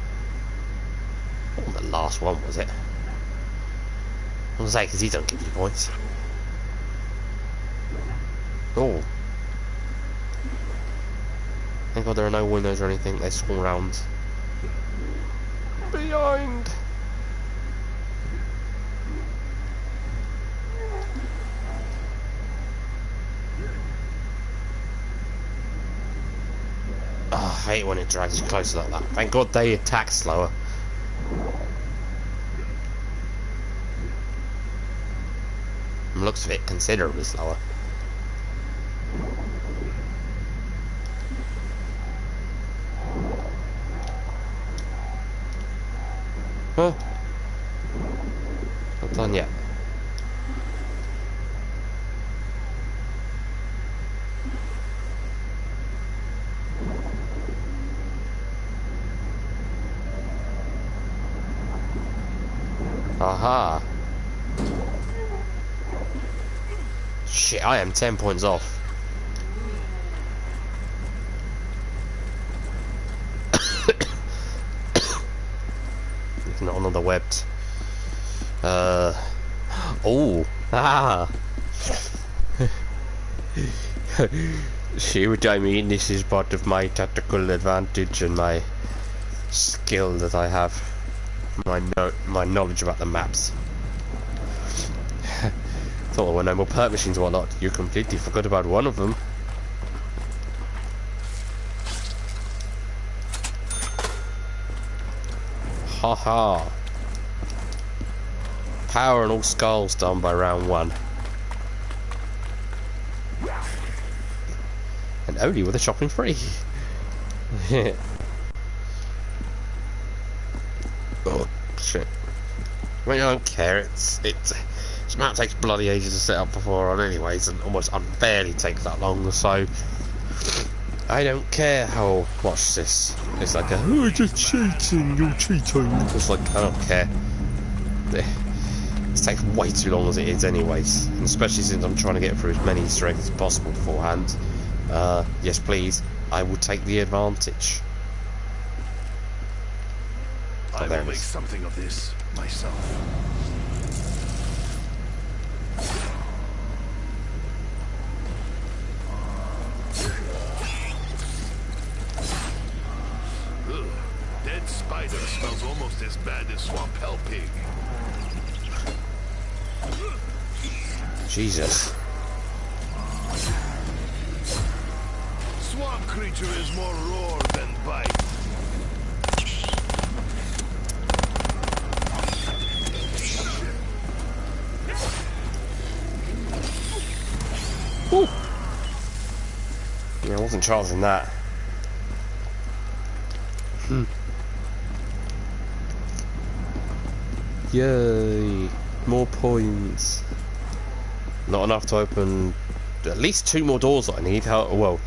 S1: Well, the last one was it? I was say because he don't give you points. Oh, thank God there are no windows or anything. They swung around. Behind. Oh, I hate when it drags you closer like that. Thank God they attack slower. From the looks of it, considerably slower. Huh? Not done yet. Aha! Shit, I am 10 points off. Not another webbed. Oh! Ah! See what I mean? This is part of my tactical advantage and my skill that I have. My knowledge about the maps. Thought there were no more perk machines or whatnot. You completely forgot about one of them. Haha. Power and all skulls done by round 1. And only with a shopping free. Oh shit. I mean, I don't care, this map takes bloody ages to set up before on anyways, and almost unfairly takes that long, so I don't care how much this. It's like oh, you're cheating, you're cheating. It's like, I don't care. It takes way too long as it is anyways, and especially since I'm trying to get through as many Easter eggs as possible beforehand. Yes please, I will take the advantage.
S6: I will make something of this myself. Ugh, dead spider smells almost as bad as swamp hell pig.
S1: Jesus.
S6: Swamp creature is more roar than bite.
S1: Woo. Yeah, I wasn't charging that. Yay! More points. Not enough to open at least 2 more doors that I need. Well,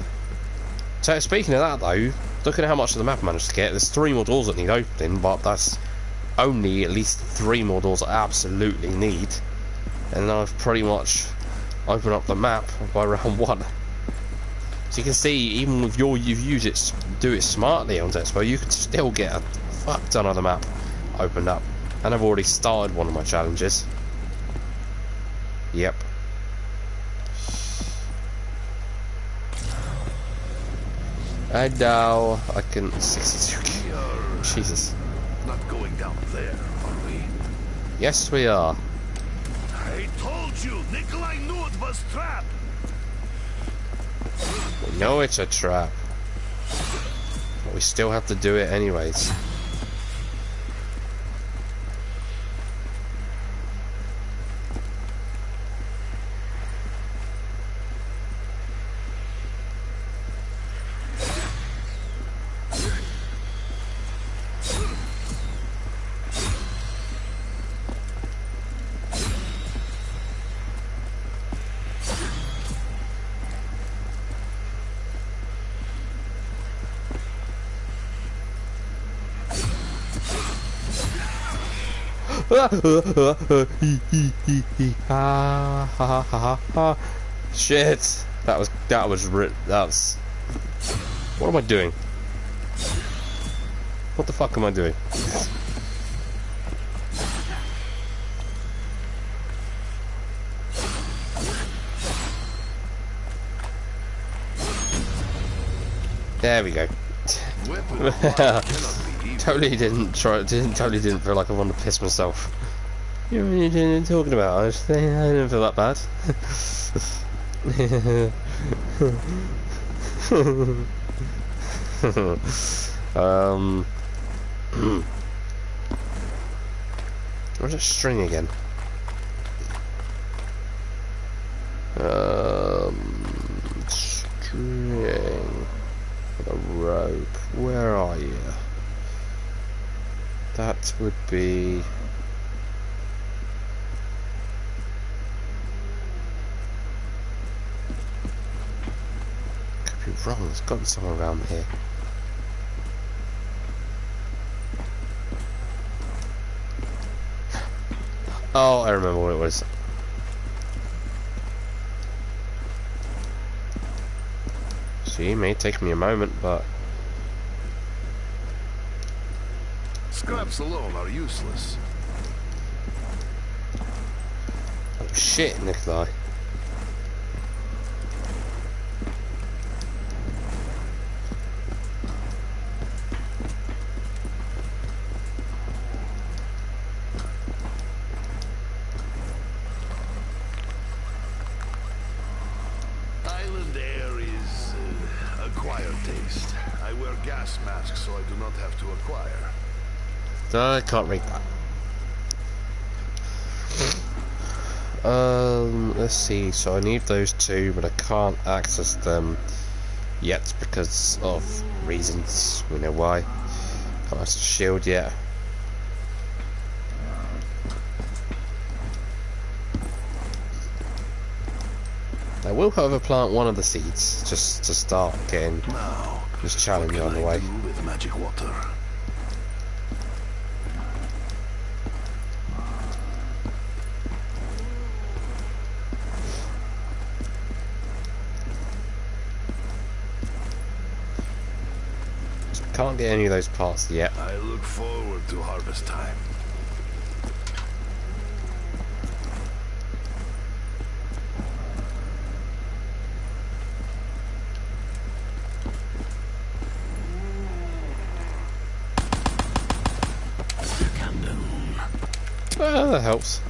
S1: so speaking of that though, looking at how much of the map I managed to get, there's 3 more doors that need opening, but that's only at least 3 more doors I absolutely need. And I've pretty much opened up the map by round 1. So you can see, even with you've used it, do it smartly on Despo, you can still get a fuck ton of the map opened up. And I've already started one of my challenges. Yep. And now I can 62. Jesus.
S6: Not going down there, are we?
S1: Yes, we are.
S6: I told you, Nikolai knew it was trap.
S1: We know it's a trap. But we still have to do it anyways. Shit! That was. What am I doing? What the fuck am I doing? There we go. Totally didn't feel like I wanted to piss myself. You know what you're talking about? I didn't feel that bad. Where's that string again? String. The rope. Where are you? That would be. Could be wrong. There's got to be somewhere around here. Oh, I remember what it was. See, it may take me a moment, but
S6: Scraps alone are useless.
S1: oh shit, Nikolai.
S6: Island air is acquired taste. I wear gas masks so I do not have to acquire.
S1: I can't read that. Let's see. So I need those two, but I can't access them yet because of reasons. We know why. Can't access the shield yet. I will, however, plant one of the seeds just to start getting
S6: Now,
S1: this challenge on the way.
S6: with magic water.
S1: Can't get any of those parts yet.
S6: I look forward to harvest time.
S1: That helps.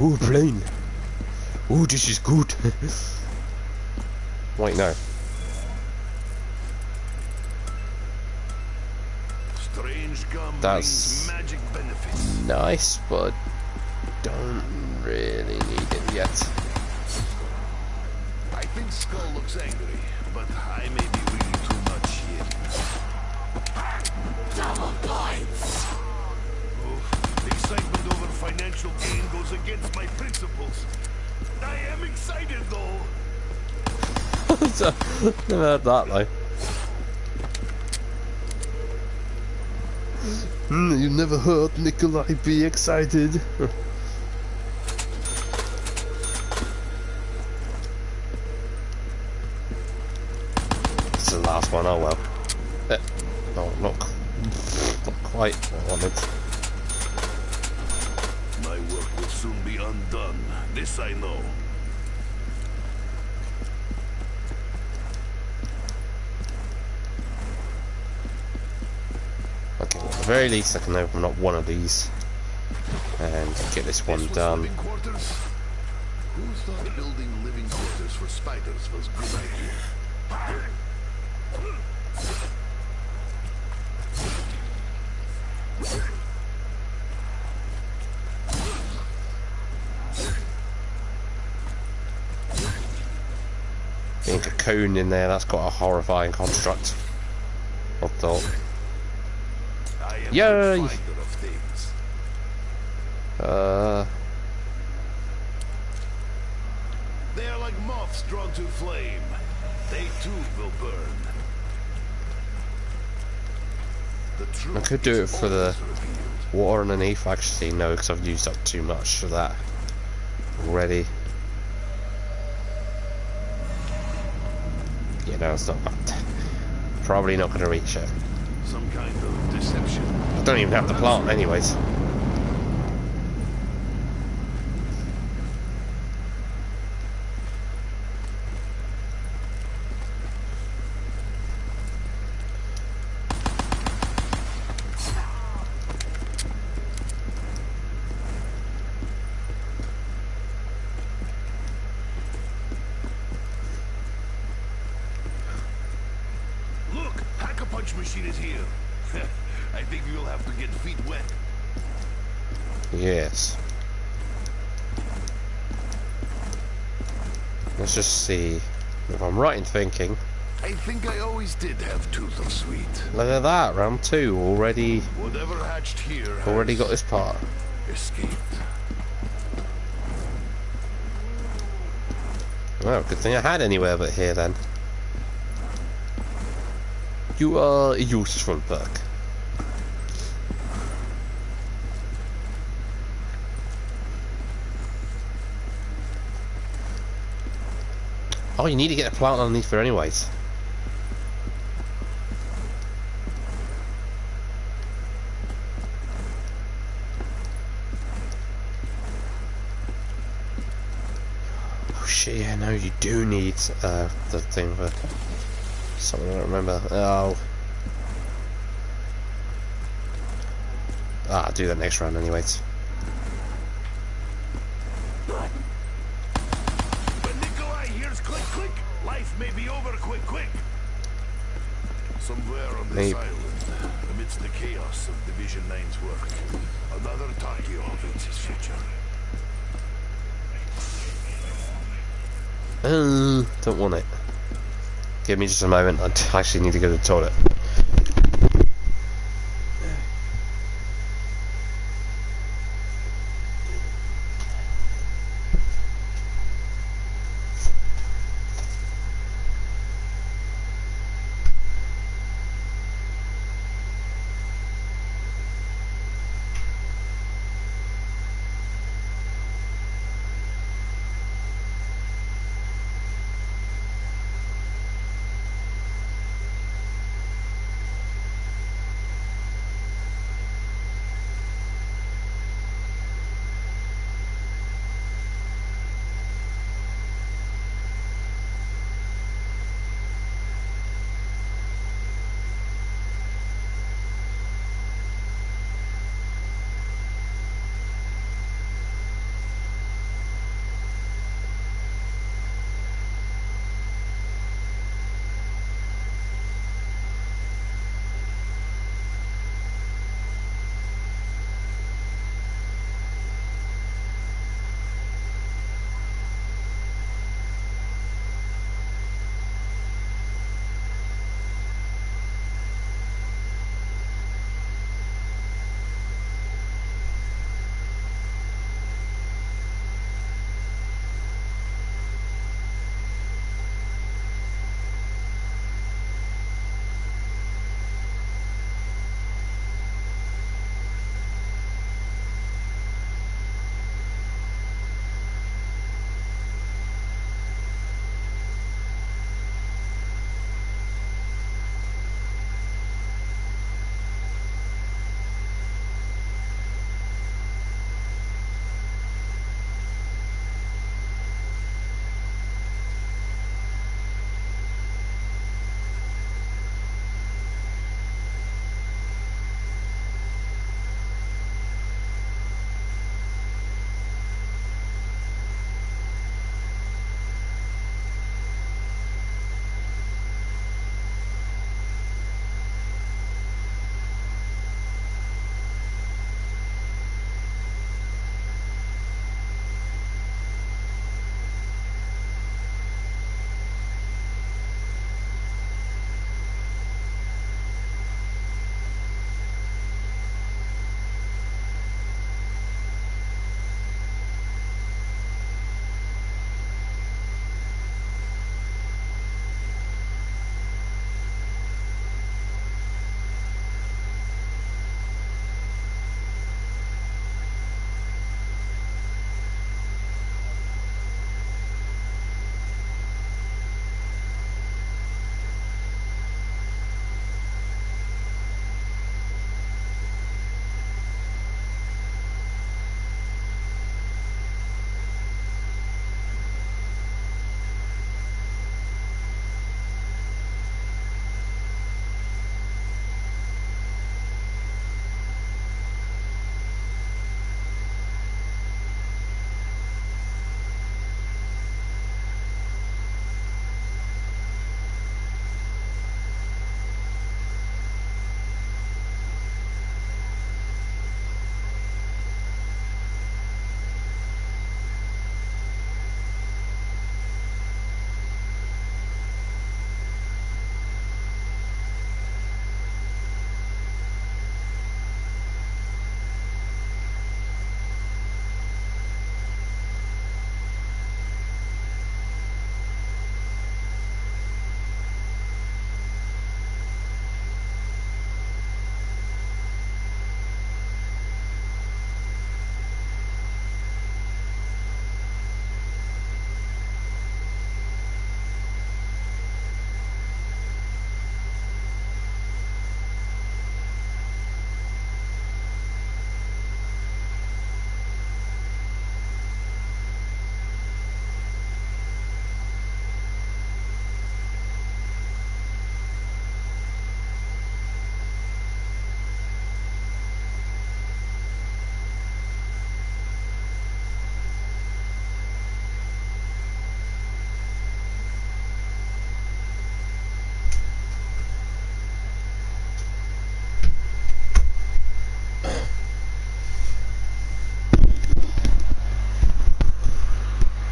S1: Ooh, plane. Ooh, this is good. Wait, no.
S6: Strange gum
S1: That's
S6: brings magic benefits.
S1: nice, but don't really need it yet.
S6: I think Skull looks angry, but I may be reading too much in. Double points! The excitement over financial gain goes against my principles. I am excited though.
S1: Never heard that though. You never heard Nikolai be excited. last one. Oh well. No, not quite what I wanted.
S6: My work will soon be undone. This I know.
S1: Okay, well, at the very least I can open up one of these and get this one done.
S6: Living quarters? Who thought building living quarters for spiders was a good idea?
S1: Being cocooned in there, that's got a horrifying construct. I thought.
S6: I am
S1: Yay!
S6: the finder of things. They are like moths drawn to flame. They too will burn. The truth
S1: I could do it
S6: is
S1: for the
S6: always revealed.
S1: water underneath. Actually, no, because I've used up too much of that already. You know, it's not. Probably not going to reach it.
S6: Some kind of deception.
S1: I don't even have the plant, anyways.
S6: Look, Hack-a-Punch machine is here. I think we will have to get feet wet.
S1: Yes. Let's just see if I'm right in thinking.
S6: I think I always did have tooth of sweet.
S1: Look at that, round 2 already.
S6: Whatever hatched here has
S1: Already got this part.
S6: escaped.
S1: Well, good thing I had anywhere but here then. You are a useful bug. Oh, you need to get a plant underneath there anyways. Oh shit, yeah, no, you do need the thing for something I don't remember. Oh. Ah, I'll do that next round anyways.
S6: When Nikolai hears click click, life may be over quick quick. Somewhere on this
S1: Maybe.
S6: island, amidst the chaos of Division 9's work, another Takio awaits his future.
S1: Don't want it. Give me just a moment, I actually need to go to the toilet.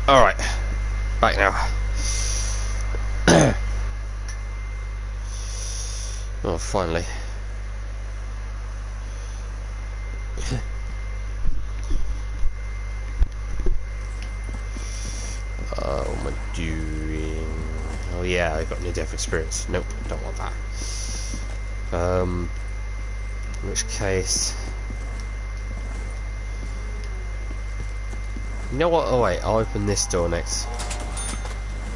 S1: Alright, back now. Oh, finally. What am I doing? Oh yeah, I got near death experience. Nope, don't want that. In which case... You know what? Oh wait, I'll open this door next.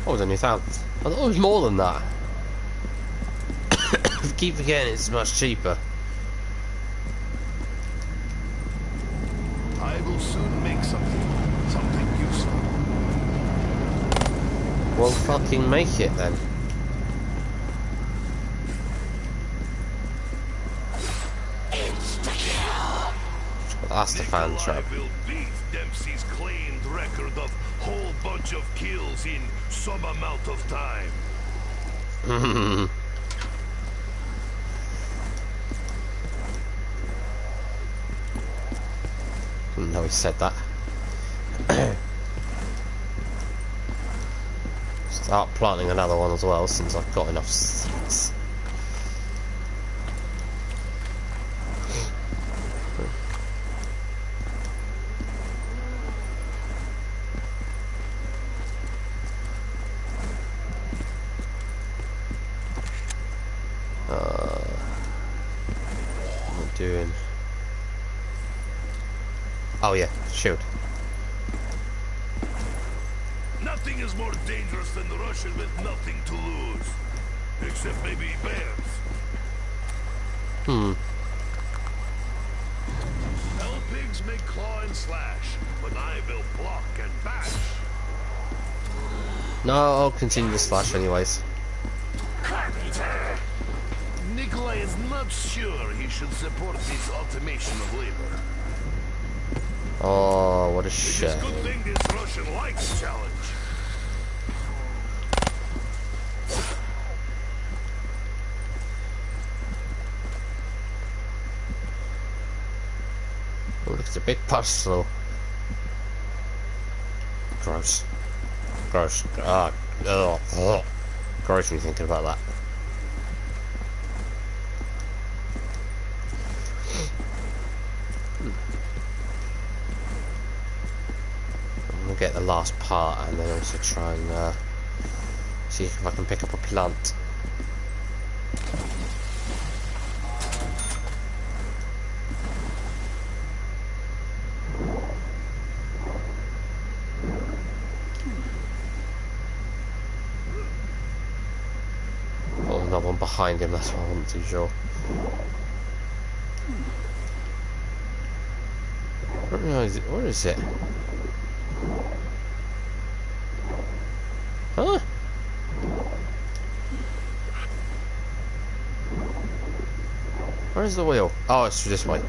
S1: Oh, it was only 1,000. I thought it was more than that. I keep forgetting it's much cheaper.
S6: I will soon make something useful.
S1: Well, fucking make it then. That's the fan trap.
S6: I will beat Dempsey's claimed record of whole bunch of kills in some amount of time.
S1: Didn't know he said that. Start planting another one as well, since I've got enough seeds. What am I doing? Oh yeah, shield.
S6: Nothing is more dangerous than the Russian with nothing to lose. Except maybe bears. Hell pigs may claw and slash, but I will block and bash.
S1: No, I'll continue to slash anyways.
S6: Nikolai is not sure he should support this automation of labor.
S1: Oh, what a
S6: It's
S1: shit.
S6: a good thing this Russian likes challenge.
S1: Oh, look, it's a big puzzle. Gross. Gross. Ugh. Gross when you thinking about that. I'm gonna get the last part and then also try and see if I can pick up a plant. Oh, another one behind him, that's what I wasn't too sure. Where is it? Where is it? Huh? Where's the wheel? Oh, it's this way.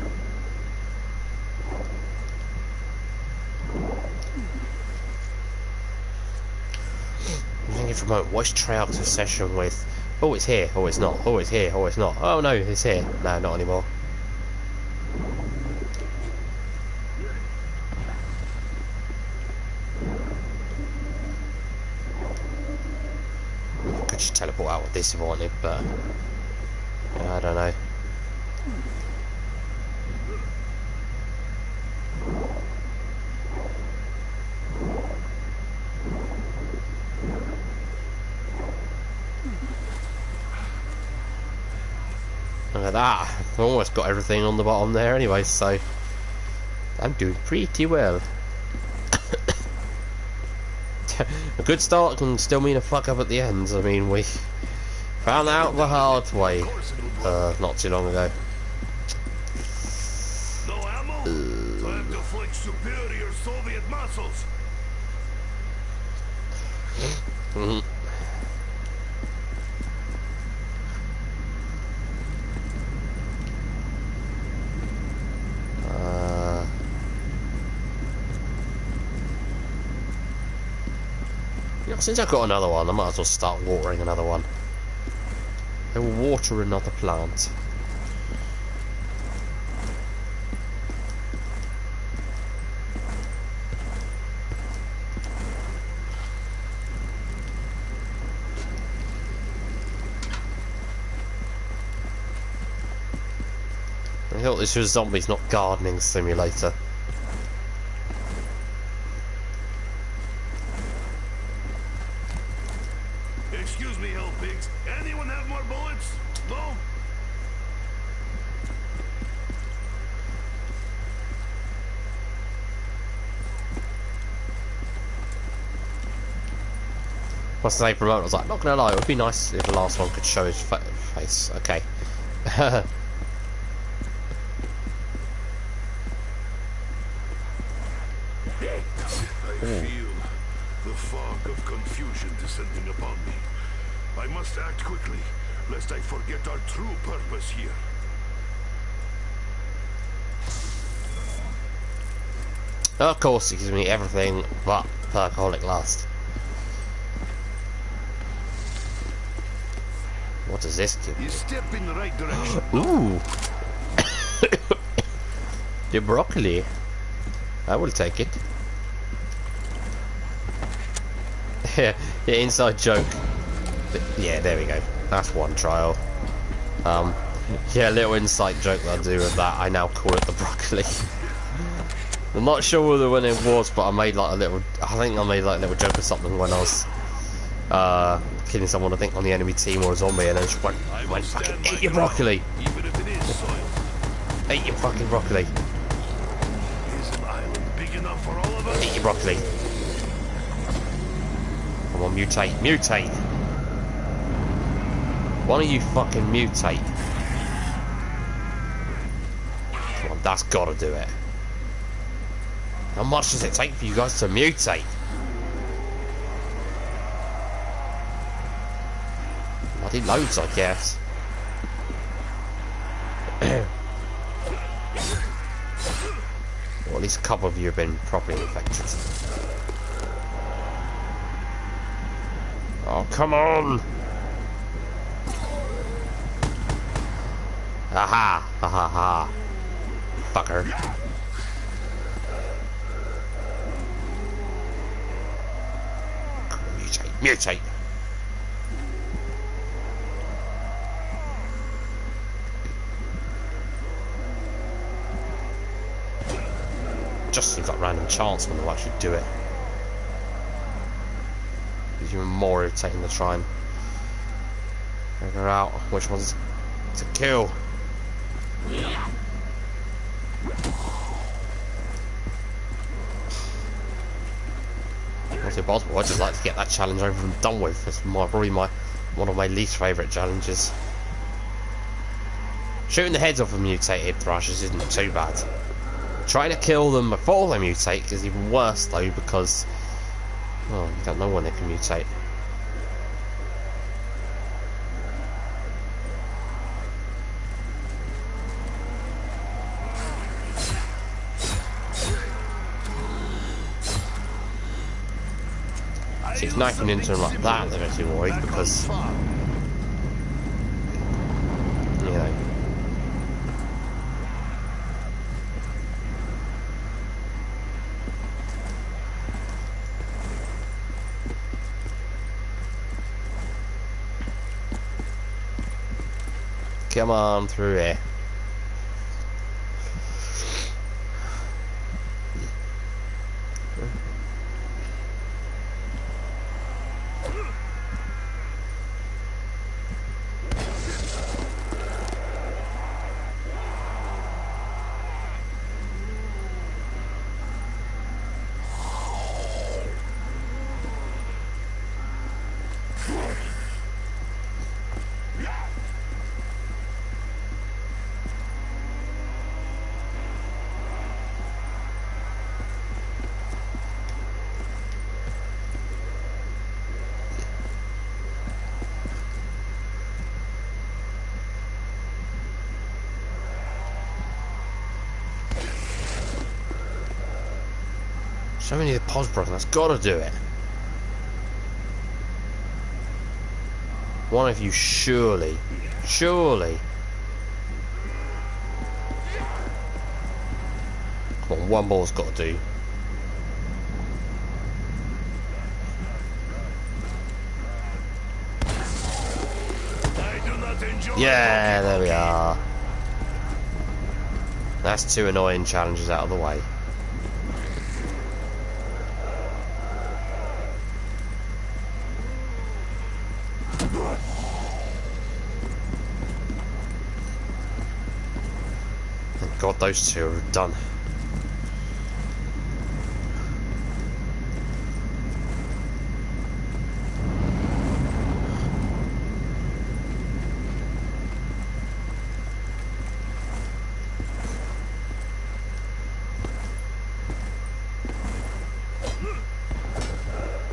S1: I'm thinking for a moment, what's Treyarch's session with? Oh, it's here. Oh, it's not. Oh, it's here. Oh, it's not. Oh, no, it's here. No, not anymore. Could just teleport out with this if I wanted, but yeah, I don't know. Look at that. I've almost got everything on the bottom there anyway, so I'm doing pretty well. A good start can still mean a fuck up at the end. I mean, we found out the hard way not too long ago.
S6: No ammo? Time to flex superior Soviet muscles.
S1: Since I've got another one, I might as well start watering another one. I will water another plant. thought this was zombies, not gardening simulator.
S6: Excuse me, hell pigs. Anyone have more bullets? No?
S1: My sniper remote was like, not gonna lie, it would be nice if the last one could show his face. Okay.
S6: I feel the fog of confusion descending upon me. I must act quickly, lest I forget our true purpose here.
S1: Of course, it gives me everything but Perkaholic Lust. What does this give?
S6: You step in the right direction.
S1: Ooh! The broccoli. I will take it. Yeah, the inside joke. Yeah, there we go. That's one trial. Yeah, a little inside joke that I do with that. I now call it the broccoli. I'm not sure whether when it was, but I made like a little. I think I made like a little joke or something when I was killing someone, I think on the enemy team or a zombie, and then just went fucking eat your broccoli.
S6: Even if it is soiled.
S1: Eat your fucking broccoli.
S6: Is an island big enough for all of us?
S1: Eat your broccoli. Come on, mutate. Mutate! Why don't you fucking mutate? Come on, that's gotta do it. How much does it take for you guys to mutate? Bloody loads, I guess. Well, at least a couple of you have been properly infected. Oh, come on! Aha! Ha ha ha! Fucker. Mutate! Mutate! Just seems like random chance when they'll actually do it. It's even more irritating to try and figure out which ones to kill. What's it possible? I'd just like to get that challenge over and done with. It's probably one of my least favourite challenges. Shooting the heads off of mutated thrushes isn't too bad. Trying to kill them before they mutate is even worse though, because oh, you don't know when they can mutate. See, if knifing into them like that, they're actually worried because you know. Come on through here. So many of the pods broken, that's gotta do it. One of you surely. Come on, one ball's gotta do.
S6: I do not enjoy
S1: Yeah, there we are. That's 2 annoying challenges out of the way. Thank God those 2 are done.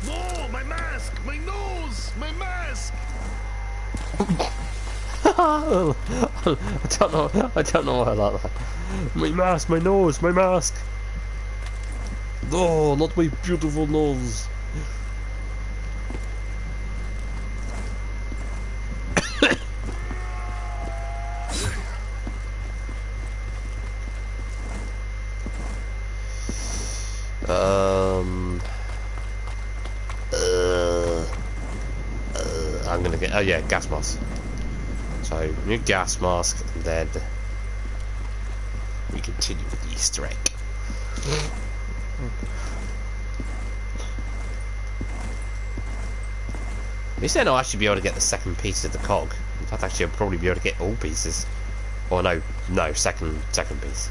S6: No, my mask! My nose! My mask!
S1: I don't know why I like that. My mask, my nose, my mask. Oh, not my beautiful nose. I'm gonna get, oh yeah, gas mask. So, new gas mask, and then we continue with the Easter egg. At least then I'll actually be able to get the second piece of the cog. In fact, actually I'll probably be able to get all pieces. Or no, second piece.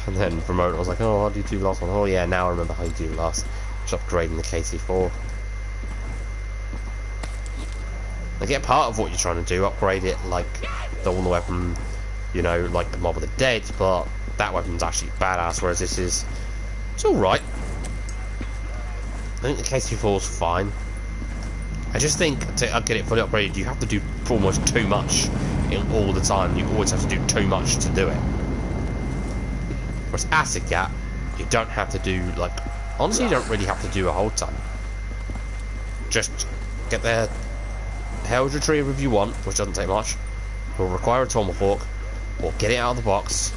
S1: And then remote, I was like, oh, how do you do last one? Oh yeah, now I remember how you do last. Just upgrading the KC4. I get part of what you're trying to do, upgrade it like the one weapon, you know, like the Mob of the Dead, but that weapon's actually badass, whereas this is, it's alright. I think the KC4 is fine. I just think to get it fully upgraded, you have to do almost too much all the time. You always have to do too much to do it. Whereas Acid Gap, you don't have to do, like, honestly you don't really have to do a whole ton. Just get the Hell's Retriever if you want, which doesn't take much. Will require a Tomahawk, or get it out of the box,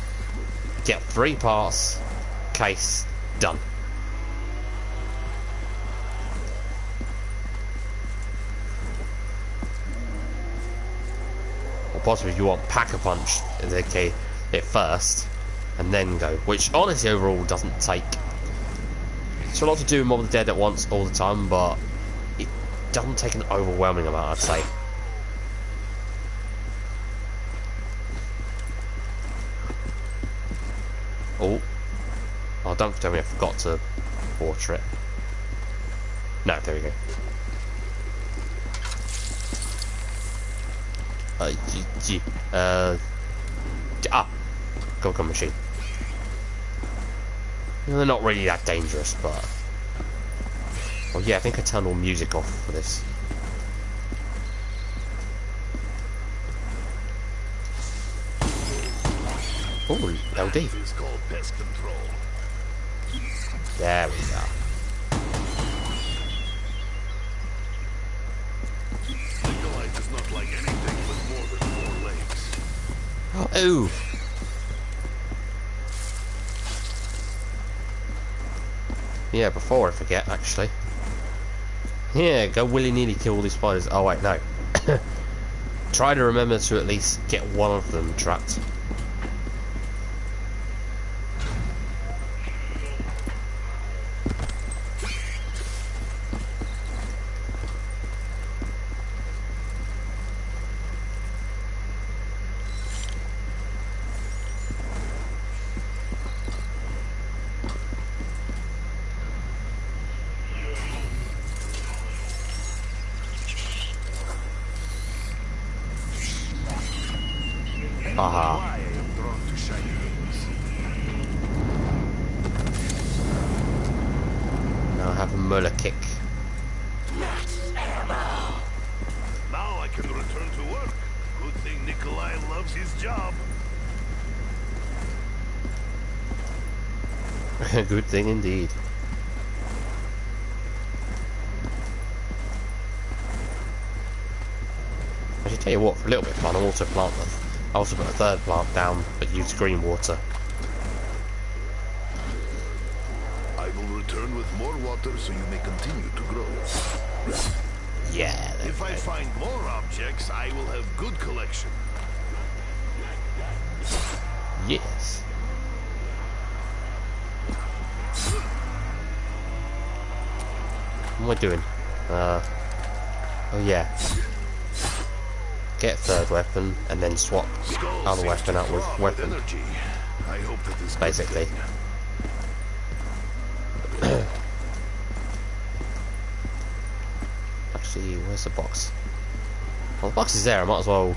S1: get 3 parts, case, done. Or possibly if you want Pack-a-Punch, okay, it first, and then go, which honestly overall doesn't take so a lot to do with Mob of the Dead at once all the time, but it doesn't take an overwhelming amount, I'd say. Oh, don't tell me I forgot to water it. No, there we go. Go machine. They're not really that dangerous, but... Oh yeah, I think I turned all music off for this. Oh, LD.
S6: It's called pest control.
S1: There we go.
S6: Nikolai does not like anything with more than 4 legs.
S1: Oh! Yeah, before I forget, actually. Yeah, go willy-nilly kill all these spiders. Oh wait, no. Try to remember to at least get one of them trapped. Aha.
S6: Why I am drawn to shiny things.
S1: Now I have a Muller kick.
S6: Now I can return to work. Good thing Nikolai loves his job.
S1: Good thing indeed. I should tell you what, for a little bit of fun, I also plant them. I also put a third plant down, but use green water.
S6: I will return with more water so you may continue to grow.
S1: Yeah, there
S6: If
S1: we
S6: I
S1: go.
S6: find more objects, I will have good collection.
S1: Yes. What am I doing? Oh yeah. Get third weapon and then swap
S6: Skull
S1: other
S6: seems
S1: weapon
S6: to
S1: out with
S6: throb
S1: weapon.
S6: energy. I hope that is good
S1: Basically.
S6: thing.
S1: Actually, where's the box? Well, the box is there. I might as well.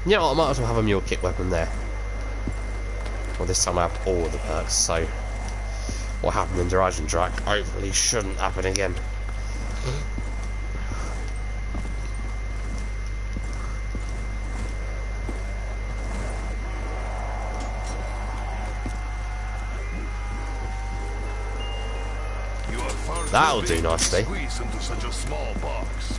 S1: You know what? I might as well have a mule kick weapon there. Well, this time I have all of the perks. So, what happened in Horizon Track hopefully shouldn't happen again.
S6: You are far too
S1: That'll
S6: big
S1: do
S6: to
S1: nicely.
S6: Squeeze into such a small box.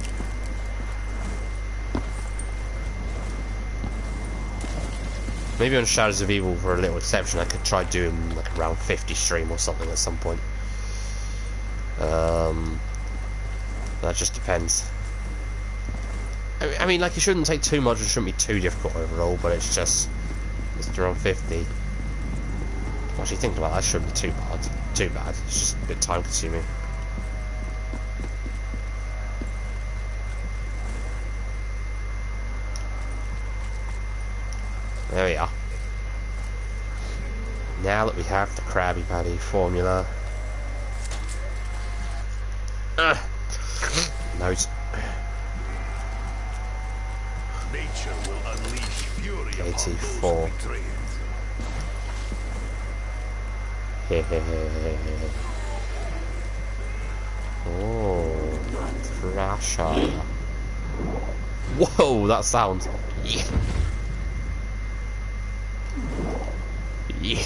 S1: Maybe on Shadows of Evil, for a little exception, I could try doing like around 50 stream or something at some point. That just depends. I mean, like, it shouldn't take too much, it shouldn't be too difficult overall, but it's just around 50. Actually, thinking about that, shouldn't be too bad. It's just a bit time consuming. There we are. Now that we have the Krabby Patty formula. Nose.
S6: Nature will unleash fury upon
S1: 84.
S6: those who betray it.
S1: Oh, Thrasher. Whoa, that sound. Yeah. Yeah.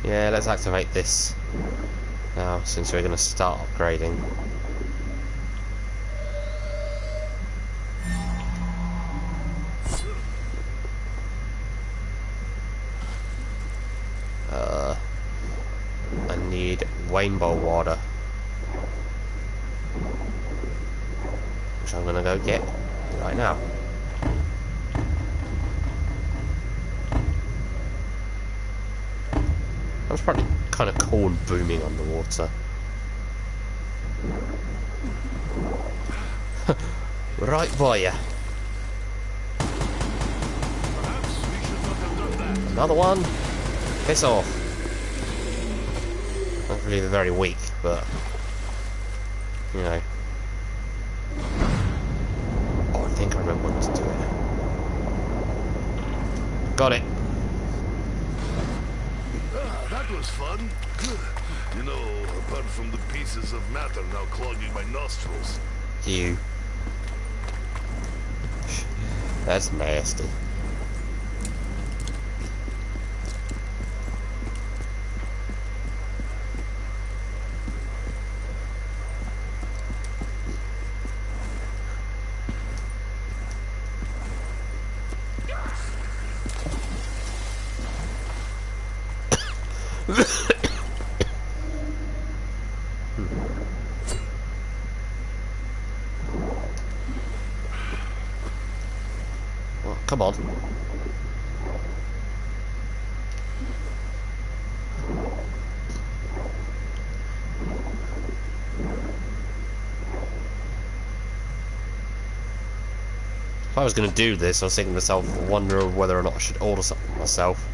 S1: Yeah, let's activate this now, since we're going to start upgrading. I need rainbow water, which I'm going to go get right now. That's probably kind of cool and booming underwater. Right by you.
S6: Perhaps we should not have done that.
S1: Another one. Piss off. Hopefully they're very weak, but you know. Oh, I think I remember what to do it. Got it.
S6: Ah, that was fun. You know, apart from the pieces of matter now clogging my nostrils.
S1: You. That's nasty. Well, come on. If I was going to do this, I was thinking to myself, wonder whether or not I should order something myself,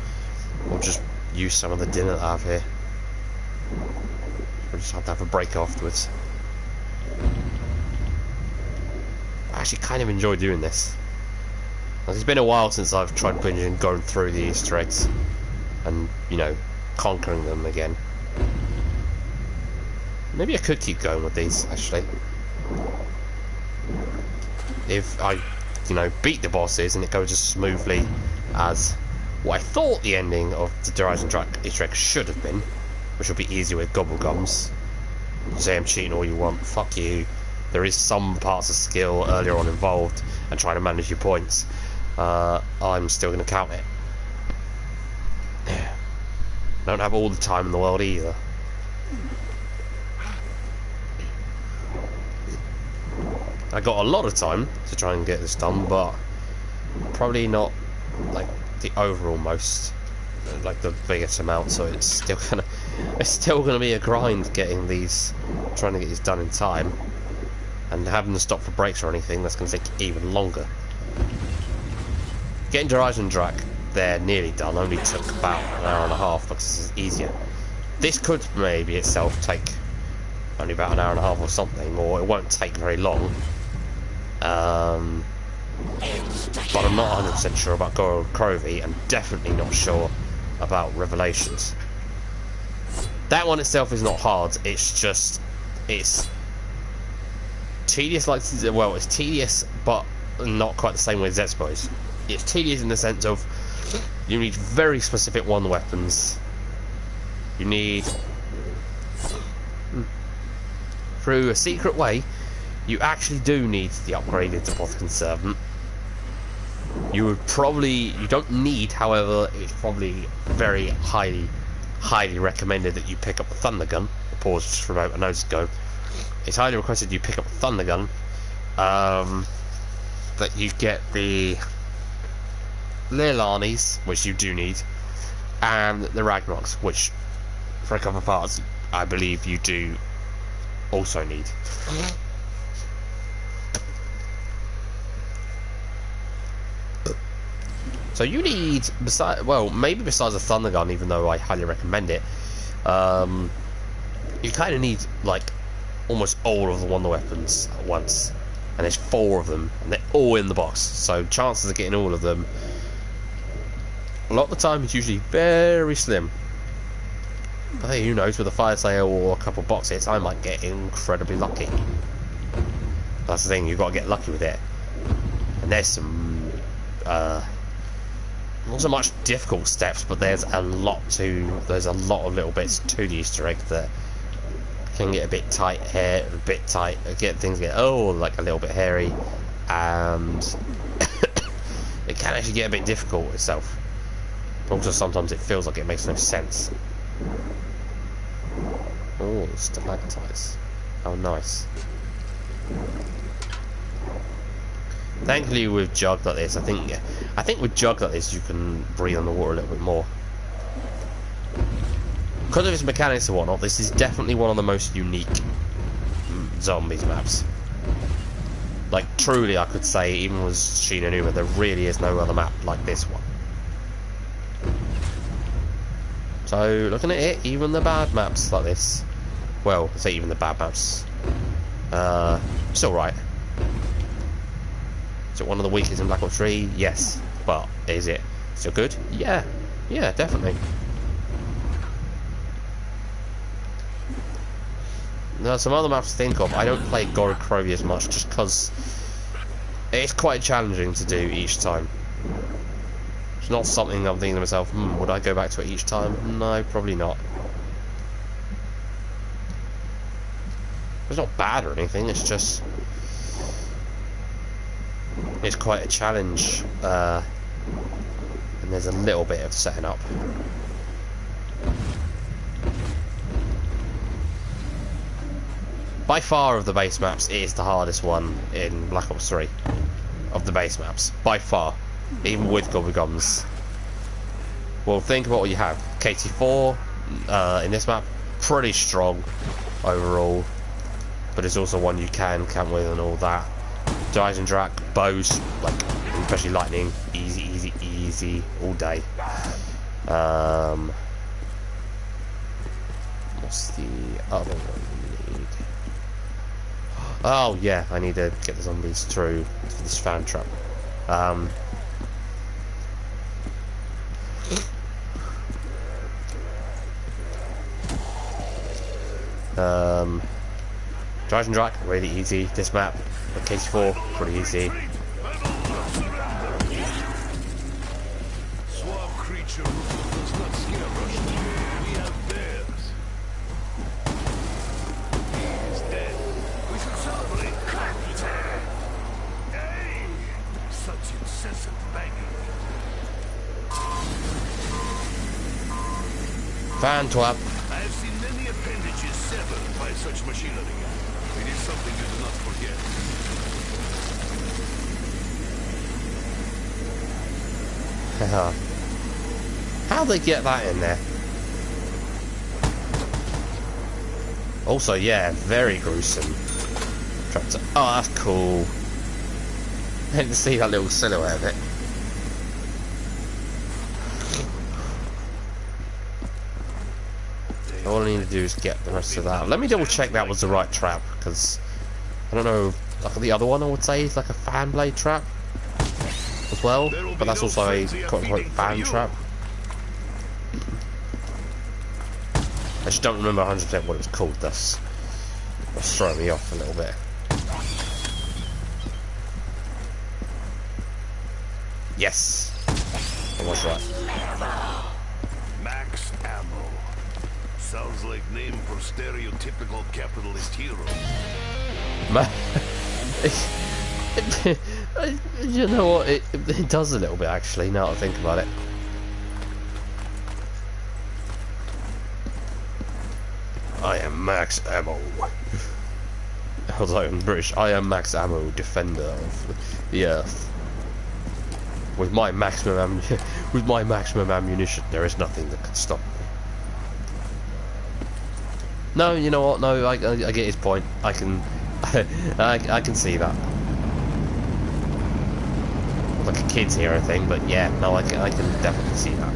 S1: or just use some of the dinner that I have here. Or just have to have a break afterwards. I actually kind of enjoy doing this. Like, it's been a while since I've tried binging and going through the Easter eggs and, you know, conquering them again. Maybe I could keep going with these, actually. If I, you know, beat the bosses and it goes as smoothly as what I thought the ending of the Horizon Track Easter egg should have been, which will be easier with Gobblegums. You say I'm cheating all you want, fuck you. There is some parts of skill earlier on involved and trying to manage your points. I'm still going to count it. Don't have all the time in the world either. I got a lot of time to try and get this done, but probably not like the overall most, like the biggest amount. So it's still gonna be a grind trying to get these done in time, and having to stop for breaks or anything. That's gonna take even longer. Getting Horizon Drac there nearly done. Only took about an hour and a half because it's easier. This could maybe itself take only about an hour and a half or something, or it won't take very long. But I'm not 100% sure about Gold Crovy, and definitely not sure about Revelations. That one itself is not hard, it's just, it's tedious, like, well, it's tedious, but not quite the same way as Zexpos. It's tedious in the sense of, you need very specific one weapons. You need, through a secret way, you actually do need the upgraded Apothicon Servant. You don't need, however, it's probably very highly recommended that you pick up a Thunder Gun. Pause just for a moment, I know it's go. It's highly requested you pick up a Thunder Gun. That you get the Leilani's, which you do need, and the Ragnaroks, which, for a couple of parts, I believe you do also need. So you need, maybe besides a Thunder Gun, even though I highly recommend it, you kind of need, like, almost all of the Wonder Weapons at once. And there's 4 of them, and they're all in the box. So chances of getting all of them, a lot of the time, it's usually very slim. But hey, who knows, with a fire sale or a couple of boxes, I might get incredibly lucky. That's the thing, you've got to get lucky with it. And there's some, not so much difficult steps, but there's a lot of little bits to the Easter egg that can get a bit tight here, things get like a little bit hairy, and it can actually get a bit difficult itself. But also sometimes it feels like it makes no sense. Oh, stalactites. How nice. Thankfully with Jug like this, I think with Jug like this you can breathe on the water a little bit more. Because of its mechanics and whatnot, this is definitely one of the most unique zombies maps. Like, truly I could say, even with Shi No Numa, there really is no other map like this one. So, looking at it, even the bad maps like this, well, I say even the bad maps, still right. Is it one of the weakest in Black Ops 3? Yes. But, is it still good? Yeah. Yeah, definitely. There are some other maps to think of. I don't play Gold Crovy as much just because it's quite challenging to do each time. It's not something I'm thinking to myself, would I go back to it each time? No, probably not. It's not bad or anything, it's just, it's quite a challenge, and there's a little bit of setting up. By far of the base maps, it is the hardest one in Black Ops 3. Of the base maps. By far. Even with Gobblegums. Well, think about what you have. KT4, in this map, pretty strong overall. But it's also one you can camp with and all that. Horizon Drac, bows, like, especially lightning, easy, all day. What's the other one? Oh yeah, I need to get the zombies through this fan trap. Horizon Drac, really easy. This map, the KT4, pretty easy.
S6: Suave creature does not scare us. We have theirs. He is dead. We should celebrate. Hey! Such incessant banging.
S1: Fan trap.
S6: I have seen many appendages severed by such machinery. It is something you do not forget.
S1: How'd they get that in there? Also, yeah, very gruesome. Tractor. Oh, that's cool. I didn't see that little silhouette of it. All I need to do is get the rest of that. Let me double check that was the right trap, because I don't know. Like the other one, I would say is like a fan blade trap as well, but that's also a quote-unquote fan trap. I just don't remember 100% what it was called. That's throwing me off a little bit. Yes, I was right.
S6: Max Ammo. Sounds like name for stereotypical capitalist hero.
S1: You know what? It does a little bit actually. Now that I think about it. I am Max Ammo. Although I'm British, I am Max Ammo, defender of the earth. With my maximum ammunition, there is nothing that can stop me. No, you know what? No, I get his point. I can, I can see that. Like a kids hero thing, but yeah, no, I can definitely see that.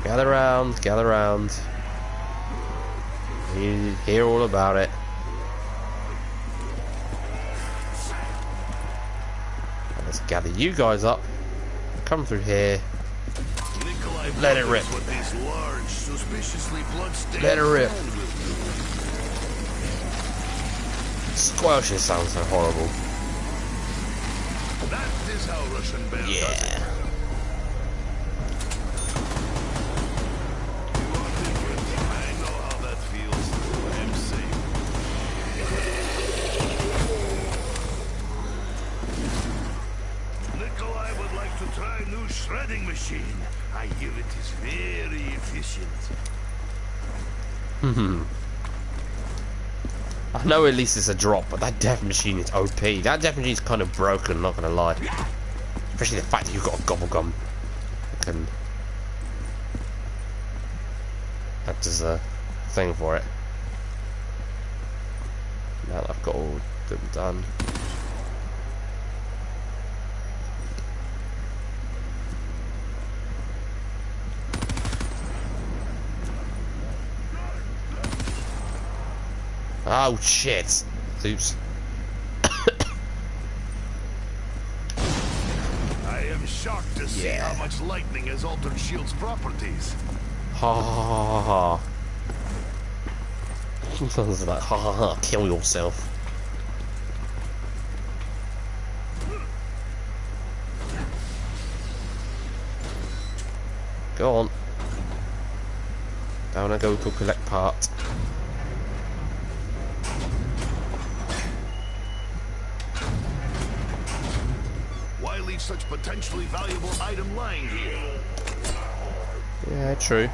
S1: Gather round, gather round. You hear all about it. Let's gather you guys up. Come through here. Let it rip. Let it rip. Squelching sounds so horrible.
S6: That is how Russian band does it.
S1: Yeah.
S6: Shredding machine. I hear it is very efficient.
S1: I know at least it's a drop, but that death machine is OP. That death machine is kind of broken, not gonna lie. Especially the fact that you've got a gobble gum that can act as a thing for it. Now that I've got all them done. Oh shit! Oops.
S6: I am shocked to see how much lightning has altered Shield's properties.
S1: Ha ha ha ha ha. Sounds like ha ha ha, kill yourself. Go on. Down I go to collect part.
S6: Such potentially valuable item lying here.
S1: Yeah, true.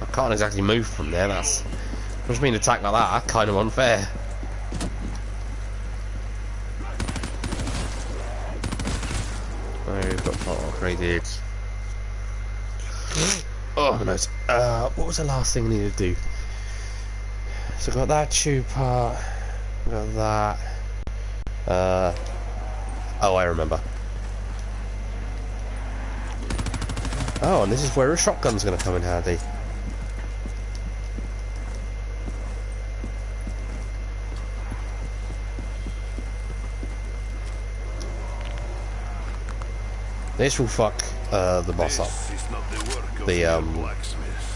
S1: I can't exactly move from there. That's what do you mean attack like that? That's kind of unfair. Oh, we've got part upgraded. Oh my nose. What was the last thing I needed to do? So I got that tube part. Got that. Oh, I remember. Oh, and this is where a shotgun's going to come in handy. This will fuck the boss up. The
S6: blacksmith.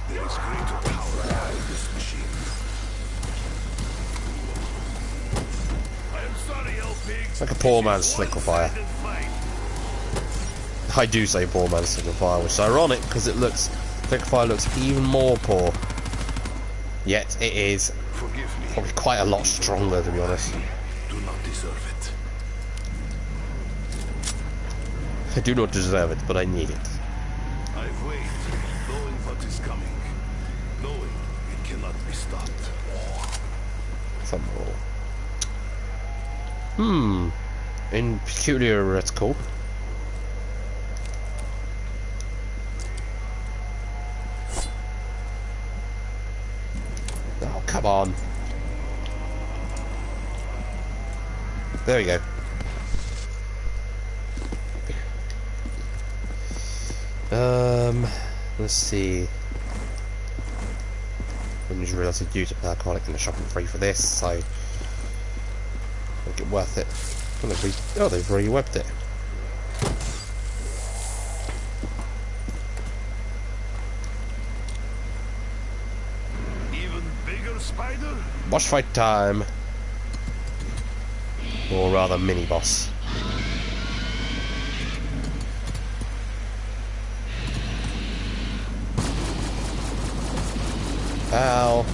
S6: There is greater power in this machine. I am sorry, Elpig.
S1: It's like a poor man's liquefier. I do say poor man's liquefier, which is ironic because it looks liquefier looks even more poor. Yet it is
S6: Forgive me.
S1: probably quite a lot stronger, to be honest.
S6: Do not deserve it.
S1: I do not deserve it, but I need it.
S6: I've waited, knowing what is coming, knowing it cannot be stopped.
S1: Some more. In peculiar, it's called. Oh, come on. There we go. Let's see. I just realised I'd use a alcoholic in the shop and free for this, so make it worth it. Oh, they've rewebbed it.
S6: Even bigger spider?
S1: Boss fight time. Or rather, mini boss. Ow.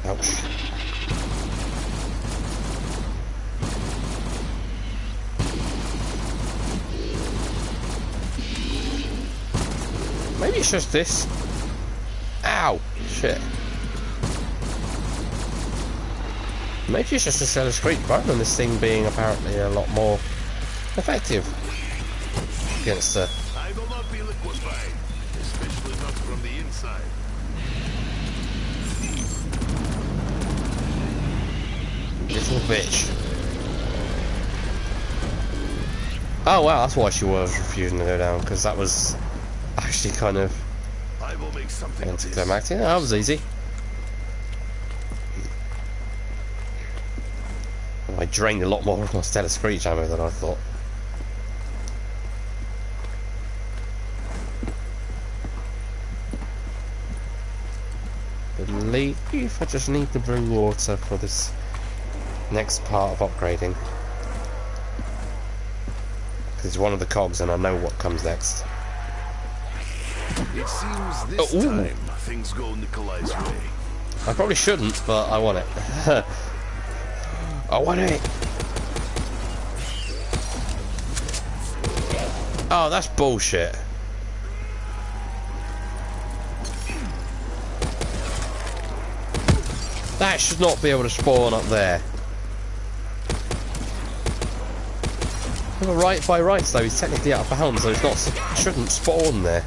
S1: Ouch. Maybe it's just this. Ow! Shit. Maybe it's just a Stellar Screech rather than this thing being apparently a lot more effective against the...
S6: I will not be liquefied, especially not from the inside.
S1: Little bitch. Oh wow, that's why she was refusing to go down, because that was actually kind of
S6: I will make something of this.
S1: anticlimactic. That was easy. I drained a lot more of my Stellar Screech ammo than I thought. I believe I just need the blue water for this next part of upgrading. Because it's one of the cogs and I know what comes next.
S6: It seems this
S1: Oh, ooh.
S6: time things go Nikolai's way.
S1: I probably shouldn't, but I want it. I want it! Oh, that's bullshit. That should not be able to spawn up there. Well, right by rights though, he's technically out of bounds, so it's not, shouldn't spawn there.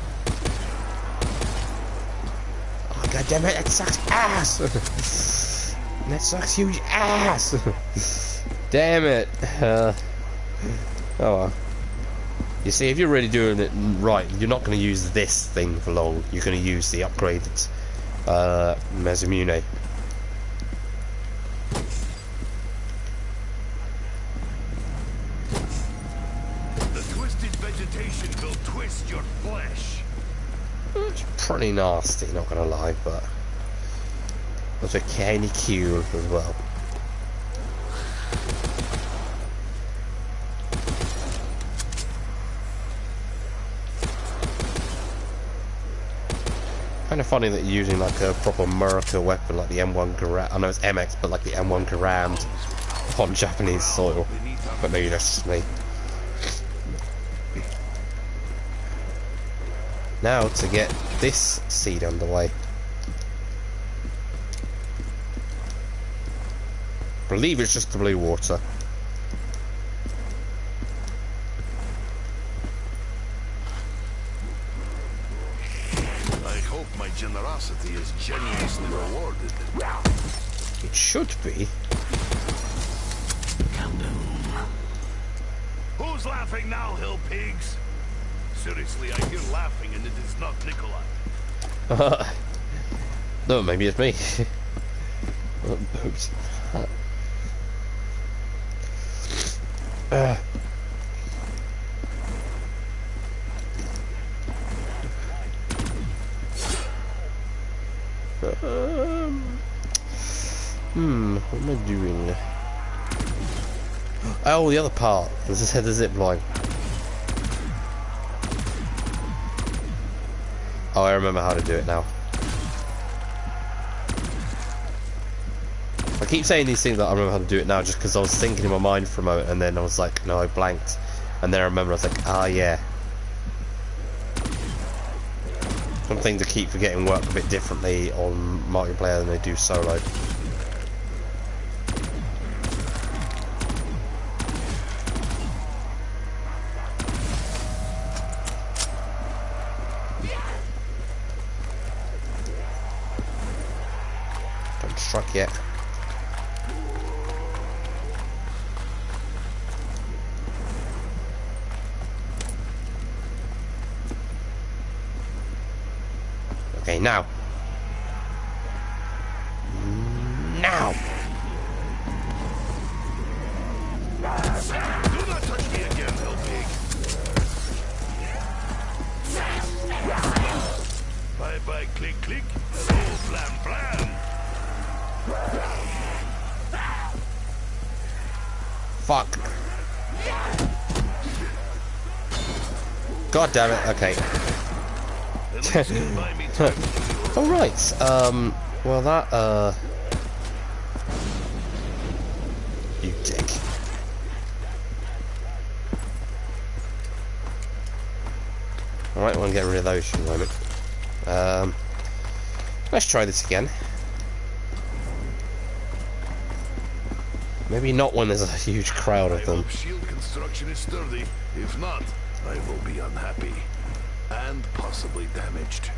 S1: Oh god damn it, that sucks ass! That sucks huge ass! Damn it! Oh well. You see, if you're really doing it right, you're not going to use this thing for long. You're going to use the upgraded Mesomune.
S6: The twisted vegetation will twist your flesh.
S1: It's pretty nasty, not going to lie, but also kind of cute as well. Kind of funny that you're using like a proper America weapon like the M1 Garand. I know it's MX, but like the M1 Garand on Japanese soil. But maybe that's just me. Now to get this seed underway. I believe it's just the blue water.
S6: I hope my generosity is generously rewarded.
S1: It should be.
S6: Who's laughing now, hill pigs? Seriously, I hear laughing and it is not Nikolai.
S1: No, maybe it's me. Oops. am I doing? Oh, the other part. This is the zip line. Oh, I remember how to do it now. I keep saying these things that I remember how to do it now just because I was thinking in my mind for a moment and then I was like, no, I blanked. And then I remember I was like, ah, yeah. Some things I keep forgetting work a bit differently on multiplayer than they do solo. Don't struck yet. Okay, now. Now!
S6: Do not touch me again, Hell Pig. Bye bye, click click. Hello, flam flam.
S1: Fuck. God damn it, okay.
S6: At least you buy me time.
S1: Alright, well that, you dick. Alright, I want to get rid of those for a moment. Let's try this again. Maybe not when there's a huge crowd of
S6: I
S1: them.
S6: hope shield construction is sturdy. If not, I will be unhappy. And possibly damaged.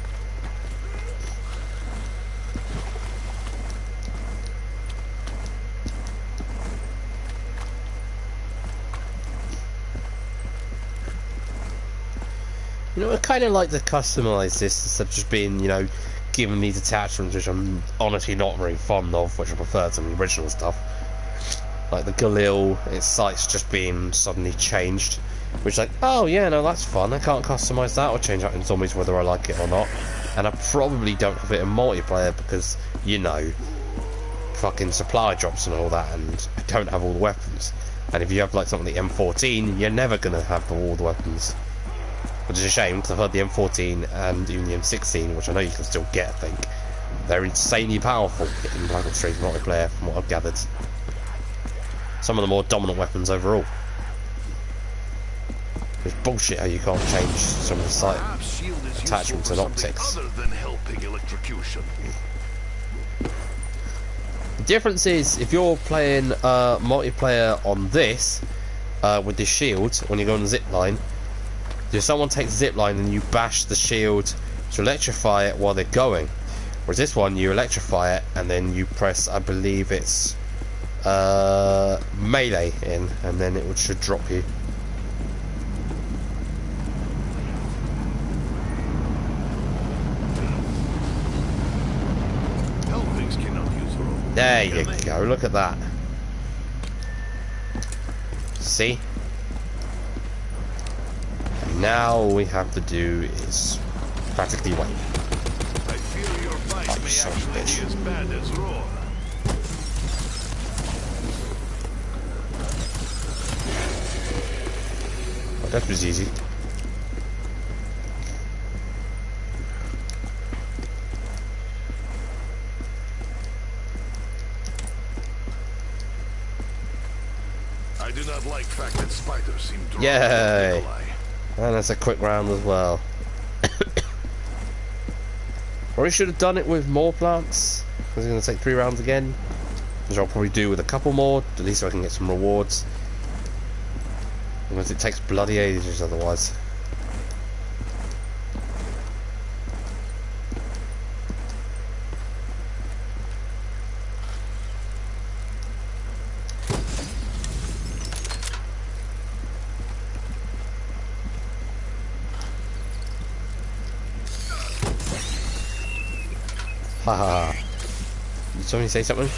S1: You know, I kind of like to customize this instead of just being, you know, given these attachments, which I'm honestly not very fond of, which I prefer to the original stuff. Like the Galil, its sight's just being suddenly changed, which like, oh yeah, no, that's fun. I can't customize that or change that in zombies whether I like it or not. And I probably don't have it in multiplayer because, you know, fucking supply drops and all that, and I don't have all the weapons. And if you have like something like the M14, you're never gonna have all the weapons. Which is a shame, because I've heard the M14 and even the M16, which I know you can still get, I think. They're insanely powerful in Black Ops 3 multiplayer, from what I've gathered. Some of the more dominant weapons overall. It's bullshit how you can't change some of the sight
S6: Perhaps shield is
S1: attachments
S6: useful
S1: and
S6: for something
S1: optics.
S6: other than helping electrocution.
S1: The difference is, if you're playing multiplayer on this, with this shield, when you go on the zip line, if someone takes the zip line and you bash the shield to electrify it while they're going, whereas this one you electrify it and then you press, I believe it's melee in, and then it should drop you.
S6: Hellpigs cannot use rope.
S1: There you go, look at that. See? And now all we have to do is practically wait.
S6: I fear your bite
S1: Oh,
S6: may
S1: son of a
S6: actually
S1: bitch.
S6: be as bad as roar.
S1: Oh, that was easy.
S6: I do not like fact that spiders seem drawn
S1: Yay.
S6: to Nikolai.
S1: And that's a quick round as well. Probably should have done it with more plants. Because it's going to take 3 rounds again. Which I'll probably do with a couple more, at least so I can get some rewards. Because it takes bloody ages otherwise. Haha. Did somebody say something?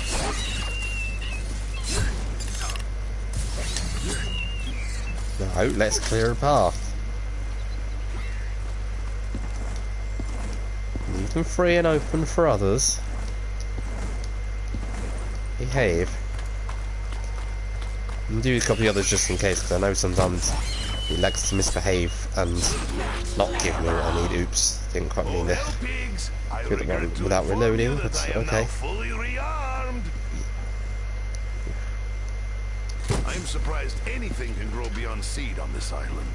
S1: No, let's clear a path. Leave them free and open for others. Behave. I'm gonna do a couple of others just in case, because I know sometimes he likes to misbehave and not give me what I need. Oops, didn't quite mean to
S6: Pigs, I
S1: do it
S6: regret to
S1: without
S6: inform
S1: reloading,
S6: you
S1: but
S6: that I am now
S1: okay.
S6: fully rearmed. I'm surprised anything can grow beyond seed on this island.